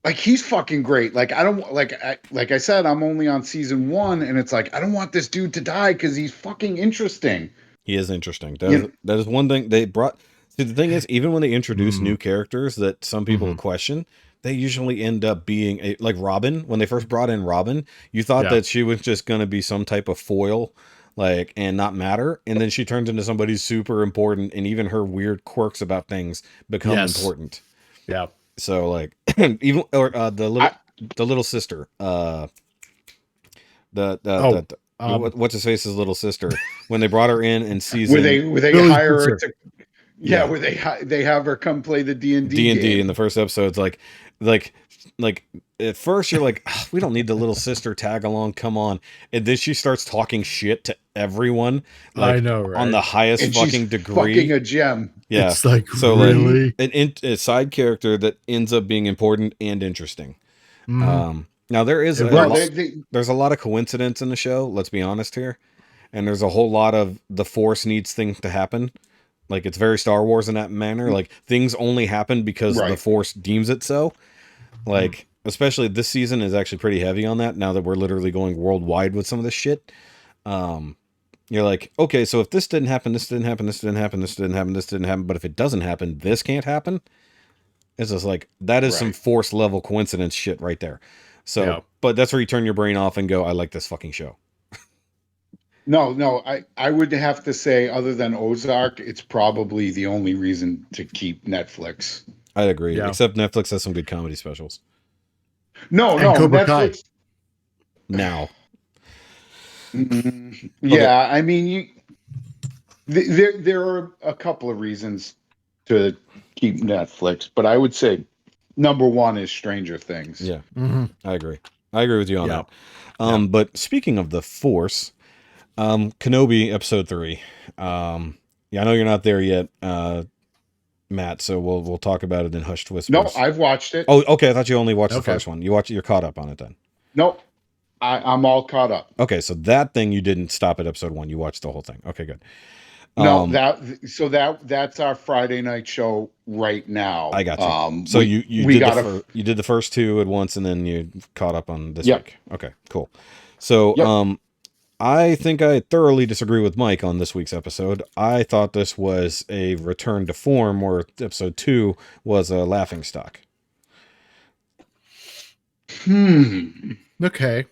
Like, he's fucking great. Like, I don't like I said, I'm only on season 1, and it's like, I don't want this dude to die because he's fucking interesting. He is interesting. That is one thing they brought. See, the thing is, even when they introduce new characters that some people question, they usually end up being like Robin. When they first brought in Robin, you thought that she was just going to be some type of foil, like, and not matter. And then she turns into somebody super important, and even her weird quirks about things become important. Yeah. So like, even the little sister, what's his face's little sister, when they brought her in season, where they hire her to. Yeah, where they have her come play the D&D in the first episode. It's like at first you're like, oh, we don't need the little sister tag along. Come on, and then she starts talking shit to everyone. Like, I know, right? On the highest and fucking degree. Fucking a gem. Yeah, it's like, so really like a side character that ends up being important and interesting. Now there is there's a lot of coincidence in the show. Let's be honest here, and there's a whole lot of the Force needs things to happen. Like, it's very Star Wars in that manner. Like, things only happen because the Force deems it so. Like, especially this season is actually pretty heavy on that, now that we're literally going worldwide with some of this shit. You're like, okay, so if this didn't happen, this didn't happen, this didn't happen, this didn't happen, this didn't happen, but if it doesn't happen, this can't happen? It's just like, that is some Force level coincidence shit right there. So, but that's where you turn your brain off and go, I like this fucking show. No, I would have to say, other than Ozark, it's probably the only reason to keep Netflix. I agree, except Netflix has some good comedy specials. No, Netflix. Now. Yeah, I mean, There are a couple of reasons to keep Netflix, but I would say number one is Stranger Things. Yeah, I agree. I agree with you on that. But speaking of the Force, Kenobi episode 3. I know you're not there yet, Matt. So we'll talk about it in hushed whispers. No, I've watched it. Oh, okay. I thought you only watched the first one. You're caught up on it then. Nope. I'm all caught up. Okay, so that thing you didn't stop at episode 1. You watched the whole thing. Okay, good. No, that's our Friday night show right now. I got you. So you did the first 2 at once, and then you caught up on this week. Okay, cool. So I think I thoroughly disagree with Mike on this week's episode. I thought this was a return to form, where episode 2 was a laughingstock. Okay.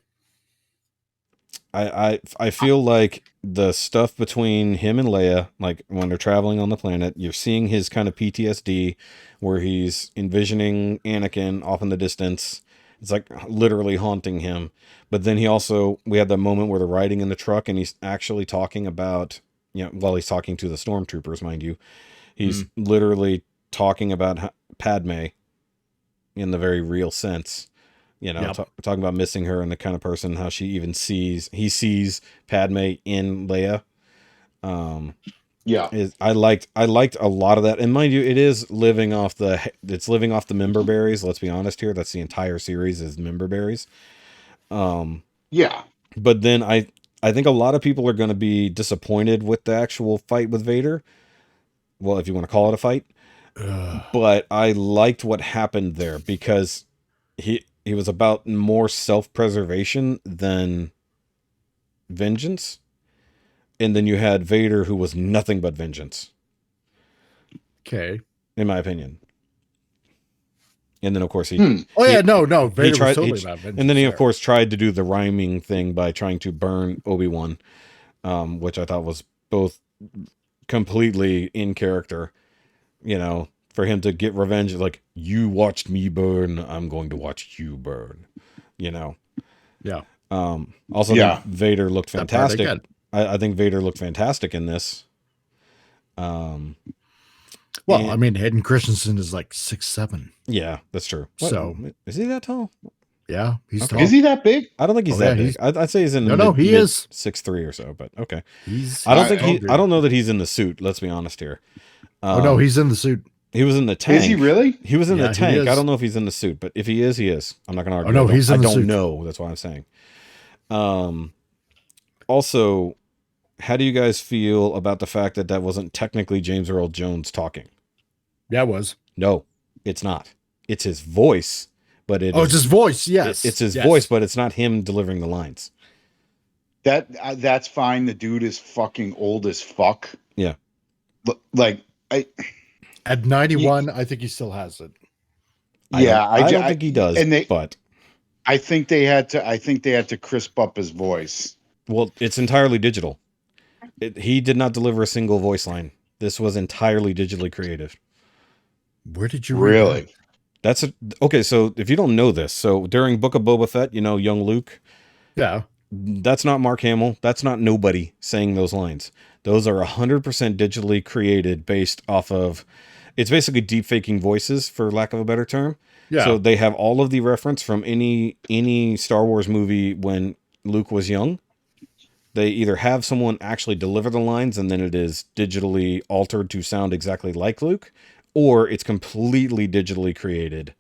I feel like the stuff between him and Leia, like when they're traveling on the planet, you're seeing his kind of PTSD where he's envisioning Anakin off in the distance. It's like literally haunting him. But then we had that moment where they're riding in the truck and he's actually talking about, while he's talking to the stormtroopers, mind you, he's literally talking about Padme in the very real sense. Talking about missing her and the kind of person, how he sees Padme in Leia. I liked a lot of that. And mind you, it is living off the member berries. Let's be honest here. That's the entire series is member berries. But then I think a lot of people are going to be disappointed with the actual fight with Vader. Well, if you want to call it a fight. But I liked what happened there because he was about more self-preservation than vengeance. And then you had Vader, who was nothing but vengeance. Okay. In my opinion. And then, of course, Vader was totally about vengeance. And then he, of course, tried to do the rhyming thing by trying to burn Obi Wan, which I thought was both completely in character, for him to get revenge, like, you watched me burn, I'm going to watch you burn, Yeah. Also, yeah. Vader looked fantastic. I think Vader looked fantastic in this. Hayden Christensen is like 6'7". Yeah, that's true. So is he that tall? Yeah, he's tall. Is he that big? I don't think he's that big. I'd say he's in he is 6'3" or so, but okay. I don't know that he's in the suit. Let's be honest here. He's in the suit. He was in the tank. Is he really? He was in the tank. I don't know if he's in the suit, but if he is, he is. I'm not going to argue. He's in the suit. I don't know. That's what I'm saying. Also, how do you guys feel about the fact that wasn't technically James Earl Jones talking? Yeah, it was. No, it's not. It's his voice, but it's his voice. Yes, it's his voice, but it's not him delivering the lines. That's fine. The dude is fucking old as fuck. Yeah, at 91, I think he still has it. I don't think he does. But I think they had to crisp up his voice. Well, it's entirely digital. He did not deliver a single voice line. This was entirely digitally created. Where did you really? Okay. So if you don't know this, so during Book of Boba Fett, young Luke. Yeah. That's not Mark Hamill. That's not nobody saying those lines. Those are 100% digitally created based off of. It's basically deep faking voices, for lack of a better term. Yeah. So they have all of the reference from any Star Wars movie when Luke was young. They either have someone actually deliver the lines and then it is digitally altered to sound exactly like Luke, or it's completely digitally created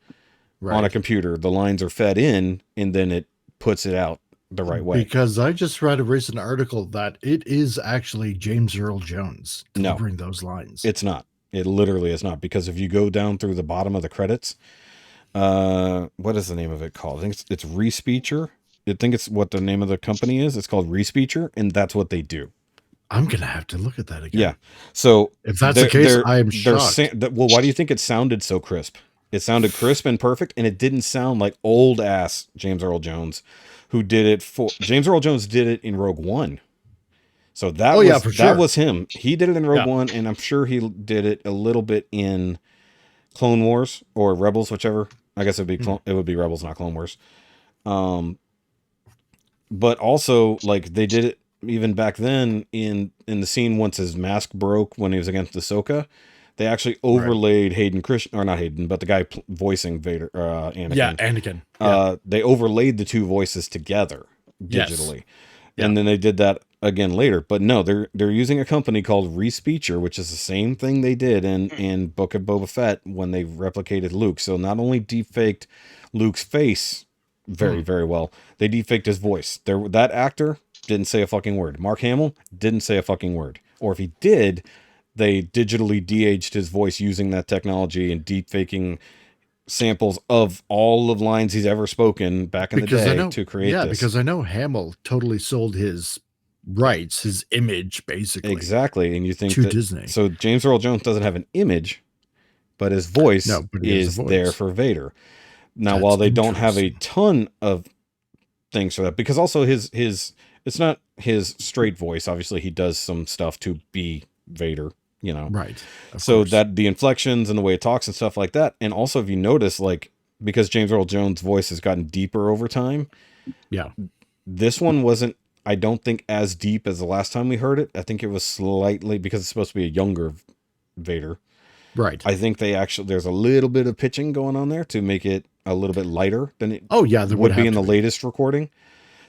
on a computer. The lines are fed in and then it puts it out the right way. Because I just read a recent article that it is actually James Earl Jones delivering those lines. It's not. It literally is not, because if you go down through the bottom of the credits, what is the name of it called? I think it's Respeecher. I think it's what the name of the company is. It's called Respeecher, and that's what they do. I'm going to have to look at that again. Yeah. So if that's the case, I am shocked. Well, why do you think it sounded so crisp? It sounded crisp and perfect, and it didn't sound like old ass James Earl Jones, who did it for James Earl Jones did it in Rogue One. So that was him. He did it in Rogue One, and I'm sure he did it a little bit in Clone Wars or Rebels, whichever. I guess it would be Rebels, not Clone Wars. But also, like, they did it. even back then in the scene once his mask broke when he was against Ahsoka, they actually overlaid Hayden Christensen, or not Hayden, but the guy voicing Vader, Anakin. Yeah, Anakin. Yeah. They overlaid the two voices together digitally. Yes. And then they did that again later. But no, they're using a company called Respeecher, which is the same thing they did in Book of Boba Fett when they replicated Luke. So not only deepfaked Luke's face very, very well, they deepfaked his voice. That actor didn't say a fucking word. Mark Hamill didn't say a fucking word. Or if he did, they digitally de-aged his voice using that technology and deepfaking samples of all of lines he's ever spoken back in the day to create this. Yeah, because I know Hamill totally sold his rights, his image, basically. Exactly, and you think to Disney. So James Earl Jones doesn't have an image, but his voice is there for Vader. Now, while they don't have a ton of things for that, because also his it's not his straight voice. Obviously, he does some stuff to be Vader. Right. So that the inflections and the way it talks and stuff like that. And also, if you notice, like, because James Earl Jones' voice has gotten deeper over time. Yeah. This one wasn't, I don't think, as deep as the last time we heard it. I think it was slightly, because it's supposed to be a younger Vader. Right. I think there's a little bit of pitching going on there to make it a little bit lighter than it would be in the latest recording.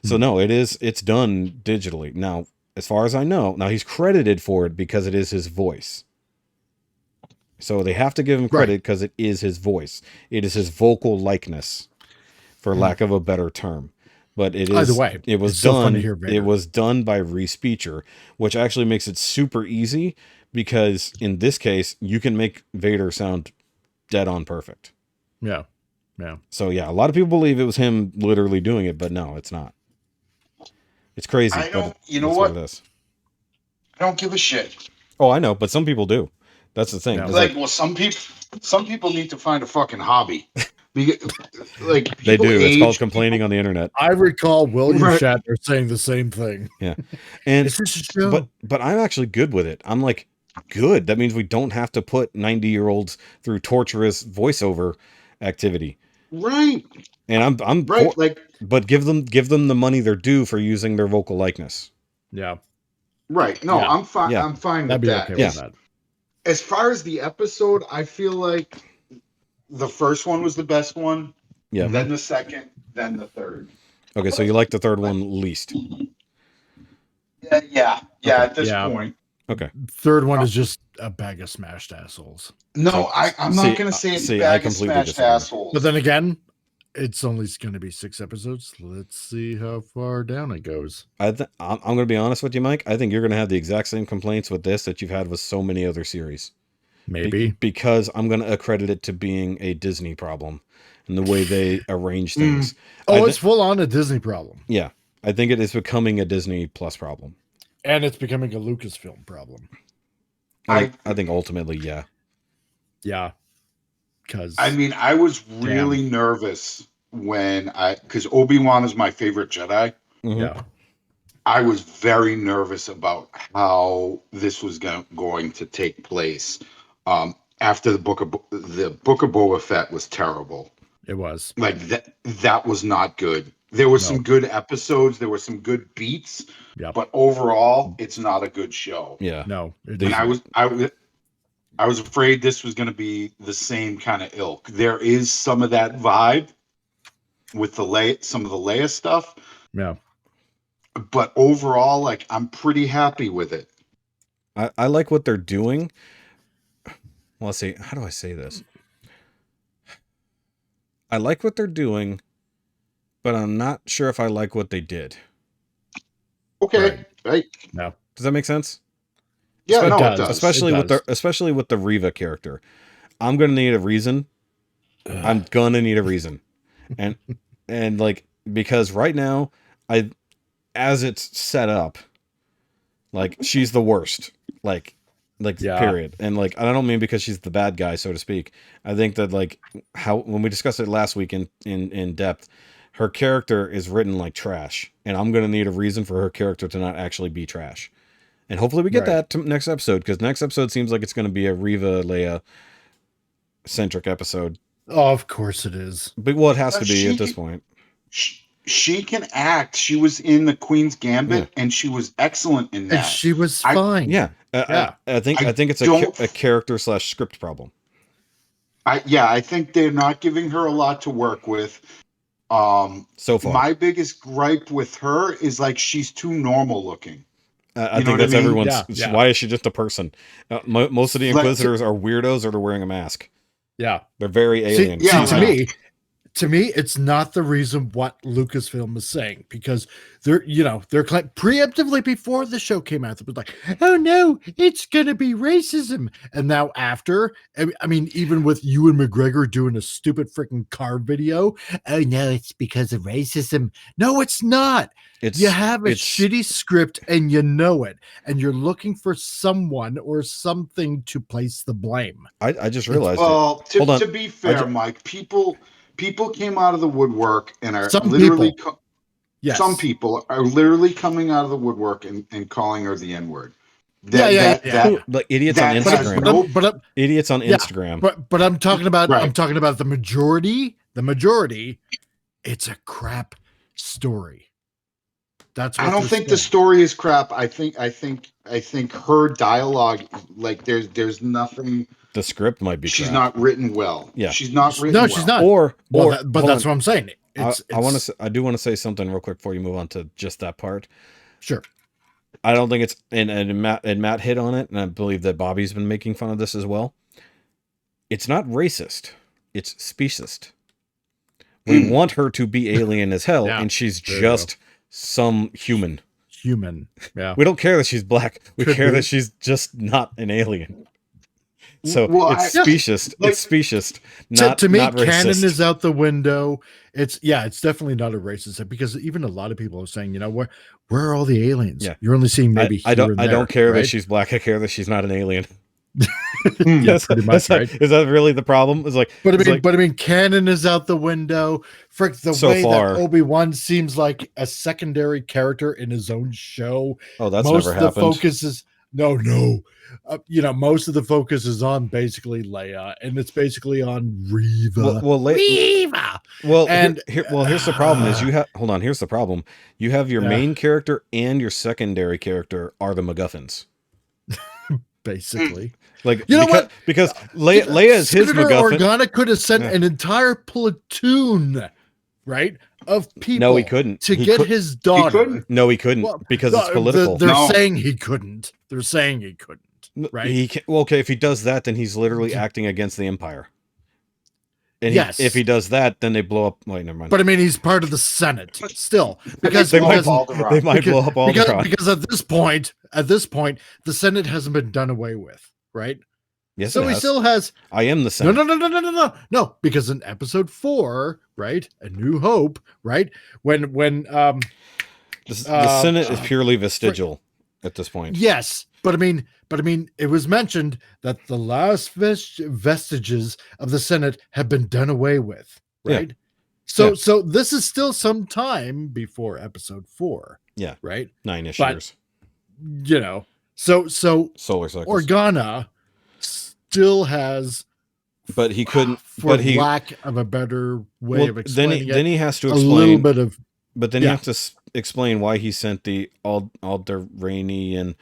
So no, it's done digitally. Now, as far as I know, he's credited for it because it is his voice. So they have to give him credit because it is his voice. It is his vocal likeness, for lack of a better term. But it is, either way, it was done. It was done by Respeecher, which actually makes it super easy because in this case, you can make Vader sound dead on perfect. Yeah. Yeah. So yeah, a lot of people believe it was him literally doing it, but no, it's not. It's crazy. You know what? I don't give a shit. Oh, I know, but some people do. That's the thing. Yeah. Well, some people need to find a fucking hobby. Like they do. It's called complaining on the internet. I recall William Shatner saying the same thing. Yeah, and is this a show? But I'm actually good with it. I'm like, good. That means we don't have to put 90-year-olds through torturous voiceover activity. Right. And I'm right. But give them the money they're due for using their vocal likeness. Yeah. Right. No, I'm fine. Yeah. I'm fine with that. Okay with that. As far as the episode, I feel like the first one was the best one. Yeah. Then the second, then the third. Okay, so you like the third one least. Yeah. Okay. At this point. Okay. Third one is just a bag of smashed assholes. No, I'm not going to say it's a bag of smashed assholes. But then again, it's only going to be 6 episodes. Let's see how far down it goes. I'm going to be honest with you, Mike. I think you're going to have the exact same complaints with this that you've had with so many other series. Maybe. Because I'm going to accredit it to being a Disney problem and the way they arrange things. It's full on a Disney problem. Yeah. I think it is becoming a Disney Plus problem. And it's becoming a Lucasfilm problem. I think ultimately, yeah. Yeah. Because I was really nervous because Obi Wan is my favorite Jedi. Mm-hmm. Yeah. I was very nervous about how this was going to take place. After the book of Boba Fett was terrible. It was like that was not good. There were some good episodes. There were some good beats. Yeah. But overall, it's not a good show. Yeah. No. And I was afraid this was going to be the same kind of ilk. There is some of that vibe with some of the Leia stuff. Yeah. But overall, like, I'm pretty happy with it. I like what they're doing. Well, let's see. How do I say this? I like what they're doing, but I'm not sure if I like what they did. Okay. Right. No. Does that make sense? Yeah, it does. Especially with the Reva character. I'm gonna need a reason. I'm gonna need a reason. And like, because right now, as it's set up, like, she's the worst. Like period. And like, I don't mean because she's the bad guy, so to speak. I think that, like, how when we discussed it last week in depth, her character is written like trash, and I'm gonna need a reason for her character to not actually be trash. And hopefully we get that next episode, because next episode seems like it's going to be a Reva Leia centric episode. Oh, of course it is. But it has to be at this point. she can act. She was in the Queen's Gambit, and she was excellent in that. And she was fine. I think it's a character / script problem. I think they're not giving her a lot to work with. So far, my biggest gripe with her is like she's too normal looking. I think that's everyone's. Why is she just a person? Most of the Inquisitors are weirdos or they're wearing a mask. Yeah, they're very alien. To me, it's not the reason what Lucasfilm is saying, because they're preemptively before the show came out, it was like, oh no, it's gonna be racism, and now after, I mean, even with Ewan McGregor doing a stupid freaking car video, oh no, it's because of racism. No, it's not. You have a shitty script and you know it, and you're looking for someone or something to place the blame. I just realized. Well, to be fair, Mike, people came out of the woodwork and are some people are literally coming out of the woodwork and calling her the N-word. Like idiots on Instagram. Idiots on Instagram. But I'm talking about the majority. The majority, it's a crap story. That's what I don't think the story is crap. I think her dialogue, like there's nothing. The script might be. She's not written well. Yeah, she's not written. No, she's not. But that's what I'm saying. I do want to say something real quick before you move on to just that part. Sure. I don't think it's and Matt hit on it, and I believe that Bobby's been making fun of this as well. It's not racist. It's speciest. We want her to be alien as hell, and she's just some human. Yeah. We don't care that she's black. We care that she's just not an alien. So it's specious. Like, it's specious. To me, not canon racist. is out the window. It's definitely not a racist, because even a lot of people are saying, where are all the aliens? Yeah. You're only seeing maybe. I don't care that she's black. I care that she's not an alien. Pretty much, right? Is that really the problem? It's like, but I mean, canon is out the window. Frick, the way that Obi Wan seems like a secondary character in his own show. Oh, that's never happened. The focus is no. Most of the focus is on basically Leia, and it's basically on Reva. Reva. Well, here's the problem: is you have. Hold on. Here's the problem: you have your main character and your secondary character are the MacGuffins. Basically, like what? Because Leia is his MacGuffin. Organa could have sent an entire platoon, right, of people. No, he couldn't. Get his daughter. No, he couldn't, because it's political. They're saying he couldn't. They're saying he couldn't. Right. Okay, if he does that, then he's literally acting against the Empire. And if he does that, then they blow up. Wait, never mind. But I mean, he's part of the Senate still, because they might blow up Alderaan. Because at this point, the Senate hasn't been done away with, right? Yes. So he still has. I am the Senate. No, because in Episode 4, right, A New Hope, right, when the Senate is purely vestigial at this point. Yes, but I mean, it was mentioned that the last vestiges of the Senate have been done away with, right? Yeah. So this is still some time before Episode 4. Yeah. Right? 9-ish years. So solar cycles. Organa still has, but he couldn't, lack of a better way of explaining then he has to explain a little bit of, but then you have to explain why he sent the Alderanian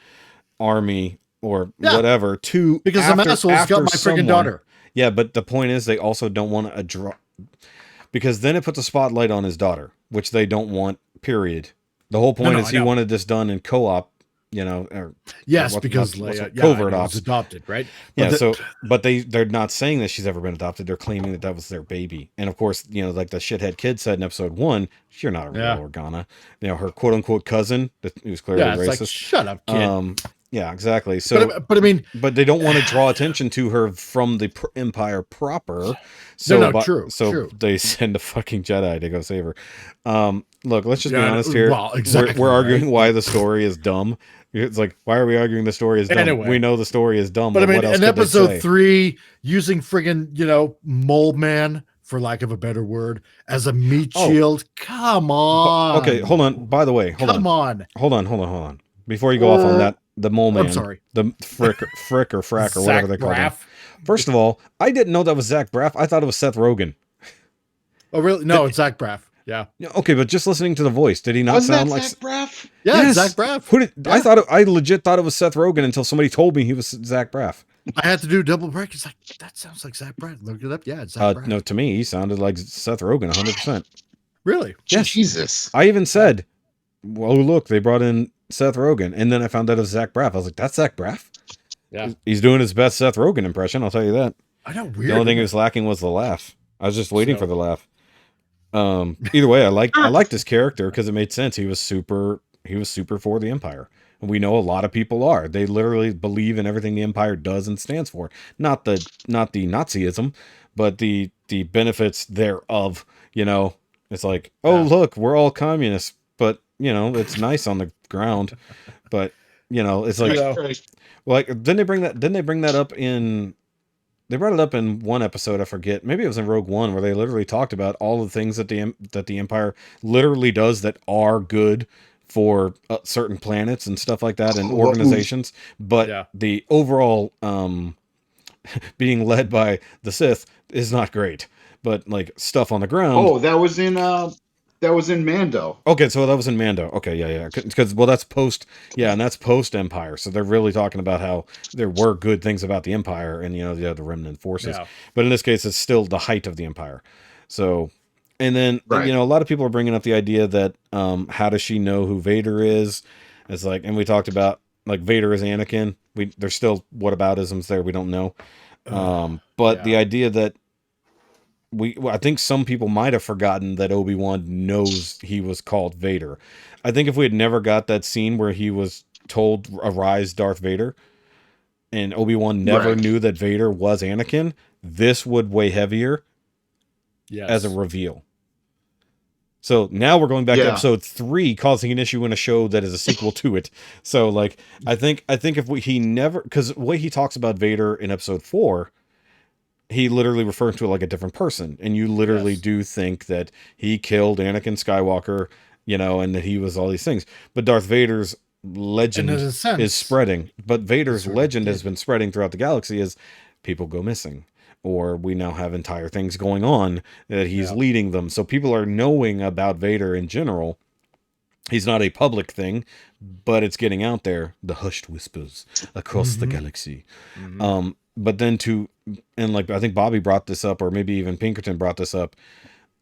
army or whatever to, because some asshole's got my freaking daughter. Yeah, but the point is they also don't want to draw, because then it puts a spotlight on his daughter, which they don't want, period. The whole point is he wanted this done in co-op, because Leia covert was adopted, right? But they're not saying that she's ever been adopted. They're claiming that was their baby. And of course, like the shithead kid said in Episode 1, you're not a real Organa. Her quote unquote cousin, who was clearly racist. Like, shut up, kid. Yeah, exactly. So, but I mean, but they don't want to draw attention to her from the Empire proper. So, true. They send a fucking Jedi to go save her. Look, let's just be honest here. Well, exactly, we're arguing why the story is dumb. It's like, why are we arguing the story is dumb? Anyway, we know the story is dumb. But I mean, what else in Episode 3, using friggin', Mole Man, for lack of a better word, as a meat shield. Come on. Okay, hold on. By the way, hold on. Before you go off on that, the Mole Man. I'm sorry. The frick or frack or whatever they call him. First of all, I didn't know that was Zach Braff. I thought it was Seth Rogen. Oh, really? No, it's Zach Braff. Yeah. Okay, but just listening to the voice, did he not sound like Zach Braff? Yeah, yes. Zach Braff. Who did I legit thought it was Seth Rogen until somebody told me he was Zach Braff. I had to do double break. It's like, that sounds like Zach Braff. Look it up. Yeah, it's Zach Braff. No, to me, he sounded like Seth Rogen 100%. Really? Yes. Jesus. I even said, well, look, they brought in Seth Rogen. And then I found out it was Zach Braff. I was like, that's Zach Braff? Yeah. He's doing his best Seth Rogen impression, I'll tell you that. I know, weird. The only thing he was lacking was the laugh. I was just waiting for the laugh. Either way, I liked his character because it made sense. He was super for the Empire. And we know a lot of people are. They literally believe in everything the Empire does and stands for. Not the Nazism, but the benefits thereof, you know. It's like, oh, look, we're all communists, but you know, it's nice on the ground. But, you know, it's like, didn't they bring that up in, they brought it up in one episode, I forget. Maybe it was in Rogue One, where they literally talked about all the things that the Empire literally does that are good for certain planets and stuff like that and organizations. But the overall being led by the Sith is not great. But like stuff on the ground. Oh, that was in Mando. Okay, so that was in Mando. Okay, yeah. Because that's post, and that's post Empire. So they're really talking about how there were good things about the Empire and the remnant forces. Yeah. But in this case, it's still the height of the Empire. So, and then a lot of people are bringing up the idea that how does she know who Vader is? It's like, and we talked about like Vader is Anakin. There's still whataboutisms there. We don't know. But the idea that I think some people might have forgotten that Obi Wan knows he was called Vader. I think if we had never got that scene where he was told arise Darth Vader, and Obi Wan never knew that Vader was Anakin, this would weigh heavier as a reveal. So now we're going back to episode 3, causing an issue in a show that is a sequel to it. So like, I think if he never, because the way he talks about Vader in episode 4. He literally referred to it like a different person. And you literally do think that he killed Anakin Skywalker, and that he was all these things. But Darth Vader's legend is spreading. But Vader's legend has been spreading throughout the galaxy as people go missing. Or we now have entire things going on that he's leading them. So people are knowing about Vader in general. He's not a public thing, but it's getting out there. The hushed whispers across the galaxy. But then and like, I think Bobby brought this up, or maybe even Pinkerton brought this up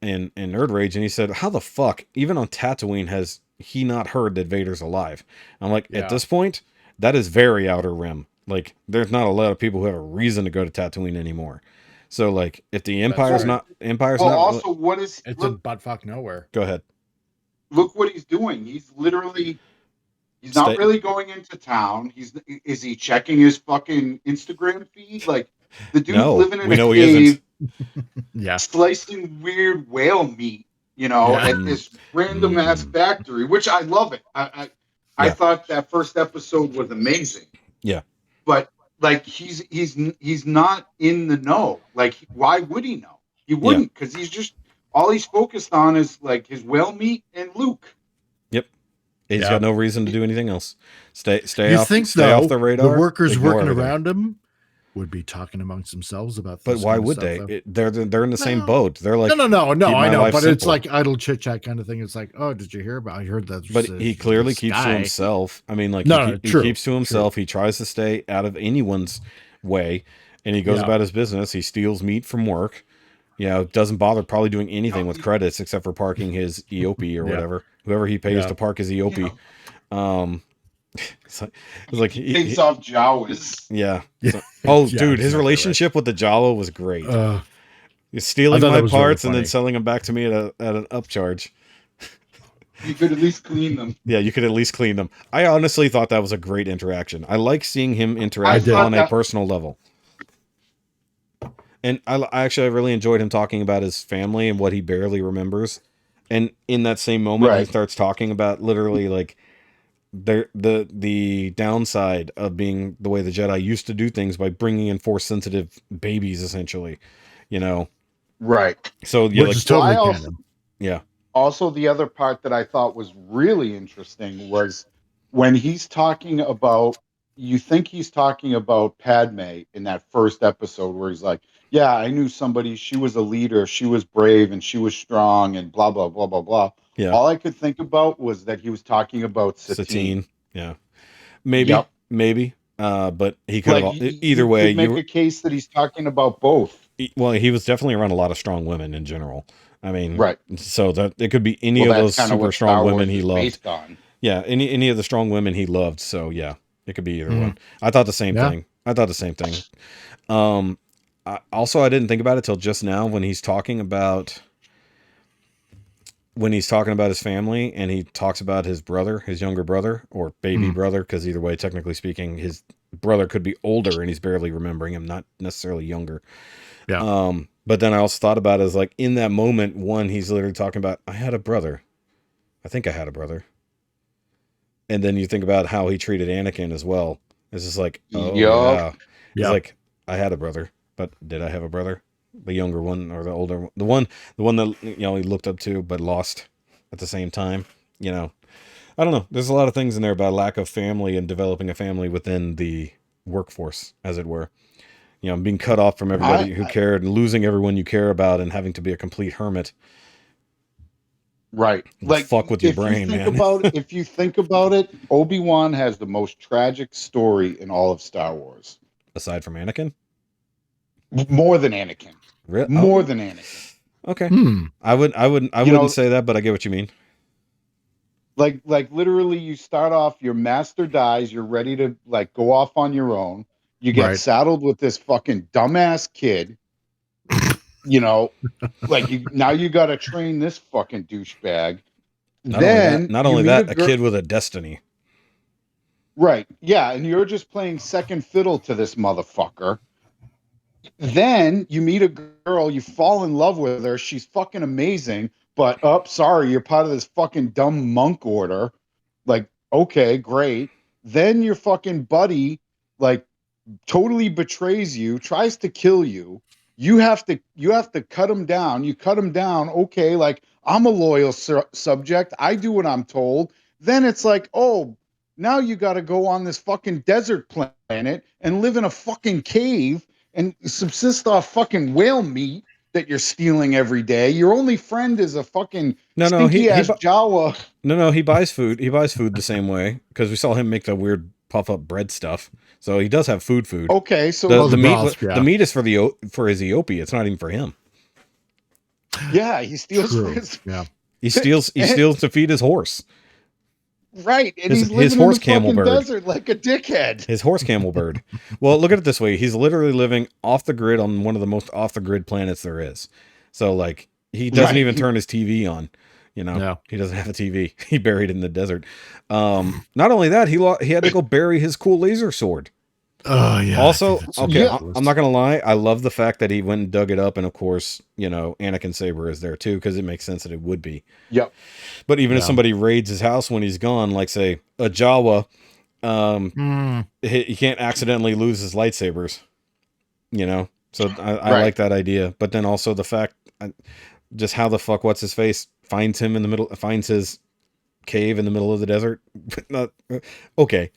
in Nerd Rage, and he said, how the fuck, even on Tatooine, has he not heard that Vader's alive? I'm like, at this point, that is very Outer Rim. Like, there's not a lot of people who have a reason to go to Tatooine anymore. So, like, if the Empire's not... also, what is... It's in buttfuck nowhere. Go ahead. Look what he's doing. He's literally... He's not really going into town. Is he checking his fucking Instagram feed? Like, the dude's living in a cave, slicing weird whale meat, at this random ass factory, which I love it. I thought that first episode was amazing. Yeah. But like, he's not in the know. Like, why would he know? He wouldn't, because he's just, all he's focused on is like his whale meat and Luke. He's got no reason to do anything else. Stay you off the radar. The workers working around him would be talking amongst themselves about this. But why would they? They're in the same boat. They're like, no, I know, but simple. It's like idle chit chat kind of thing. It's like, oh, did you hear about? I heard that. But he clearly keeps to himself. I mean, like, he keeps to himself. He tries to stay out of anyone's way, and he goes about his business. He steals meat from work. Doesn't bother probably doing anything with credits except for parking his EOP or whatever. Whoever he pays to park his EOP. It's like he takes off Jawas. Yeah. So, dude, his relationship with the Jawa was great. He's stealing my parts and then selling them back to me at an upcharge. You could at least clean them. Yeah, you could at least clean them. I honestly thought that was a great interaction. I like seeing him interact on a personal level. And I really enjoyed him talking about his family and what he barely remembers. And in that same moment, he starts talking about literally like the downside of being the way the Jedi used to do things by bringing in Force sensitive babies, essentially, Right. So which is totally canon. Yeah. Also, the other part that I thought was really interesting was when he's talking about you think he's talking about Padme in that first episode where he's like, yeah, I knew somebody, she was a leader, she was brave and she was strong and blah, blah, blah, blah, blah. Yeah. All I could think about was that he was talking about Satine. Yeah. Maybe. Yep. Maybe. But he could have, either way. You could make a case that he's talking about both. Well, he was definitely around a lot of strong women in general. I mean, right. So that it could be any of those super strong women he loved. Yeah, any of the strong women he loved. So yeah, it could be either one. I thought the same thing. I didn't think about it till just now when he's talking about his family, and he talks about his brother, his younger brother, or baby brother, because either way, technically speaking, his brother could be older and he's barely remembering him, not necessarily younger. Yeah. But then I also thought about it as like in that moment, one, he's literally talking about, I had a brother. I think I had a brother. And then you think about how he treated Anakin as well. It's just like, oh yeah. It's like, I had a brother, but did I have a brother? The younger one or the older one? The one that, he looked up to but lost at the same time. I don't know. There's a lot of things in there about lack of family and developing a family within the workforce, as it were. Being cut off from everybody who cared and losing everyone you care about and having to be a complete hermit. Right. Like, fuck with your brain, man. If you think about it, Obi Wan has the most tragic story in all of Star Wars. Aside from Anakin? More than Anakin. Really? More than Anakin. Okay. I wouldn't say that, but I get what you mean. Like literally, you start off, your master dies, you're ready to like go off on your own. You get saddled with this fucking dumbass kid. Now you got to train this fucking douchebag. Not only that, a kid with a destiny. Right. Yeah. And you're just playing second fiddle to this motherfucker. Then you meet a girl, you fall in love with her. She's fucking amazing. But, sorry, you're part of this fucking dumb monk order. Like, okay, great. Then your fucking buddy, like, totally betrays you, tries to kill you. You have to cut him down. You cut him down. Okay, like, I'm a loyal subject. I do what I'm told. Then it's like, oh, now you got to go on this fucking desert planet and live in a fucking cave and subsist off fucking whale meat that you're stealing every day. Your only friend is a fucking stinky ass Jawa. No, he buys food. He buys food the same way because we saw him make the weird puff up bread stuff. So he does have food. Okay, so the meat is for his Eopie. It's not even for him. Yeah, he steals for his. Yeah, he steals to feed his horse. Right, and he's living in the fucking desert like a dickhead. His horse camel bird. Well, look at it this way: he's literally living off the grid on one of the most off the grid planets there is. So, like, he doesn't even turn his TV on. He doesn't have a TV. He buried it in the desert. Not only that, he had to go bury his cool laser sword. Oh yeah. Also, okay, I'm not gonna lie. I love the fact that he went and dug it up, and of course, Anakin Saber is there too because it makes sense that it would be. Yep. But even if somebody raids his house when he's gone, like say a Jawa, he can't accidentally lose his lightsabers. So I like that idea. But then also the fact, just how the fuck what's his face finds him in the middle, finds his cave in the middle of the desert. Okay.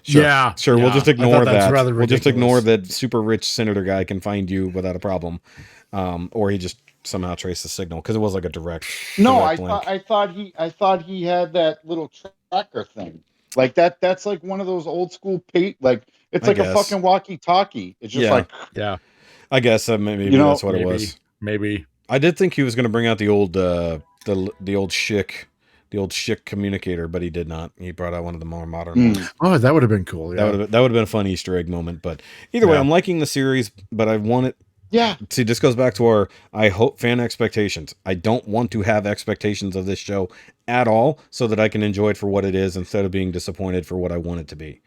Sure. We'll just ignore that. We'll just ignore that super rich senator guy can find you without a problem, or he just somehow traced the signal because it was like a direct. No, I thought he had that little tracker thing like that. That's like one of those old school like it's like a fucking walkie-talkie. It's just like I guess maybe that's what it was. Maybe I did think he was going to bring out the old the old Schick communicator, but he did not. He brought out one of the more modern ones. Oh, that would have been cool. Yeah. That would have been a fun Easter egg moment. But either way, I'm liking the series, but I want it. Yeah. See, this goes back to our fan expectations. I don't want to have expectations of this show at all, so that I can enjoy it for what it is instead of being disappointed for what I want it to be.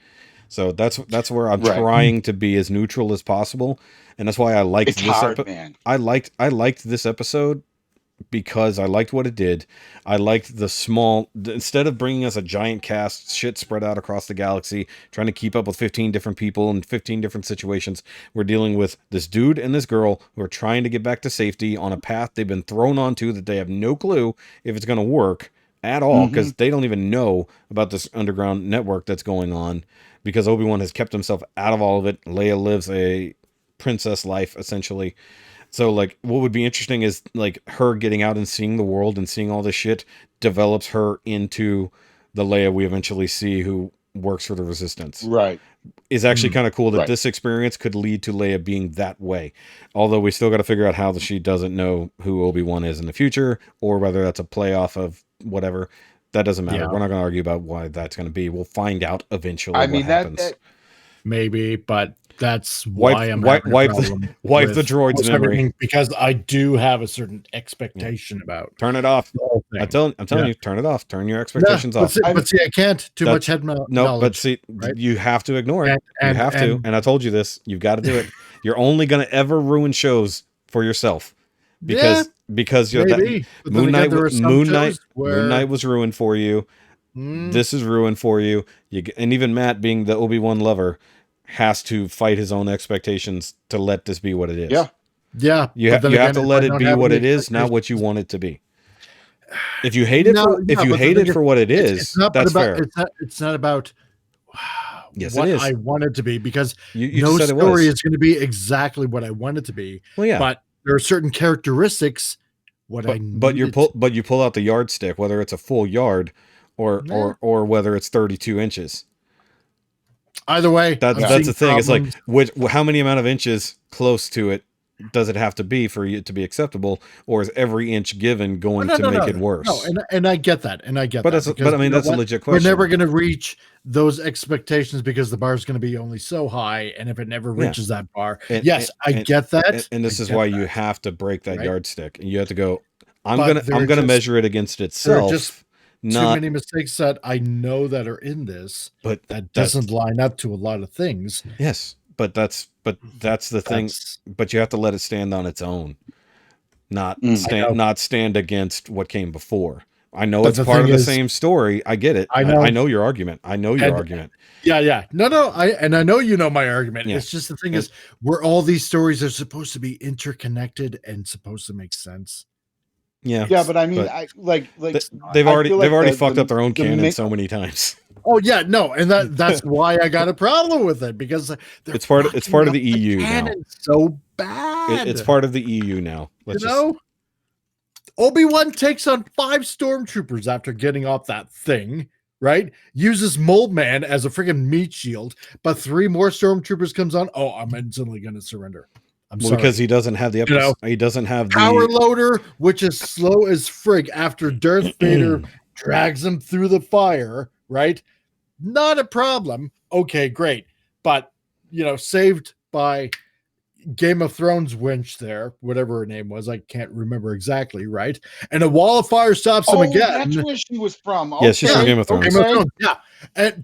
So that's where I'm trying to be as neutral as possible, and that's why I liked this episode. I liked this episode. Because I liked what it did. I liked instead of bringing us a giant cast, shit spread out across the galaxy, trying to keep up with 15 different people in 15 different situations, we're dealing with this dude and this girl who are trying to get back to safety on a path they've been thrown onto that they have no clue if it's going to work at all, because they don't even know about this underground network that's going on. because Obi-Wan has kept himself out of all of it. Leia lives a princess life, essentially. So, like, what would be interesting is, like, her getting out and seeing the world and seeing all this shit develops her into the Leia we eventually see who works for the Resistance. Right. Is actually kind of cool that this experience could lead to Leia being that way. Although we still got to figure out how she doesn't know who Obi-Wan is in the future, or whether that's a playoff of whatever. That doesn't matter. We're not going to argue about why that's going to be. We'll find out eventually what happens. Maybe, but that's why I'm wipe the droid's memory, because I do have a certain expectation about. Turn it off. I'm telling you, turn it off. Turn your expectations off. But see, I can't. Too much head knowledge. No, but see, you have to ignore it. You have to. And I told you this. You've got to do it. You're only going to ever ruin shows for yourself. Because Moon Knight was ruined for you. This is ruined for you. And even Matt, being the Obi-Wan lover, has to fight his own expectations to let this be what it is. Yeah. You have to let it be what it is, not what you want it to be. If you hate it, for what it is, that's fair. It's not about what I want it to be, because no story is going to be exactly what I want it to be. Well, yeah. But there are certain characteristics. But you pull out the yardstick, whether it's a full yard or whether it's 32 inches. Either way, that's the thing. It's like, how many amount of inches close to it does it have to be for it to be acceptable, or is every inch given going to make it worse? No, and I get that, But I mean, that's a legit question. We're never going to reach those expectations because the bar is going to be only so high, and if it never reaches that bar, I get that. And this is why you have to break that yardstick, and you have to go. I'm gonna measure it against itself. Too many mistakes that I know that are in this, but that doesn't line up to a lot of things. Yes, but that's the thing. But you have to let it stand on its own, not stand against what came before. I know it's part of the same story. I get it. I know your argument. Yeah. No. I know you know my argument. Yeah. It's just the thing is, where all these stories are supposed to be interconnected and supposed to make sense. Yeah, but I mean, they've already fucked up their own canon so many times. Oh yeah, no, and that's why I got a problem with it, because it's part of the EU now. So bad. It's part of the EU now. Obi-Wan takes on 5 stormtroopers after getting off that thing. Right, uses Mold Man as a freaking meat shield, but 3 more stormtroopers comes on. Oh, I'm instantly going to surrender. Because he doesn't have the he doesn't have the power loader, which is slow as frig after Darth Vader drags him through the fire, right? Not a problem. Okay, great. But, saved by Game of Thrones wench there, whatever her name was. I can't remember exactly, right? And a wall of fire stops him again. That's where she was from. Okay. Yeah, she's from Game of Thrones. Yeah.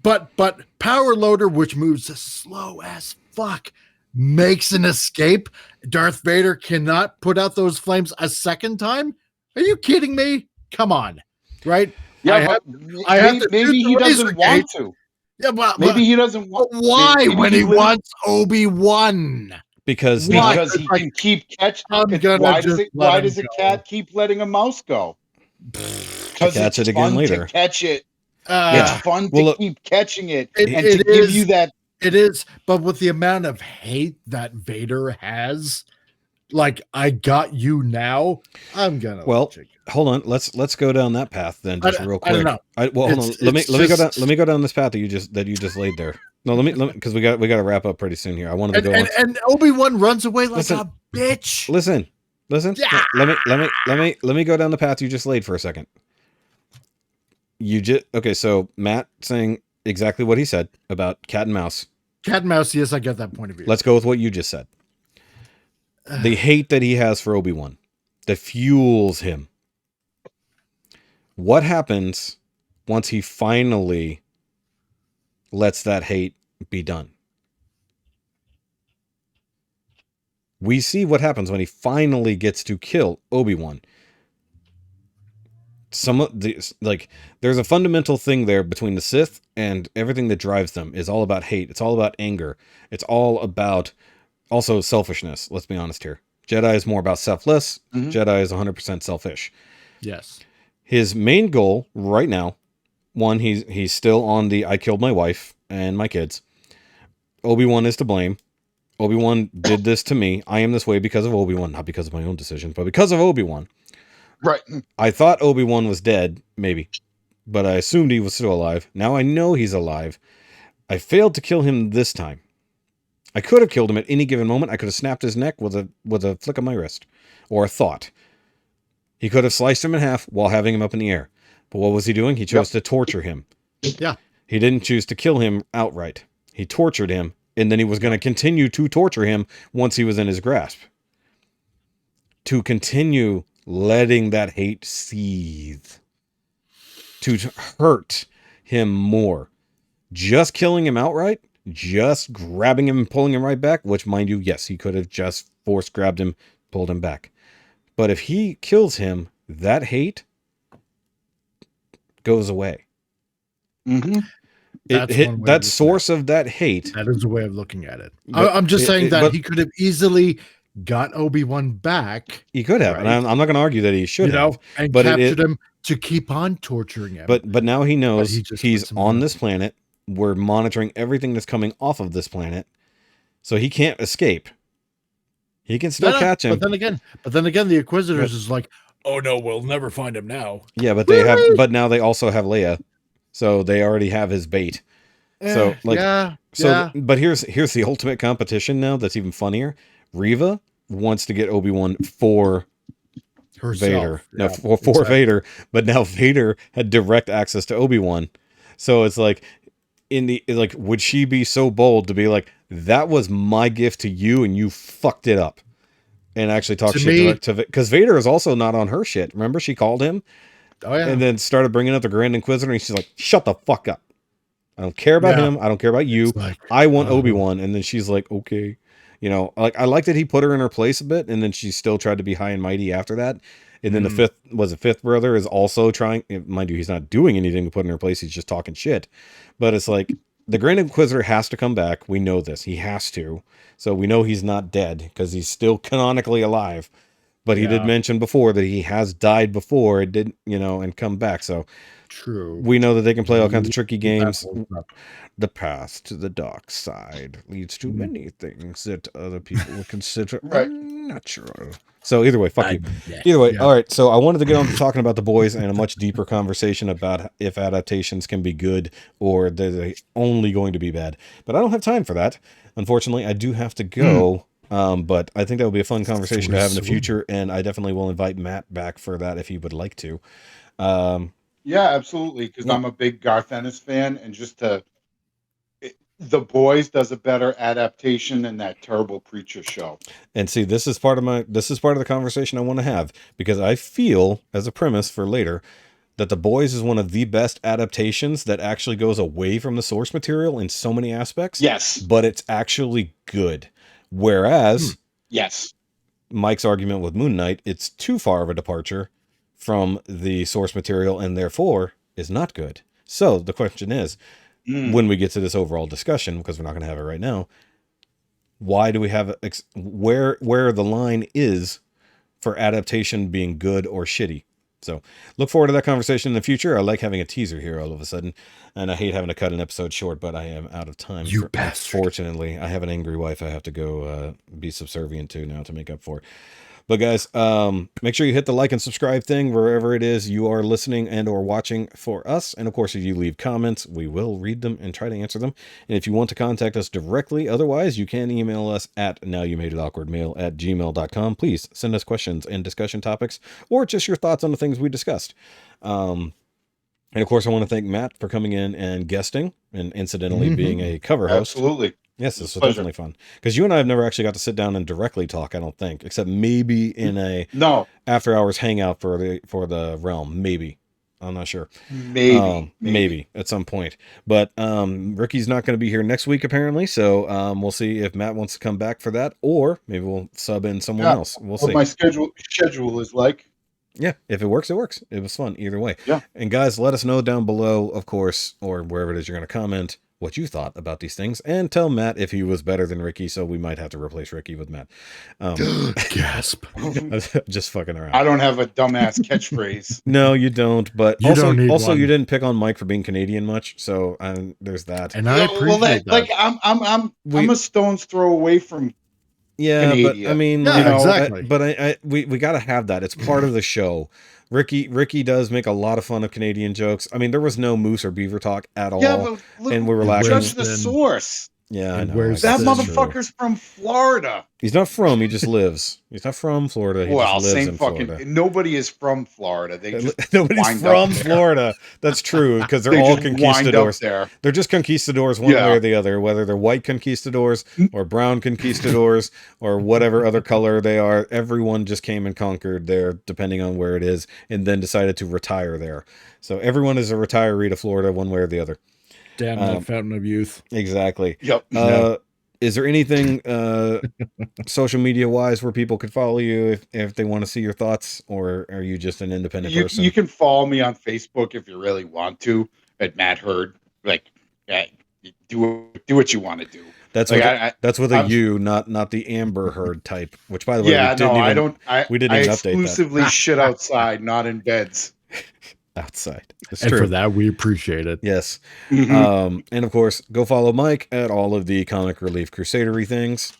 But power loader, which moves slow as fuck, makes an escape. Darth Vader cannot put out those flames a second time. Are you kidding me? Come on, right? Yeah, maybe he doesn't want to. Yeah, but maybe he doesn't want. Why, when he wants Obi-Wan? Because he can keep catching. Why does a cat keep letting a mouse go? Because catch it again later. To catch it. It's fun to keep catching it and to give you that. It is, but with the amount of hate that Vader has, like, I got you now, I'm gonna. Well, hold on. Let's go down that path then, just real quick. I don't know. Hold on. Let me go down this path that you just laid there. No, let me because we got to wrap up pretty soon here. I wanted to go and Obi-Wan runs away like a bitch. Listen. Yeah. Let me go down the path you just laid for a second. Okay. So Matt saying exactly what he said about cat and mouse. Cat and mouse, yes, I get that point of view. Let's go with what you just said. The hate that he has for Obi-Wan that fuels him. What happens once he finally lets that hate be done? We see what happens when he finally gets to kill Obi-Wan. There's a fundamental thing there between the Sith and everything that drives them is all about hate. It's all about anger. It's all about also selfishness. Let's be honest here. Jedi is more about selfless. Mm-hmm. Jedi is 100% selfish. Yes. His main goal right now, one, he's still on the I killed my wife and my kids. Obi-Wan is to blame. Obi-Wan did this to me. I am this way because of Obi-Wan, not because of my own decisions, but because of Obi-Wan. Right. I thought Obi-Wan was dead, maybe, but I assumed he was still alive. Now I know he's alive. I failed to kill him this time. I could have killed him at any given moment. I could have snapped his neck with a flick of my wrist, or a thought. He could have sliced him in half while having him up in the air. But what was he doing? He chose to torture him. Yeah. He didn't choose to kill him outright. He tortured him, and then he was going to continue to torture him once he was in his grasp. To continue letting that hate seethe. To hurt him more. Just killing him outright, just grabbing him and pulling him right back, which, mind you, yes, he could have just force grabbed him, pulled him back. But if he kills him, that hate goes away. Mm-hmm. That source of that hate. That is a way of looking at it. I'm just saying that he could have easily got Obi-Wan back. He could have, right? And I'm not going to argue that he should have. And captured him to keep on torturing him. But now he knows he's on this planet. We're monitoring everything that's coming off of this planet, so he can't escape. He can still catch him. But then again, the Inquisitors is like, oh no, we'll never find him now. Yeah, but but now they also have Leia, so they already have his bait. But here's the ultimate competition now. That's even funnier. Reva wants to get Obi-Wan for herself. Vader, for Vader, but now Vader had direct access to Obi-Wan, so it's like. Would she be so bold to be like, that was my gift to you and you fucked it up, and actually talk shit direct to because Vader is also not on her shit. Remember, she called him, and then started bringing up the Grand Inquisitor, and she's like, shut the fuck up. I don't care about him. I don't care about you. I want Obi-Wan. And then she's like, okay, I like that he put her in her place a bit, and then she still tried to be high and mighty after that. And then the fifth brother is also trying, mind you, he's not doing anything to put in her place. He's just talking shit. But it's like, the Grand Inquisitor has to come back. We know this. He has to. So we know he's not dead because he's still canonically alive. But he did mention before that he has died before. It didn't, and come back. So true. We know that they can play all kinds of tricky games. The path to the dark side leads to many things that other people would consider unnatural. So either way, fuck you. Either way, all right. So I wanted to get on to talking about The Boys and a much deeper conversation about if adaptations can be good or they're only going to be bad. But I don't have time for that. Unfortunately, I do have to go. But I think that would be a fun conversation to have in the future, and I definitely will invite Matt back for that if he would like to. Yeah, absolutely, because I'm a big Garth Ennis fan, and The Boys does a better adaptation than that terrible Preacher show. And see, this is part of the conversation I want to have, because I feel, as a premise for later, that The Boys is one of the best adaptations that actually goes away from the source material in so many aspects. Yes. But it's actually good. Whereas, Mike's argument with Moon Knight, it's too far of a departure from the source material and therefore is not good. So the question is, when we get to this overall discussion, because we're not going to have it right now, why do we have where the line is for adaptation being good or shitty? So look forward to that conversation in the future. I like having a teaser here all of a sudden, and I hate having to cut an episode short, but I am out of time. You bastard. Fortunately, I have an angry wife I have to go be subservient to now to make up for it. But guys, make sure you hit the like and subscribe thing wherever it is you are listening and or watching for us. And of course, if you leave comments, we will read them and try to answer them. And if you want to contact us directly, otherwise, you can email us at NowYouMadeItAwkwardMail@gmail.com. Please send us questions and discussion topics, or just your thoughts on the things we discussed. And of course, I want to thank Matt for coming in and guesting and incidentally being a cover host. Absolutely. Yes, this was definitely fun. Because you and I have never actually got to sit down and directly talk, I don't think, except maybe in a after hours hangout for the realm. Maybe. I'm not sure. Maybe at some point. But Ricky's not going to be here next week, apparently. So we'll see if Matt wants to come back for that, or maybe we'll sub in someone else. We'll see. What my schedule is like. Yeah, if it works, it works. It was fun either way. Yeah. And guys, let us know down below, of course, or wherever it is you're going to comment, what you thought about these things, and tell Matt if he was better than Rikki, so we might have to replace Rikki with Matt. Gasp. Just fucking around. I don't have a dumbass catchphrase. No, you don't, but You don't need one. you didn't pick on Mike for being Canadian much, so there's that. And I appreciate that. Like I'm a stone's throw away from Canada. But I mean, exactly. But we got to have that. It's part of the show. Rikki does make a lot of fun of Canadian jokes. I mean, there was no moose or beaver talk at all, but look, and we were lacking. Judge the source. Yeah, I know. That motherfucker's from Florida. He's not from. He just lives. He's not from Florida. He just lives in Florida. Nobody is from Florida. Nobody's from Florida. That's true, because they're all conquistadors. They're just conquistadors one way or the other, whether they're white conquistadors or brown conquistadors or whatever other color they are. Everyone just came and conquered there, depending on where it is, and then decided to retire there. So everyone is a retiree to Florida one way or the other. Damn that fountain of youth. Exactly. Yep. Is there anything social media wise where people could follow you if they want to see your thoughts, or are you just an independent person? You can follow me on Facebook if you really want to at Matt Hurd. Like, do what you want to do. That's like, that's with a U, not the Amber Heard type. Which, by the way, we didn't even update that. I exclusively shit outside, not in beds. Outside. It's and true. For that, we appreciate it. Yes. And of course, go follow Mike at all of the Comic Relief Crusadery things.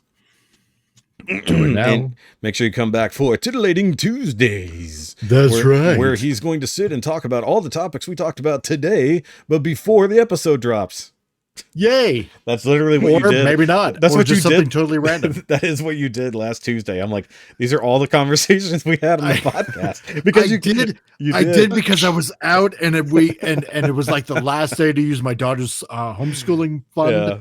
And make sure you come back for Titillating Tuesdays. That's right. Where he's going to sit and talk about all the topics we talked about today, but before the episode drops. Yay! That's literally what you did. Maybe not. That's what you did. Something totally random. That is what you did last Tuesday. I'm like, these are all the conversations we had on the podcast. Because I did because I was out and it was like the last day to use my daughter's homeschooling fund. Yeah.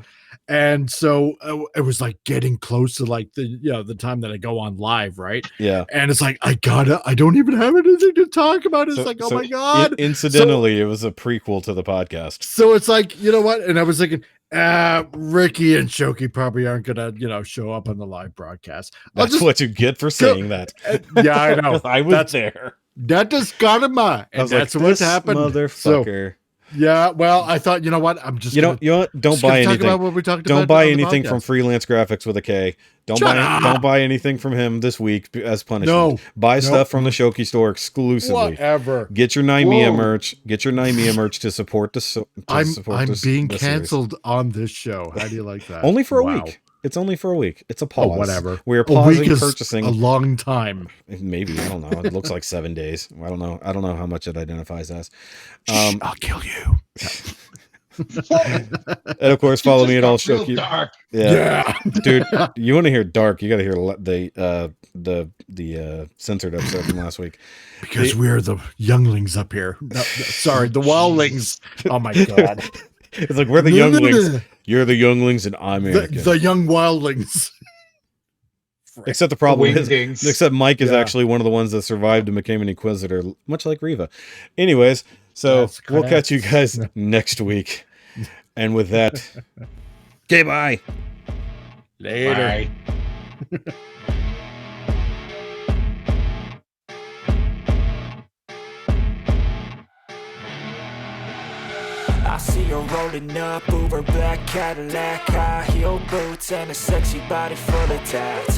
And so it was like getting close to like the time that I go on live, right? Yeah. And it's like I don't even have anything to talk about. It's like, oh my God. Incidentally, it was a prequel to the podcast. So it's like, you know what? And I was thinking, Rikki and SHOKY probably aren't gonna show up on the live broadcast. That's what you get for saying that. Yeah, I know. I was there. That just got him. And that's like, what happened. Motherfucker. Yeah, well, I thought, you know what? I'm just don't buy anything. About what we talked don't about buy anything from Freelance Graphics with a K. Don't buy anything from him this week as punishment. No, buy stuff from the SHOKY store exclusively. Whatever. Get your Naimia merch. Get your Naimia merch to support the. I'm being canceled on this show. How do you like that? Only for a week. It's only for a week. It's a pause. Oh, whatever. We're pausing purchasing. A long time. Maybe, I don't know. It looks like 7 days. I don't know. I don't know how much it identifies as. I'll kill you. And of course, follow me at all SHOKY. Dark. Yeah, dude. You want to hear dark? You got to hear the censored episode from last week. Because we're the younglings up here. No, sorry, the wildlings. Oh my God. It's like we're the younglings. You're the younglings, and I'm Anakin. The young wildlings. Except the problem is, except Mike is actually one of the ones that survived and became an Inquisitor, much like Reva. Anyways, so we'll catch you guys next week. And with that, okay, bye. Later. Bye. I see her rolling up, Uber black Cadillac, high heel boots and a sexy body full of tats.